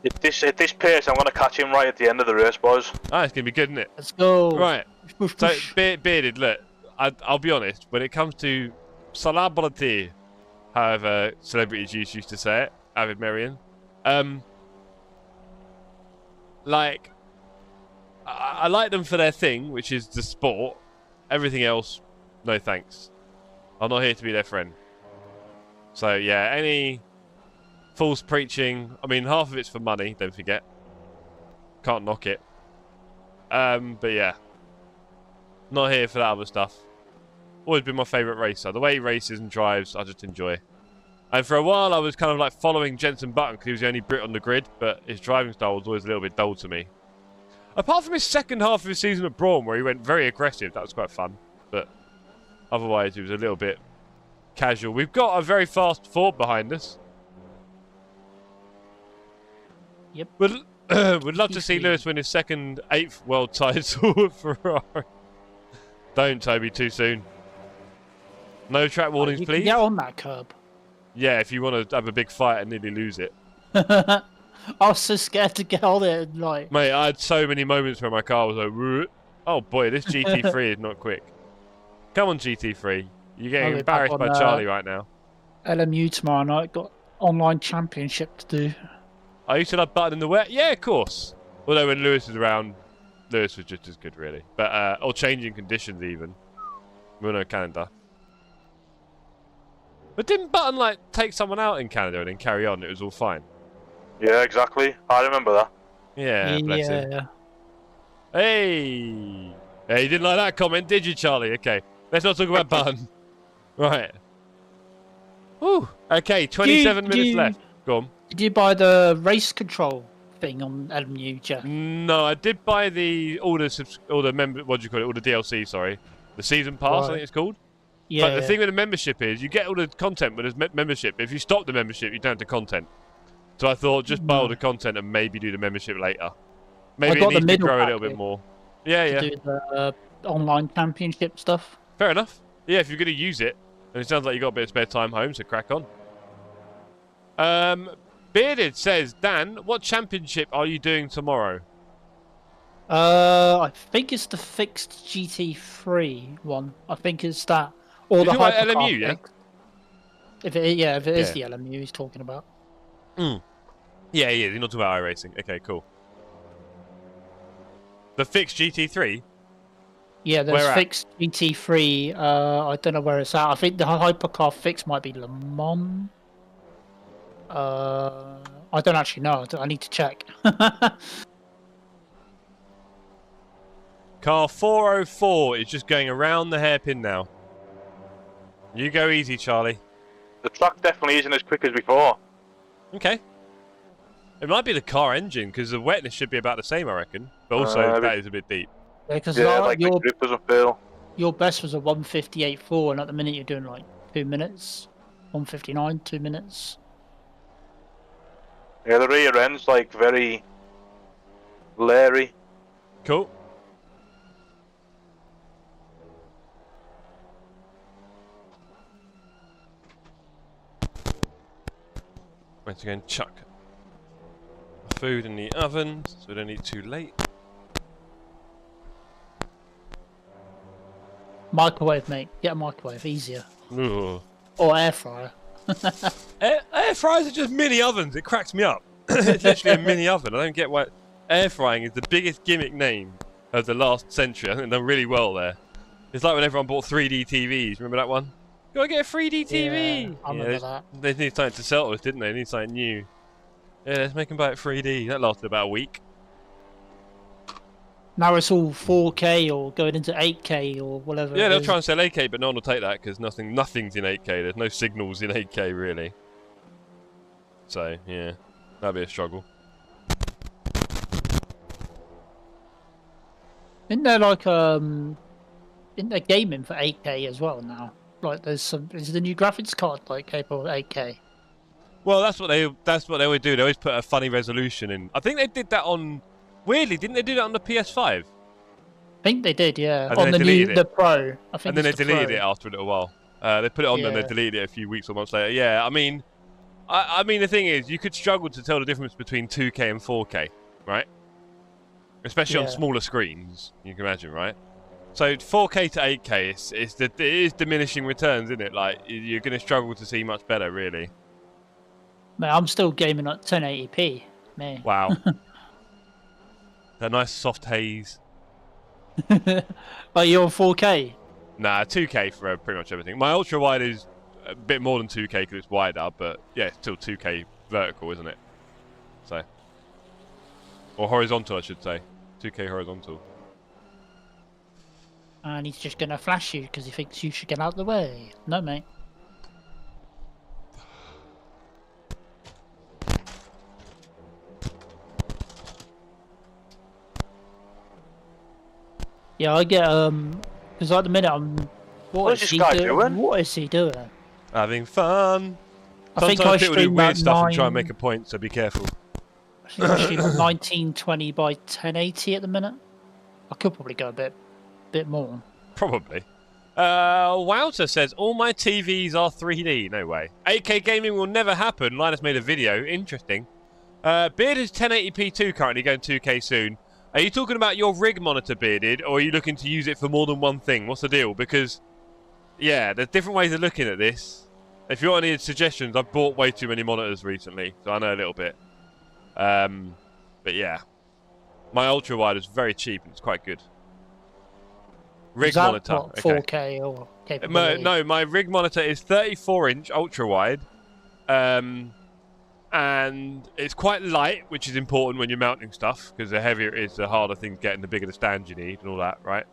At this pace, I'm going to catch him right at the end of the race, boys. it's going to be good, isn't it? Let's go. Right. So, Bearded, look. I'll be honest. When it comes to celebrity, however celebrities used to say it, Avid Marion, like... I like them for their thing, which is the sport. Everything else, no thanks. I'm not here to be their friend. So, yeah, any false preaching... I mean, half of it's for money, don't forget. Can't knock it. But, yeah. Not here for that other stuff. Always been my favourite racer. The way he races and drives, I just enjoy. And for a while, I was kind of like following Jenson Button because he was the only Brit on the grid, but his driving style was always a little bit dull to me. Apart from his second half of his season at Braun, where he went very aggressive, that was quite fun. But Otherwise, it was a little bit casual. We've got a very fast Ford behind us. Yep. Would love to see Lewis win his second 8th world title with Ferrari. Don't, Toby, too soon. No track warnings, you please. can get on that curb. Yeah, if you want to have a big fight and nearly lose it. I was so scared to get on it. Like, Mate, I had so many moments where my car was like, "Whoop." Oh boy, this GT3 is not quick. Come on, GT3. You're getting embarrassed by Charlie right now. LMU tomorrow night, got online championship to do. Are you still have button in the wet? Yeah, of course. Although when Lewis was around, Lewis was just as good, really. But or changing conditions even. We're no Canada. But didn't Button like take someone out in Canada and then carry on? It was all fine. Yeah, exactly. I remember that. Yeah, bless him. Hey, hey, you didn't like that comment, did you, Charlie? Okay, let's not talk about Button. Right. Woo. Okay, 27 minutes left. Go on. Did you buy the race control thing on LMU, Jeff? No, I did buy all the member. What do you call it? All the DLC. Sorry, the season pass. I think it's called. Yeah. But the thing with the membership is, you get all the content with the membership. If you stop the membership, you don't have the content. So I thought, just buy all the content and maybe do the membership later. Maybe it needs to grow a little bit more. Yeah, yeah. Do the online championship stuff. Fair enough. Yeah, if you're going to use it, and it sounds like you got a bit of spare time home, so crack on. Bearded says, Dan, what championship are you doing tomorrow? I think it's the fixed GT3 one. I think it's that. Or the like LMU, yeah? If it is the LMU he's talking about. Yeah, you're not talking about iRacing. Okay, cool. The fixed GT3? Yeah, there's fixed GT3. I don't know where it's at. I think the hypercar fix might be Le Mans. I don't actually know. I need to check. Car 404 is just going around the hairpin now. You go easy, Charlie. The track definitely isn't as quick as before. Okay. It might be the car engine, because the wetness should be about the same, I reckon. But also, that is a bit deep. Yeah, because like the grip doesn't feel. Your best was a 158.4, and at the minute you're doing like 2 minutes. 159, 2 minutes. Yeah, the rear end's like very leery. Cool. Once again, chuck food in the oven so we don't eat too late. Microwave, mate. Get a microwave, easier. Ugh. Or air fryer. Air fryers are just mini ovens. It cracks me up. It's literally a mini oven. I don't get why air frying is the biggest gimmick name of the last century. I think they've done really well there. It's like when everyone bought 3D TVs. Remember that one? Gotta get a 3D TV. Yeah, I remember that. They need something to sell to us, didn't they? They need something new. Yeah, let's make them buy it 3D. That lasted about a week. Now it's all 4K or going into 8K or whatever. Yeah, they'll try and sell 8K, but no one will take that because nothing's in 8K. There's no signals in 8K really. So yeah, that'd be a struggle. Isn't there like isn't there gaming for 8K as well now? Like there's some. Is the new graphics card like capable of 8K? Well, that's what they would do. They always put a funny resolution in. I think they did that on. Weirdly, didn't they do that on the PS5? I think they did, yeah. And on the Pro. I think. And then they deleted it after a little while. They put it on and they deleted it a few weeks or months later. Yeah, I mean, the thing is, you could struggle to tell the difference between 2K and 4K, right? Especially on smaller screens, you can imagine, right? So 4K to 8K, it is diminishing returns, isn't it? Like you're going to struggle to see much better, really. Man, I'm still gaming at 1080p. Man. Wow. That nice soft haze. But you're on 4K? Nah, 2K for pretty much everything. My ultra wide is a bit more than 2K because it's wider, but yeah, it's still 2K vertical, isn't it? So, or horizontal, I should say. 2K horizontal. And he's just gonna flash you because he thinks you should get out of the way. No, mate. Yeah, I get because at the minute I'm What is this guy doing? What is he doing? Having fun. I think I Sometimes people do streamed weird that stuff and try and make a point, so be careful. I think I stream 1920 by 1080 at the minute. I could probably go a bit more. Probably. Wouter says, all my TVs are 3D. No way. 8K gaming will never happen. Linus made a video. Interesting. Beard is 1080p2 currently, going 2K soon. Are you talking about your rig monitor, Bearded, or are you looking to use it for more than one thing? What's the deal? Because, yeah, there's different ways of looking at this. If you want any suggestions, I've bought way too many monitors recently, so I know a little bit. But yeah. My ultra-wide is very cheap and it's quite good. Rig monitor. What, 4K or capability? No, my rig monitor is 34-inch ultra-wide. And it's quite light, which is important when you're mounting stuff, because the heavier it is, the harder things get and the bigger the stand you need and all that, right?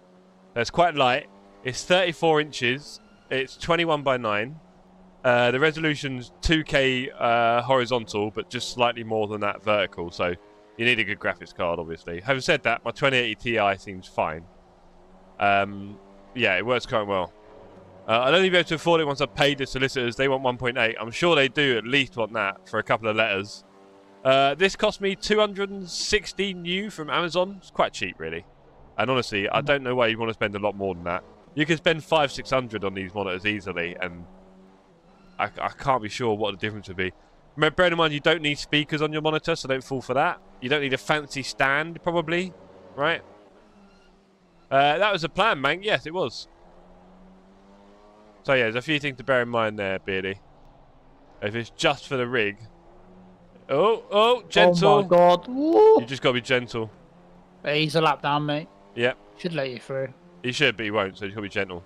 So it's quite light. It's 34 inches. It's 21 by 9. The resolution's 2K horizontal, but just slightly more than that vertical, so you need a good graphics card, obviously. Having said that, my 2080 Ti seems fine. Yeah, it works quite well. I'll only be able to afford it once I've paid the solicitors. They want 1.8. I'm sure they do at least want that for a couple of letters. This cost me 260 new from Amazon. It's quite cheap, really. And honestly, I don't know why you want to spend a lot more than that. You can spend 500-600 on these monitors easily, and I can't be sure what the difference would be. Bear in mind, you don't need speakers on your monitor, so don't fall for that. You don't need a fancy stand, probably, right? That was the plan, man. Yes, it was. So yeah, there's a few things to bear in mind there, Beardy. If it's just for the rig. Oh, gentle. Oh my god. Woo. You just got to be gentle. He's a lap down, mate. Yep. Should let you through. He should, but he won't, so you got to be gentle.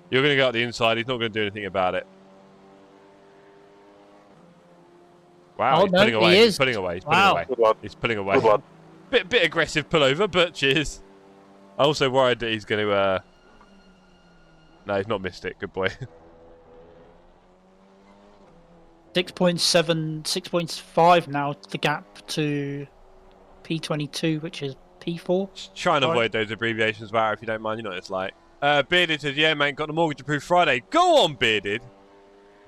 You're going to go out the inside. He's not going to do anything about it. Wow, he's pulling away. He's pulling away. He's pulling away. He's pulling away. Bit aggressive pullover, but cheers. I'm also worried that he's going to... No, he's not missed it. Good boy. 6.7, 6.5 now, the gap to P22, which is P4. Just try and avoid those abbreviations, Barry, if you don't mind. You know what it's like. Bearded says, yeah, man, got the mortgage approved Friday. Go on, Bearded.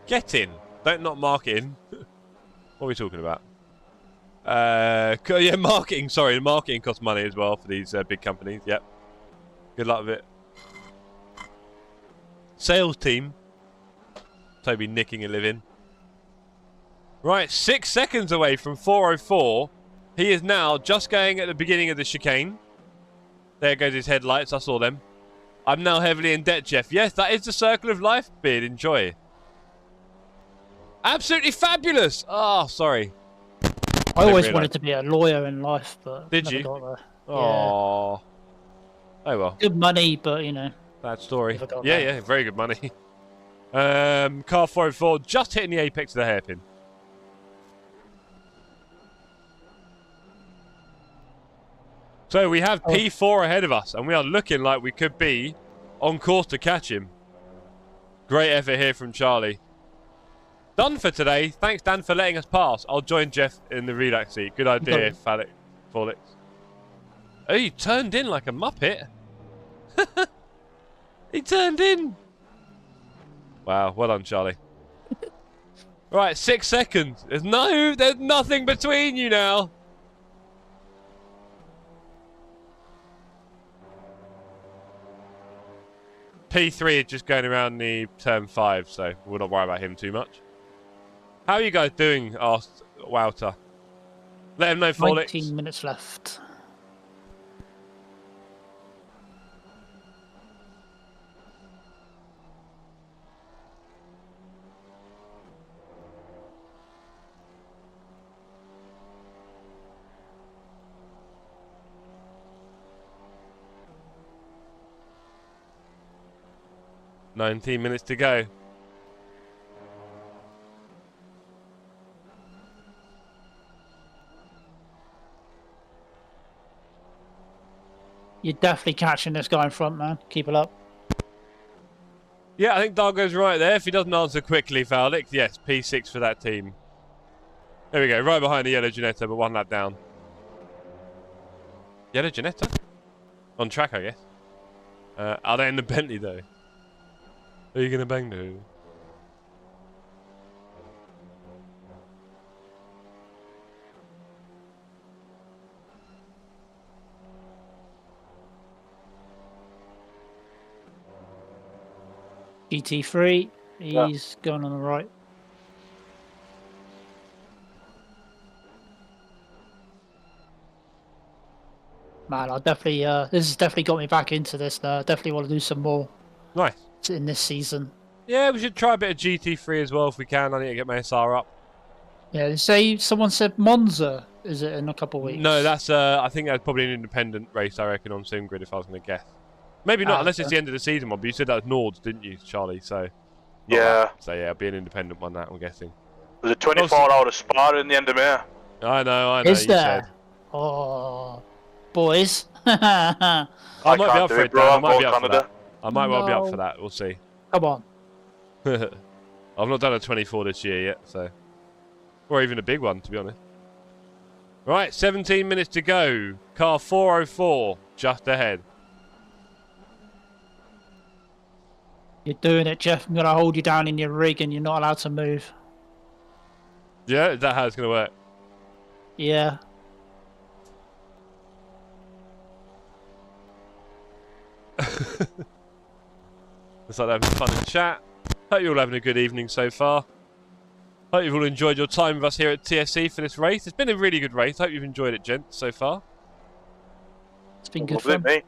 Get in. Don't not mark in. What are we talking about? Yeah, marketing. Sorry, the marketing costs money as well for these big companies. Yep. Good luck with it. Sales team. Toby nicking a living. Right, 6 seconds away from 4:04. He is now just going at the beginning of the chicane. There goes his headlights. I saw them. I'm now heavily in debt, Jeff. Yes, that is the circle of life, Beard. Enjoy. Absolutely fabulous. Oh, sorry. I always wanted to be a lawyer in life, but did never you? got there. Oh. Yeah. Oh well. Good money, but you know. Bad story. Yeah, yeah, very good money. Car 404 just hitting the apex of the hairpin. So we have P4 ahead of us, and we are looking like we could be on course to catch him. Great effort here from Charlie. Done for today. Thanks, Dan, for letting us pass. I'll join Jeff in the relax seat. Good idea, Felix. Oh, he turned in like a muppet. He turned in. Wow, well done, Charlie. Right, 6 seconds. There's nothing between you now. P3 is just going around the turn 5, so we'll not worry about him too much. How are you guys doing? Asked Wouter. Let him know, Felix. 19 minutes left. $19 minutes to go. You're definitely catching this guy in front, man. Keep it up. Yeah, I think Dargo's right there. If he doesn't answer quickly, Felix, yes, P6 for that team. There we go, right behind the yellow Ginetta, but one lap down. Yellow Ginetta? On track, I guess. Are they in the Bentley though? Are you gonna bang though? GT3, he's going on the right. Man, I definitely, this has definitely got me back into this now. I definitely want to do some more Nice. in this season. Yeah, we should try a bit of GT3 as well if we can. I need to get my SR up. Yeah, they say someone said Monza. Is it in a couple of weeks? No, that's I think that's probably an independent race. I reckon on SimGrid if I was going to guess. Maybe not, unless it's the end of the season one. But you said that was Nords, didn't you, Charlie? So Yeah. That. So yeah, it'll be an independent one. That I'm guessing. There's a 24-hour Spa in the end of May. I know. Is you there? said. Oh, boys. I might be up for it, bro. Dan. I I'm might be going up for Canada. that. I might well be up No. for that. We'll see. Come on. I've not done a 24 this year yet, so or even a big one, to be honest. Right, 17 minutes to go. Car 404 just ahead. You're doing it, Jeff. I'm going to hold you down in your rig and you're not allowed to move. Yeah, is that how it's going to work? Yeah. Looks like they're having fun in chat. Hope you're all having a good evening so far. Hope you've all enjoyed your time with us here at TSC for this race. It's been a really good race. Hope you've enjoyed it, gents, so far. It's been good Lovely, fun. mate.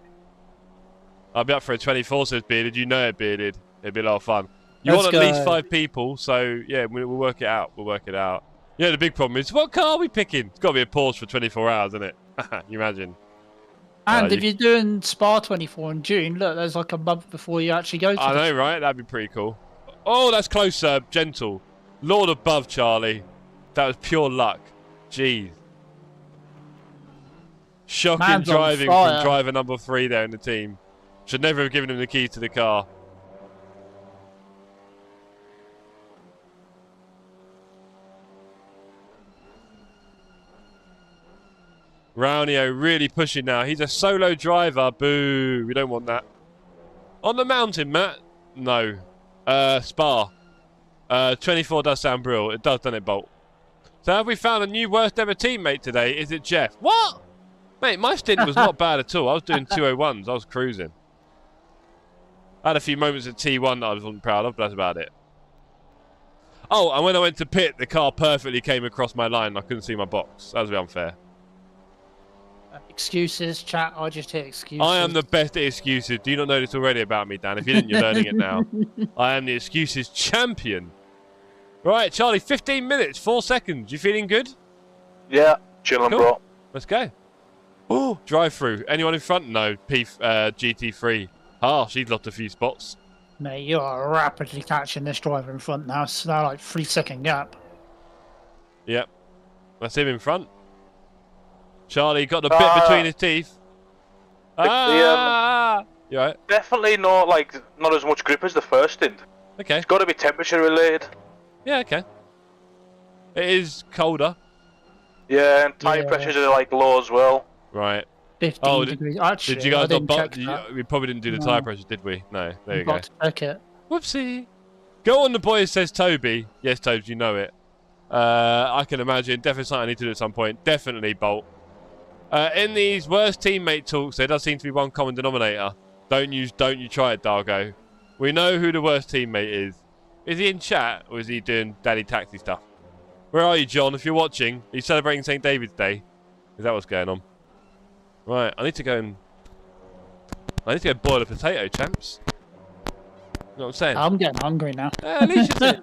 I'll be up for a 24, says Bearded. You know it, Bearded. It'll be a lot of fun. You Let's want at least go. 5 people, so yeah, we'll work it out. We'll work it out. Yeah, the big problem is, what car are we picking? It's got to be a Porsche for 24 hours, isn't it? You imagine. And if you're doing Spa 24 in June, look, there's like a month before you actually go to I the know, right? That'd be pretty cool. Oh, that's close, sir. Gentle. Lord above, Charlie. That was pure luck. Jeez. Shocking Man's on driving fire. from driver number 3 there in the team. Should never have given him the keys to the car. Raunio really pushing now. He's a solo driver. Boo. We don't want that. On the mountain, Matt? No. Spa. 24 does sound brilliant. It does, doesn't it, Bolt? So have we found a new worst ever teammate today? Is it Jeff? What? Mate, my stint was not bad at all. I was doing 201s. I was cruising. I had a few moments at T1 that I wasn't proud of, but that's about it. Oh, and when I went to pit, the car perfectly came across my line and I couldn't see my box. That was a bit unfair. Excuses, chat. I just hit excuses. I am the best at excuses. Do you not know this already about me, Dan? If you didn't, you're learning it now. I am the excuses champion. Right, Charlie, 15 minutes, 4 seconds. You feeling good? Yeah, chilling, Cool. bro. Let's go. Oh, drive through. Anyone in front? No. GT3. Ah, she's lost a few spots. Mate, you are rapidly catching this driver in front now. It's now like 3-second gap. Yep. That's him in front. Charlie got the bit between his teeth. You right? Definitely not as much grip as the first stint. Okay. It's got to be temperature related. Yeah, okay. It is colder. Yeah, and tire Yeah. pressures are like low as well. Right. 15 degrees. Actually, Did you guys I didn't not check that. we probably didn't do the No. tyre pressure, did we? No. There you go. Got to check it. Whoopsie. Go on the boys, says Toby. Yes, Tobes, you know it. I can imagine. Definitely something I need to do at some point. Definitely, Bolt. In these worst teammate talks, there does seem to be one common denominator. Don't you try it, Dargo. We know who the worst teammate is. Is he in chat, or is he doing daddy taxi stuff? Where are you, John? If you're watching, are you celebrating St. David's Day? Is that what's going on? Right, I need to go boil a potato, champs. You know what I'm saying? I'm getting hungry now. At least you did.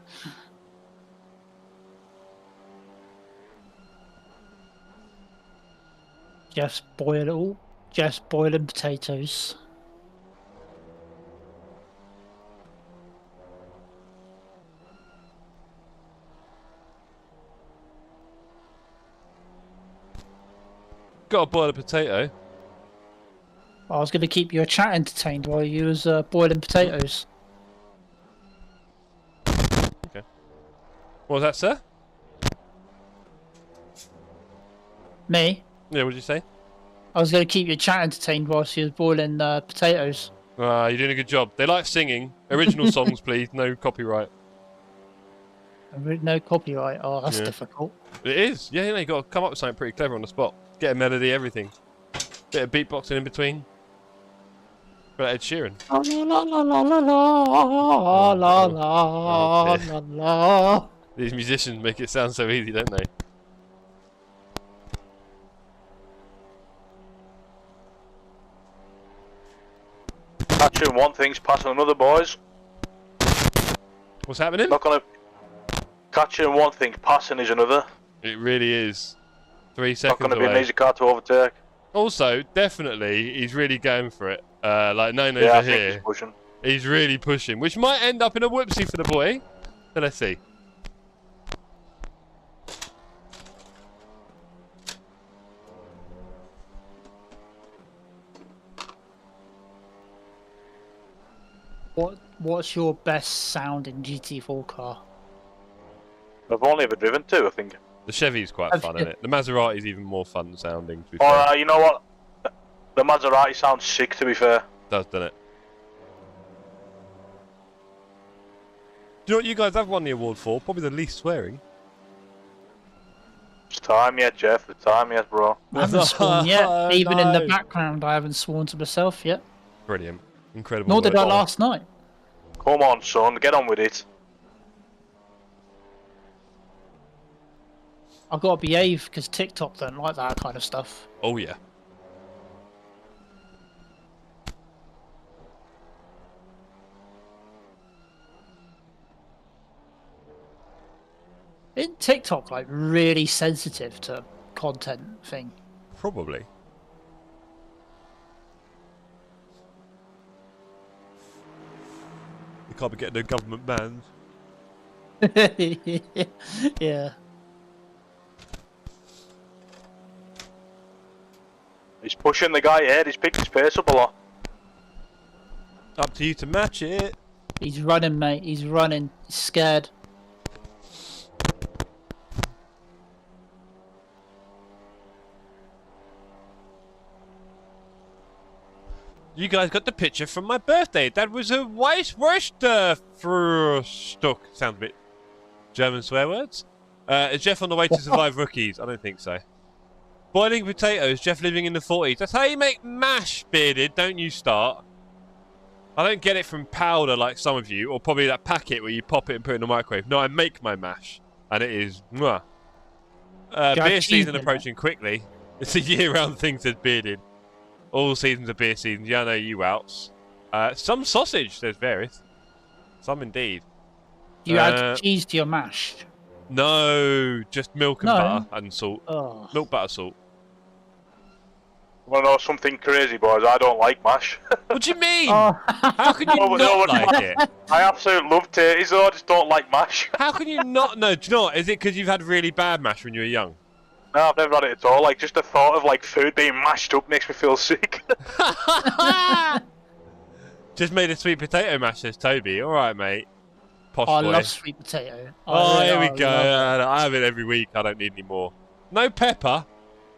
Just boil it all. Just boiling potatoes. Got to boil a potato. I was going to keep your chat entertained while you was boiling potatoes. Okay. What was that, sir? Me? Yeah, what did you say? I was going to keep your chat entertained whilst you was boiling potatoes. You're doing a good job. They like singing. Original songs, please. No copyright. No copyright. Oh, that's difficult. It is. Yeah, you got to come up with something pretty clever on the spot. Get a melody, everything. Bit of beatboxing in between. But Ed Sheeran. La la la la la la la la la la. These musicians make it sound so easy, don't they? Catching one thing's passing another, boys. What's happening? Not gonna. Catching one thing, passing is another. It really is. 3 seconds Not gonna away. be an easy car to overtake. Also, definitely, he's really going for it. Like Nine Yeah, I over think here. he's pushing. He's really pushing, which might end up in a whoopsie for the boy. So let's see. What's your best sounding GT4 car? I've only ever driven two, I think. The Chevy's quite fun, isn't it? The Maserati's even more fun sounding, to be Or, fair. you know what? The Maserati sounds sick, to be fair. Doesn't it? Do you know what you guys have won the award for? Probably the least swearing. It's time yet, Jeff. It's time yet, bro. I haven't sworn yet. Even in the No. background, I haven't sworn to myself yet. Brilliant. Incredible. Nor did work. I last night. Come on, son. Get on with it. I've got to behave because TikTok don't like that kind of stuff. Oh, yeah. Isn't TikTok like really sensitive to content thing? Probably. You can't be getting no government bans. Yeah. He's pushing the guy ahead. He's picked his pace up a lot. Up to you to match it. He's running, mate. He's running. He's scared. You guys got the picture from my birthday. That was a worst stuck. Sounds a bit German swear words. Is Jeff on the way to survive rookies? I don't think so. Boiling potatoes, Jeff living in the 40s. That's how you make mash, Bearded. Don't you start. I don't get it from powder like some of you, or probably that packet where you pop it and put it in the microwave. No, I make my mash, and it is mwah. Beer season approaching quickly. It's a year-round thing, says Bearded. All seasons are beer seasons. Yeah, I know you outs. Some sausage, says Varys. Some indeed. You add cheese to your mash. No, just milk and butter and salt. Oh. Milk, butter, salt. Want to know something crazy, boys? I don't like mash. What do you mean? Oh. How can you not like it? I absolutely love tatties, though. I just don't like mash. How can you not know? Do you know what? Is it because you've had really bad mash when you were young? No, I've never had it at all. Like, just the thought of like food being mashed up makes me feel sick. Just made a sweet potato mash, says Toby. All right, mate. Posh I boy. love sweet potato. Oh, here we I go. love it. I have it every week. I don't need any more. No pepper.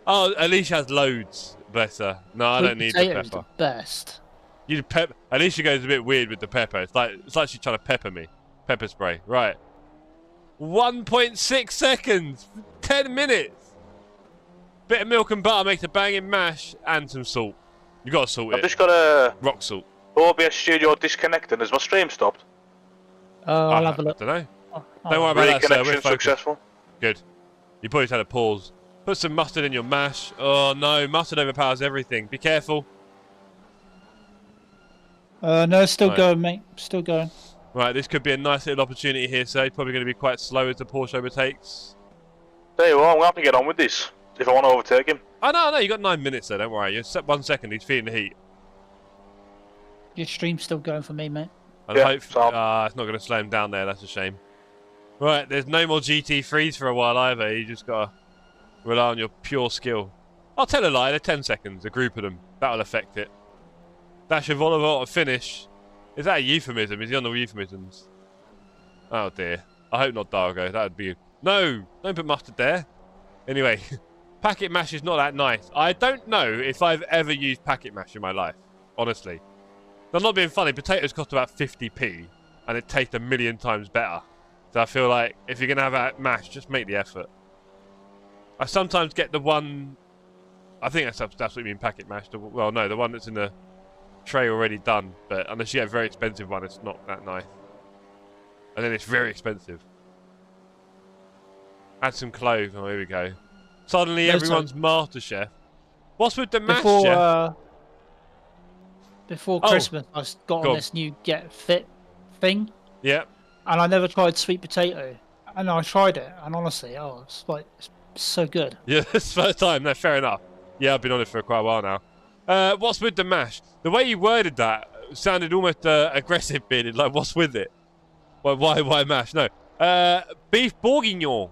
Oh, Alicia has loads. Bless her. No, I don't need the Sweet potato's pepper. the best. You Alicia goes a bit weird with the pepper. It's like she's trying to pepper me. Pepper spray. Right. 1.6 seconds. 10 minutes. Bit of milk and butter makes a banging mash and some salt. You got to salt I've it. just got a Rock salt. OBS studio disconnecting. Has my stream stopped? I'll have a look. I don't know. Oh, Don't worry about that, sir. We're Reconnection focused. successful. Good. You probably just had a pause. Put some mustard in your mash. Oh no, mustard overpowers everything. Be careful. No, still Right. going, mate. Still going. Right, this could be a nice little opportunity here, so it's probably going to be quite slow as the Porsche overtakes. Tell you what, I'm going to have to get on with this if I want to overtake him. Oh no, you got 9 minutes there, don't worry. You're set 1 second, he's feeling the heat. Your stream's still going for me, mate. And Yeah, hope Sam. it's not going to slow him down there, that's a shame. Right, there's no more GT3s for a while either. You just got to rely on your pure skill. I'll tell a lie, they're 10 seconds, a group of them. That'll affect it. Dash of Oliver to finish. Is that a euphemism? Is he on the euphemisms? Oh dear. I hope not Dargo. That would be... No! Don't put mustard there. Anyway, packet mash is not that nice. I don't know if I've ever used packet mash in my life. Honestly. I'm not being funny. Potatoes cost about 50p, and it tastes a million times better. So I feel like if you're gonna have a mash, just make the effort. I sometimes get the one. I think that's what you mean, packet mash. Well, no, the one that's in the tray already done. But unless you get a very expensive one, it's not that nice. And then it's very expensive. Add some clove. Oh, here we go. Suddenly everyone's master chef. What's with the mash, chef? Before Christmas, I got on this new Get Fit thing. Yeah. And I never tried sweet potato. And I tried it, and honestly, it's so good. Yeah, it's first time. No, fair enough. Yeah, I've been on it for quite a while now. What's with the mash? The way you worded that sounded almost aggressive, being like, what's with it? Why mash? No. Beef bourguignon.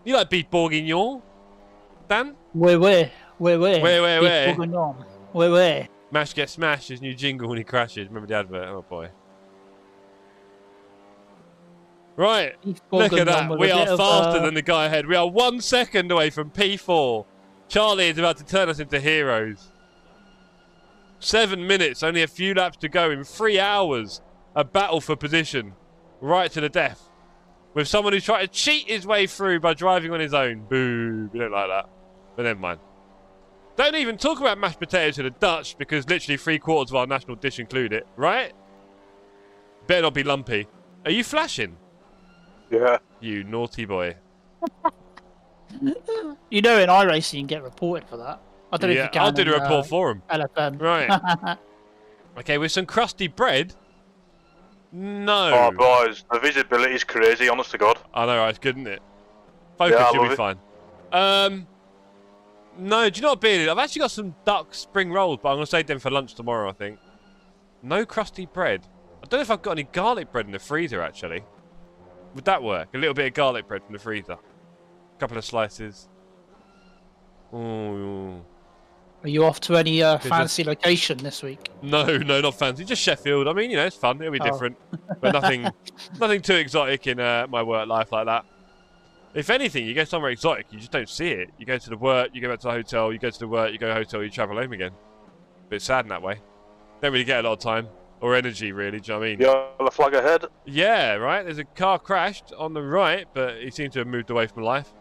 You like beef bourguignon, Dan? Where? Mash gets smashed, his new jingle when he crashes. Remember the advert? Oh boy. Right, look at that. We are faster than the guy ahead. We are 1 second away from P4. Charlie is about to turn us into heroes. 7 minutes, only a few laps to go in 3 hours. A battle for position, right to the death. With someone who's trying to cheat his way through by driving on his own. Boo, we don't like that. But never mind. Don't even talk about mashed potatoes to the Dutch, because literally 3/4 of our national dish include it, right? Better not be lumpy. Are you flashing? Yeah. You naughty boy. You know, in iRacing, you can get reported for that. I don't know if you can. I'll do the report for him. LFM. Right. Okay, with some crusty bread. No. Oh, boys, the visibility is crazy, honest to God. I know, right? It's good, isn't it? Focus should be fine. No, do you know what beer is? I've actually got some duck spring rolls, but I'm going to save them for lunch tomorrow, I think. No crusty bread. I don't know if I've got any garlic bread in the freezer, actually. Would that work? A little bit of garlic bread from the freezer. A couple of slices. Ooh. Are you off to any fancy location this week? No, not fancy. Just Sheffield. I mean, you know, it's fun. It'll be different. But nothing too exotic in my work life like that. If anything, you go somewhere exotic, you just don't see it. You go to the work, you go back to the hotel, you go to the work, you go to the hotel, you travel home again. Bit sad in that way. Don't really get a lot of time. Or energy, really, do you know what I mean? Yellow flag ahead. Yeah, right. There's a car crashed on the right, but he seems to have moved away from life.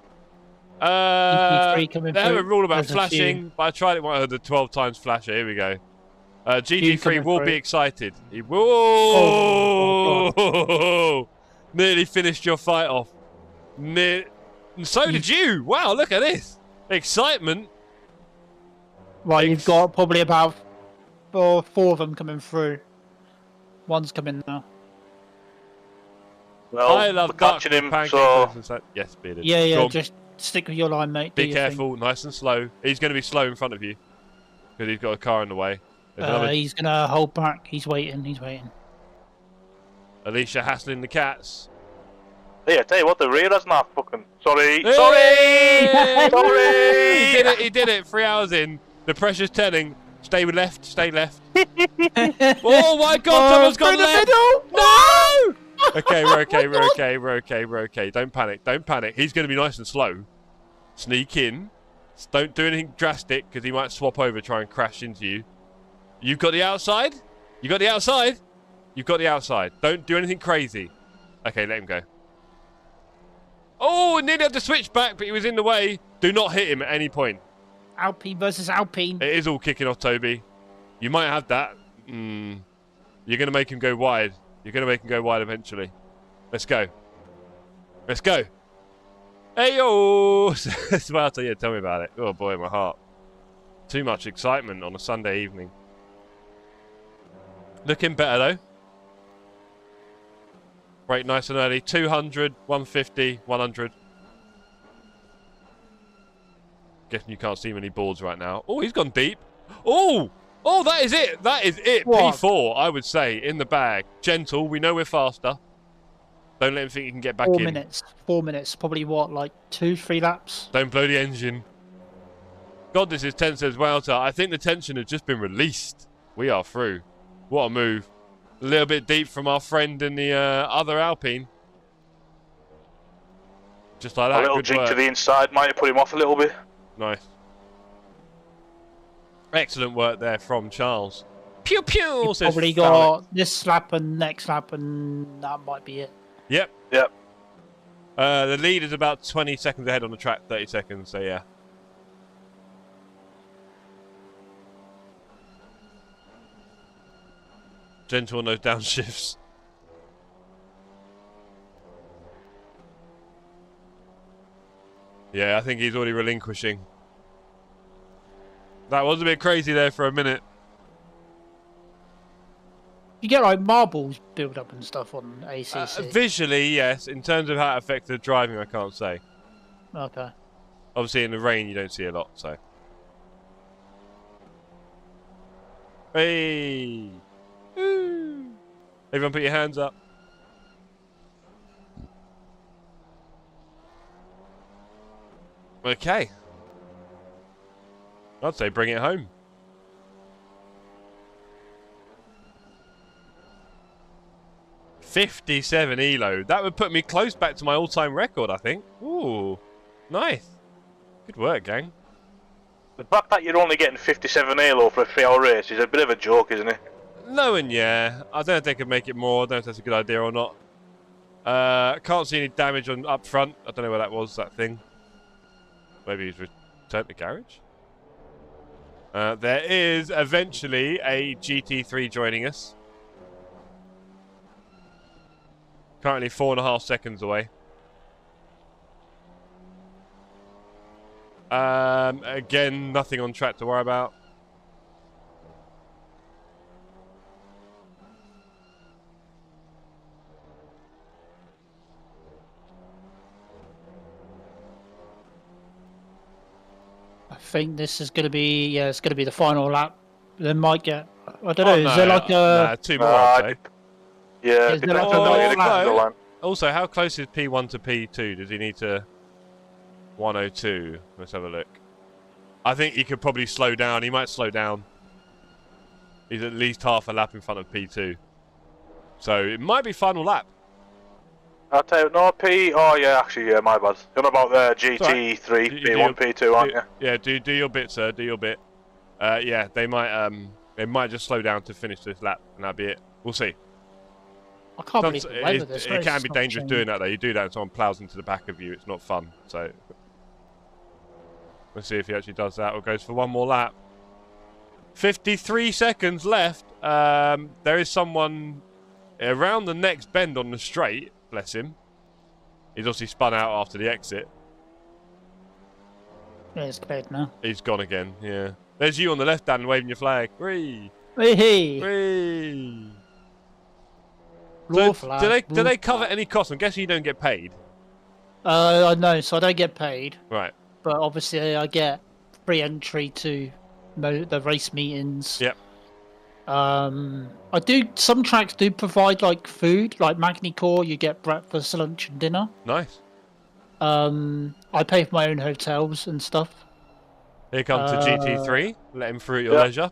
They have a rule about flashing, but I tried it the 12 times flasher. Here we go. GT3 will be excited. He will. Oh, nearly finished your fight off. And so did you. Wow, look at this. Excitement. Right, you've got probably about four of them coming through. One's coming now. Well, I love catching him, so... Yes, bearded. Yeah, just stick with your line, mate. Be careful, nice and slow. He's going to be slow in front of you because he's got a car in the way. He's going to hold back. He's waiting. Alicia hassling the cats. Hey, I tell you what, the rear hasn't half fucking... Sorry! Hey! Sorry! Sorry! He did it. 3 hours in. The pressure's telling. Stay left. Oh my God! Someone's gone left. No! Okay, we're okay. Don't panic. He's going to be nice and slow. Sneak in. Don't do anything drastic because he might swap over, try and crash into you. You've got the outside. Don't do anything crazy. Okay, let him go. Oh, nearly had to switch back, but he was in the way. Do not hit him at any point. Alpine versus Alpine. It is all kicking off, Toby. You might have that. You're going to make him go wide. Eventually. Let's go. Hey-yo! Smarter, yeah, tell me about it. Oh, boy, my heart. Too much excitement on a Sunday evening. Looking better, though. Right, nice and early. 200, 150, 100. Guessing you can't see many boards right now. Oh, he's gone deep. Oh, that is it. What? P4, I would say, in the bag. Gentle. We know we're faster. Don't let him think you can get back in. 4 minutes. Probably what, like 2-3 laps? Don't blow the engine. God, this is tense as well. I think the tension has just been released. We are through. What a move. A little bit deep from our friend in the other Alpine. Just like that. A little jig to the inside might have put him off a little bit. Nice. Excellent work there from Charles. Pew pew. You've Says probably Fowler. got this lap and next lap, and that might be it. Yep. Yep. The lead is about 20 seconds ahead on the track, 30 seconds. So yeah. Gentle on those downshifts. Yeah, I think he's already relinquishing. That was a bit crazy there for a minute. You get like marbles build up and stuff on ACC. Visually, yes. In terms of how it affects the driving, I can't say. Okay. Obviously, in the rain, you don't see a lot, so. Hey! Woo. Everyone put your hands up. Okay. I'd say bring it home. .57 elo. That would put me close back to my all-time record, I think. Ooh, nice. Good work, gang. The fact that you're only getting 57 elo for a 3-hour race is a bit of a joke, isn't it? No and yeah. I don't know if they could make it more. I don't know if that's a good idea or not. Can't see any damage on up front. I don't know where that was, that thing. Maybe he's returned to garage. There is eventually a GT3 joining us. Currently 4.5 seconds away. Again, nothing on track to worry about. I think this is going to be, yeah, it's going to be the final lap. They might get, I don't know, is there like a... Nah, 2 more, I'd say. Yeah, Is there depends like a on how long you lap? the line. Also, how close is P1 to P2? Does he need to... 102. Let's have a look. I think he could probably slow down. He might slow down. He's at least half a lap in front of P2. So, it might be final lap. I'll tell you, no, oh yeah, actually, yeah, my bad. You're on about GT3, P1, P2, aren't you? Yeah, do your bit, sir. Do your bit. Yeah, they might just slow down to finish this lap, and that'll be it. We'll see. I can't believe the weather this It race can is be not dangerous changing. doing that, though. You do that and someone plows into the back of you. It's not fun. So, let's see if he actually does that or goes for one more lap. 53 seconds left. There is someone around the next bend on the straight. Bless him. He's obviously spun out after the exit. Yeah, it's cleared now. He's gone again, yeah. There's you on the left, Dan, waving your flag. Whee! Hey, Whee! raw So, flag, do they cover any costs? I'm guessing you don't get paid. I know, so I don't get paid, Right. but obviously I get free entry to the race meetings. Yep. I do. Some tracks do provide like food, like Magny-Core. You get breakfast, lunch, and dinner. Nice. I pay for my own hotels and stuff, Here comes the GT3. Let him through at your leisure.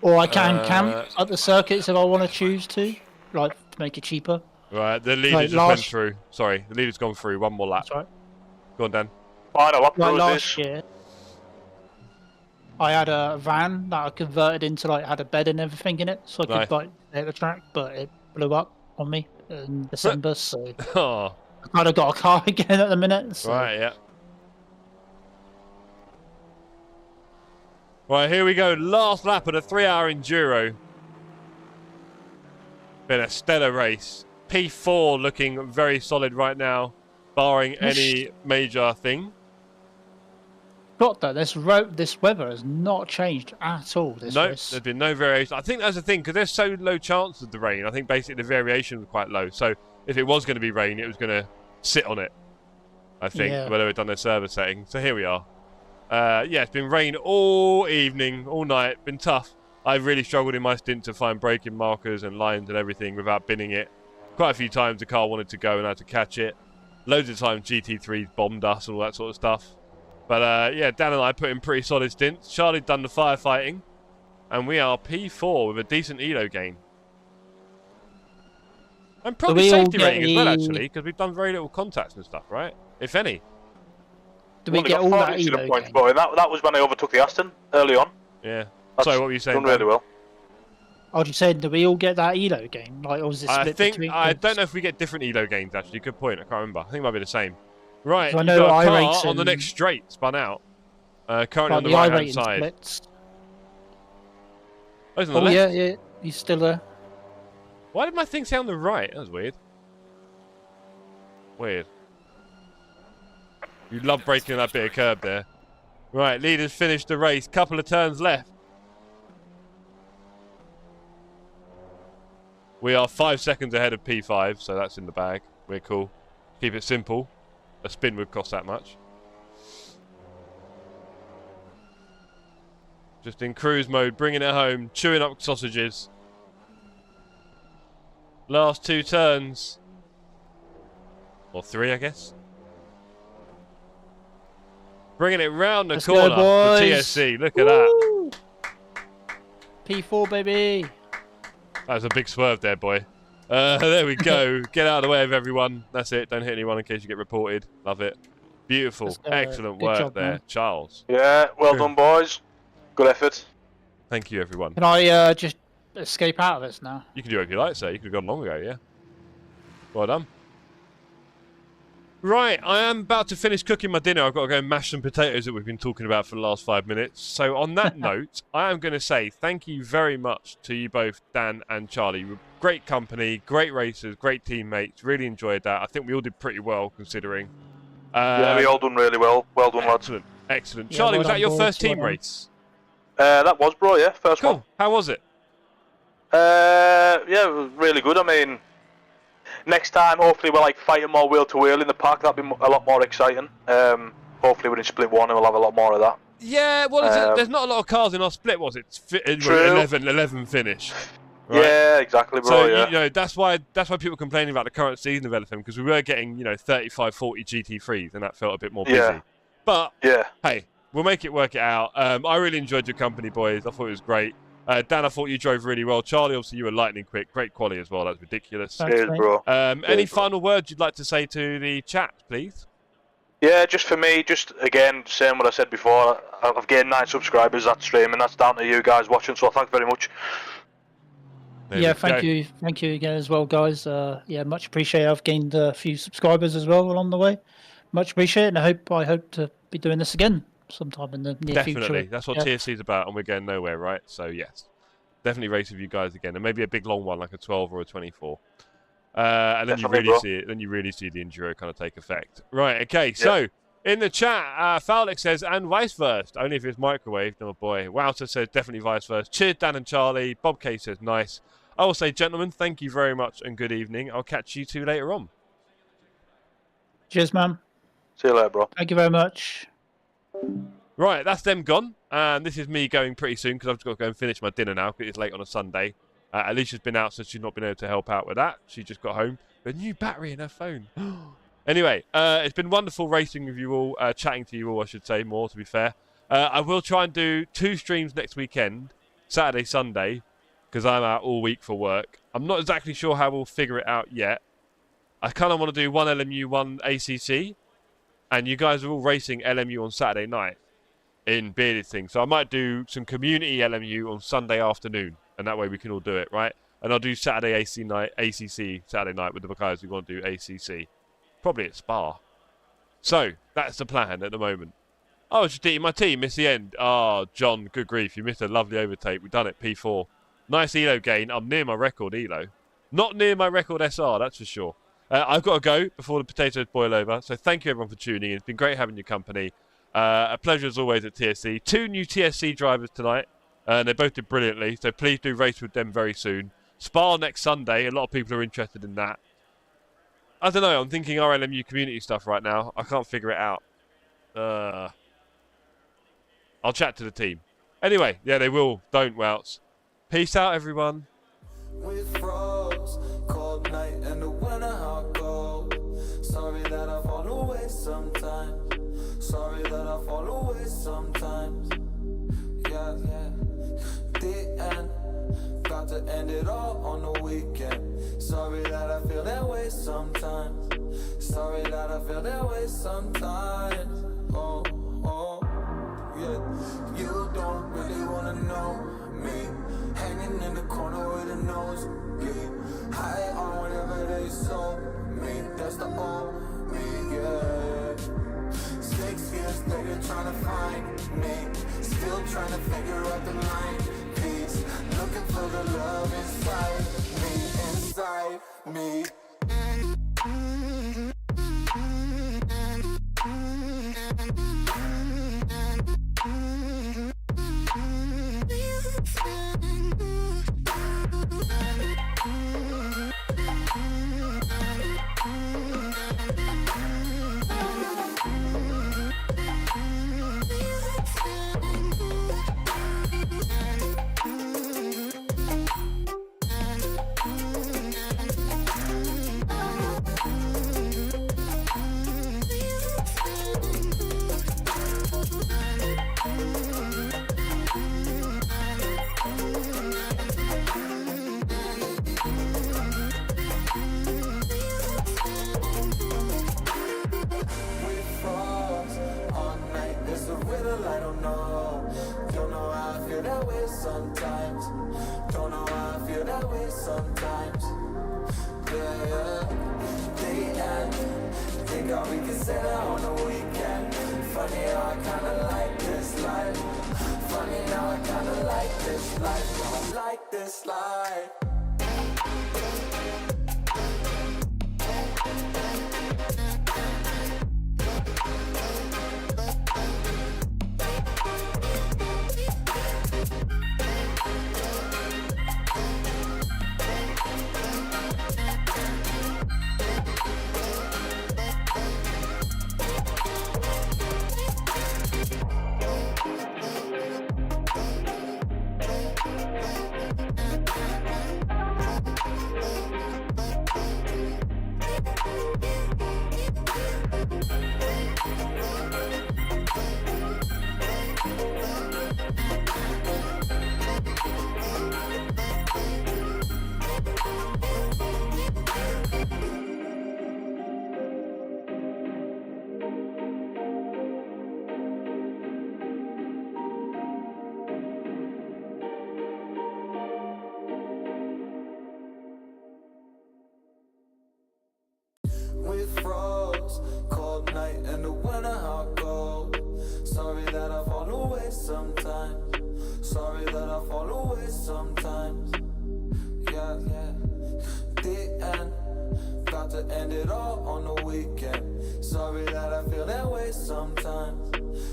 or I can camp at the circuits if I want to choose to, like to make it cheaper. Right, the leader Like just went last- through. Sorry, the leader's gone through. One more lap. That's right. Go on, Dan. Final lap, Like Roses. last year, I had a van that I converted into like had a bed and everything in it, so I Nice. could like stay at the track, but it blew up on me in December, so Oh, I kind of got a car again at the minute. So. right, yeah. Right, here we go. Last lap of the 3-hour enduro. Been a stellar race. P4 looking very solid right now, barring any major thing. Got that. This weather has not changed at all. This No, race. there's been no variation. I think that's the thing, because there's so low chance of the rain. I think basically the variation was quite low. So if it was going to be rain, it was going to sit on it, I think, Yeah. whether they'd done their server setting. So here we are. Yeah, it's been rain all evening, all night. Been tough. I've really struggled in my stint to find braking markers and lines and everything without binning it. Quite a few times the car wanted to go and I had to catch it. Loads of times GT3's bombed us and all that sort of stuff. But yeah, Dan and I put in pretty solid stints. Charlie'd done the firefighting. And we are P4 with a decent elo gain. And probably we all safety get rating as well, the- actually, because we've done very little contacts and stuff, right? If any. Do we Only get got all 4 that incident elo points, gain? but that was when I overtook the Aston early on. Yeah. That's Sorry, what were you saying? done really Dan? well. I was just saying, do we all get that ELO game? Like, or was it I split think between I us? don't know if we get different ELO games. Actually, good point. I can't remember. I think it might be the same. Right, So I you've know got a car iRacing- on the next straight, spun out. Currently Like on the the right hand iRating side. splits. Oh, he's on the Oh left. yeah, he's still there. Why did my thing say on the right? That was weird. Weird. You love breaking that bit of curb there. Right, leaders finished the race. Couple of turns left. We are 5 seconds ahead of P5, so that's in the bag. We're cool. Keep it simple. A spin would cost that much. Just in cruise mode, bringing it home, chewing up sausages. Last 2 turns. Or 3, I guess. Bringing it round the Let's corner go, for boys. TSC. Look at that. Woo! P4 baby. That was a big swerve there, boy. There we go. Get out of the way of everyone. That's it. Don't hit anyone in case you get reported. Love it. Beautiful. Let's go. Excellent Good work job, there, man. Charles. Yeah, well done, boys. Good effort. Thank you, everyone. Can I just escape out of this now? You can do it if you like, sir. You could have gone long ago, yeah. Well done. Right, I am about to finish cooking my dinner. I've got to go and mash some potatoes that we've been talking about for the last 5 minutes. So on that note, I am going to say thank you very much to you both, Dan and Charlie. You were great company, great racers, great teammates. Really enjoyed that. I think we all did pretty well considering. Yeah, we all done really well. Well done, lads. Excellent, excellent. Yeah, Charlie, well was that done, your boys. first team Well done. race? That was, bro, yeah, first Cool. one. How was it? Yeah, it was really good. I mean, next time, hopefully, we're like fighting more wheel to wheel in the park. That'd be a lot more exciting. Hopefully, we're in split one and we'll have a lot more of that. Yeah, well, there's not a lot of cars in our split, was it? True. 11 finish. Right? Yeah, exactly, bro. So yeah. you know that's why people complaining about the current season of LFM, because we were getting 35, 40 GT3s and that felt a bit more busy. Yeah. But Yeah. hey, we'll work it out. I really enjoyed your company, boys. I thought it was great. Dan, I thought you drove really well. Charlie, obviously you were lightning quick. Great quality as well. That's ridiculous. Thanks, Cheers, mate. bro. Any final words you'd like to say to the chat, please? Yeah, just for me, just again, saying what I said before, I've gained 9 subscribers that stream, and that's down to you guys watching, so thanks very much. There Yeah, we thank go. you. Thank you again as well, guys. Yeah, much appreciated. I've gained a few subscribers as well along the way. Much appreciated, and I hope to be doing this again sometime in the near Definitely. future. That's what Yeah. TSC is about, and we're going nowhere, right? So, yes. Definitely race with you guys again, and maybe a big long one, like a 12 or a 24. And then Definitely, you really bro. see it. Then you really see the enduro kind of take effect. Right. Okay. So in the chat, Fowlick says, and vice versa. Only if it's microwaved. Oh boy. Wouter says definitely vice versa. Cheers, Dan and Charlie. Bob K says nice. I will say, gentlemen, thank you very much and good evening. I'll catch you two later on. Cheers, man. See you later, bro. Thank you very much. Right, that's them gone. And this is me going pretty soon because I've just got to go and finish my dinner now because it's late on a Sunday. Alicia's been out, so she's not been able to help out with that. She just got home. A new battery in her phone. Anyway, it's been wonderful racing with you all, chatting to you all, I should say, more to be fair. I will try and do 2 streams next weekend, Saturday, Sunday, because I'm out all week for work. I'm not exactly sure how we'll figure it out yet. I kind of want to do 1 LMU, 1 ACC, and you guys are all racing LMU on Saturday night in bearded things. So I might do some community LMU on Sunday afternoon, and that way we can all do it, right? And I'll do Saturday ACC Saturday night with the guys who want to do ACC. Probably at Spa. So, that's the plan at the moment. Oh, I was just eating my tea, missed the end. Oh, John, good grief, you missed a lovely overtake. We've done it, P4. Nice ELO gain. I'm near my record ELO. Not near my record SR, that's for sure. I've got to go before the potatoes boil over. So thank you everyone for tuning in. It's been great having your company. A pleasure as always at TSC. 2 new TSC drivers tonight. And they both did brilliantly. So please do race with them very soon. Spa next Sunday. A lot of people are interested in that. I don't know. I'm thinking RLMU community stuff right now. I can't figure it out. I'll chat to the team. Anyway, yeah, they will. Don't, Wouts. Peace out, everyone. We froze, cold night and the winter hot cold. Sorry that I fall away sometimes. Sorry that I fall away sometimes. Yeah, the end. Got to end it all on the weekend. Sorry that I feel that way sometimes. Sorry that I feel that way sometimes. Oh, yeah. You don't really wanna know. know me. Hanging in the corner with a nosebleed. High on whatever they sold me. That's the old me, yeah. 6 years later trying to find me. Still trying to figure out the mind piece. Looking for the love inside me. We froze, cold night in the winter, how cold. Sorry that I fall away sometimes. Sorry that I fall away sometimes. Yeah, the end. Got to end it all on the weekend. Sorry that I feel that way sometimes.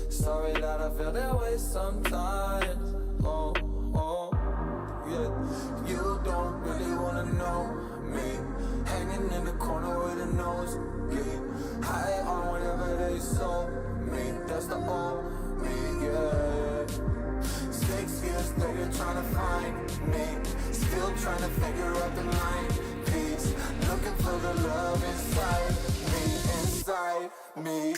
Sorry that I feel that way sometimes. Oh, yeah. You don't really wanna know me. Hanging in the corner with a nosebleed. High on whatever they sold me. That's the old me, yeah. 6 years later trying to find me. Still trying to figure out the mind piece. Looking for the love inside me.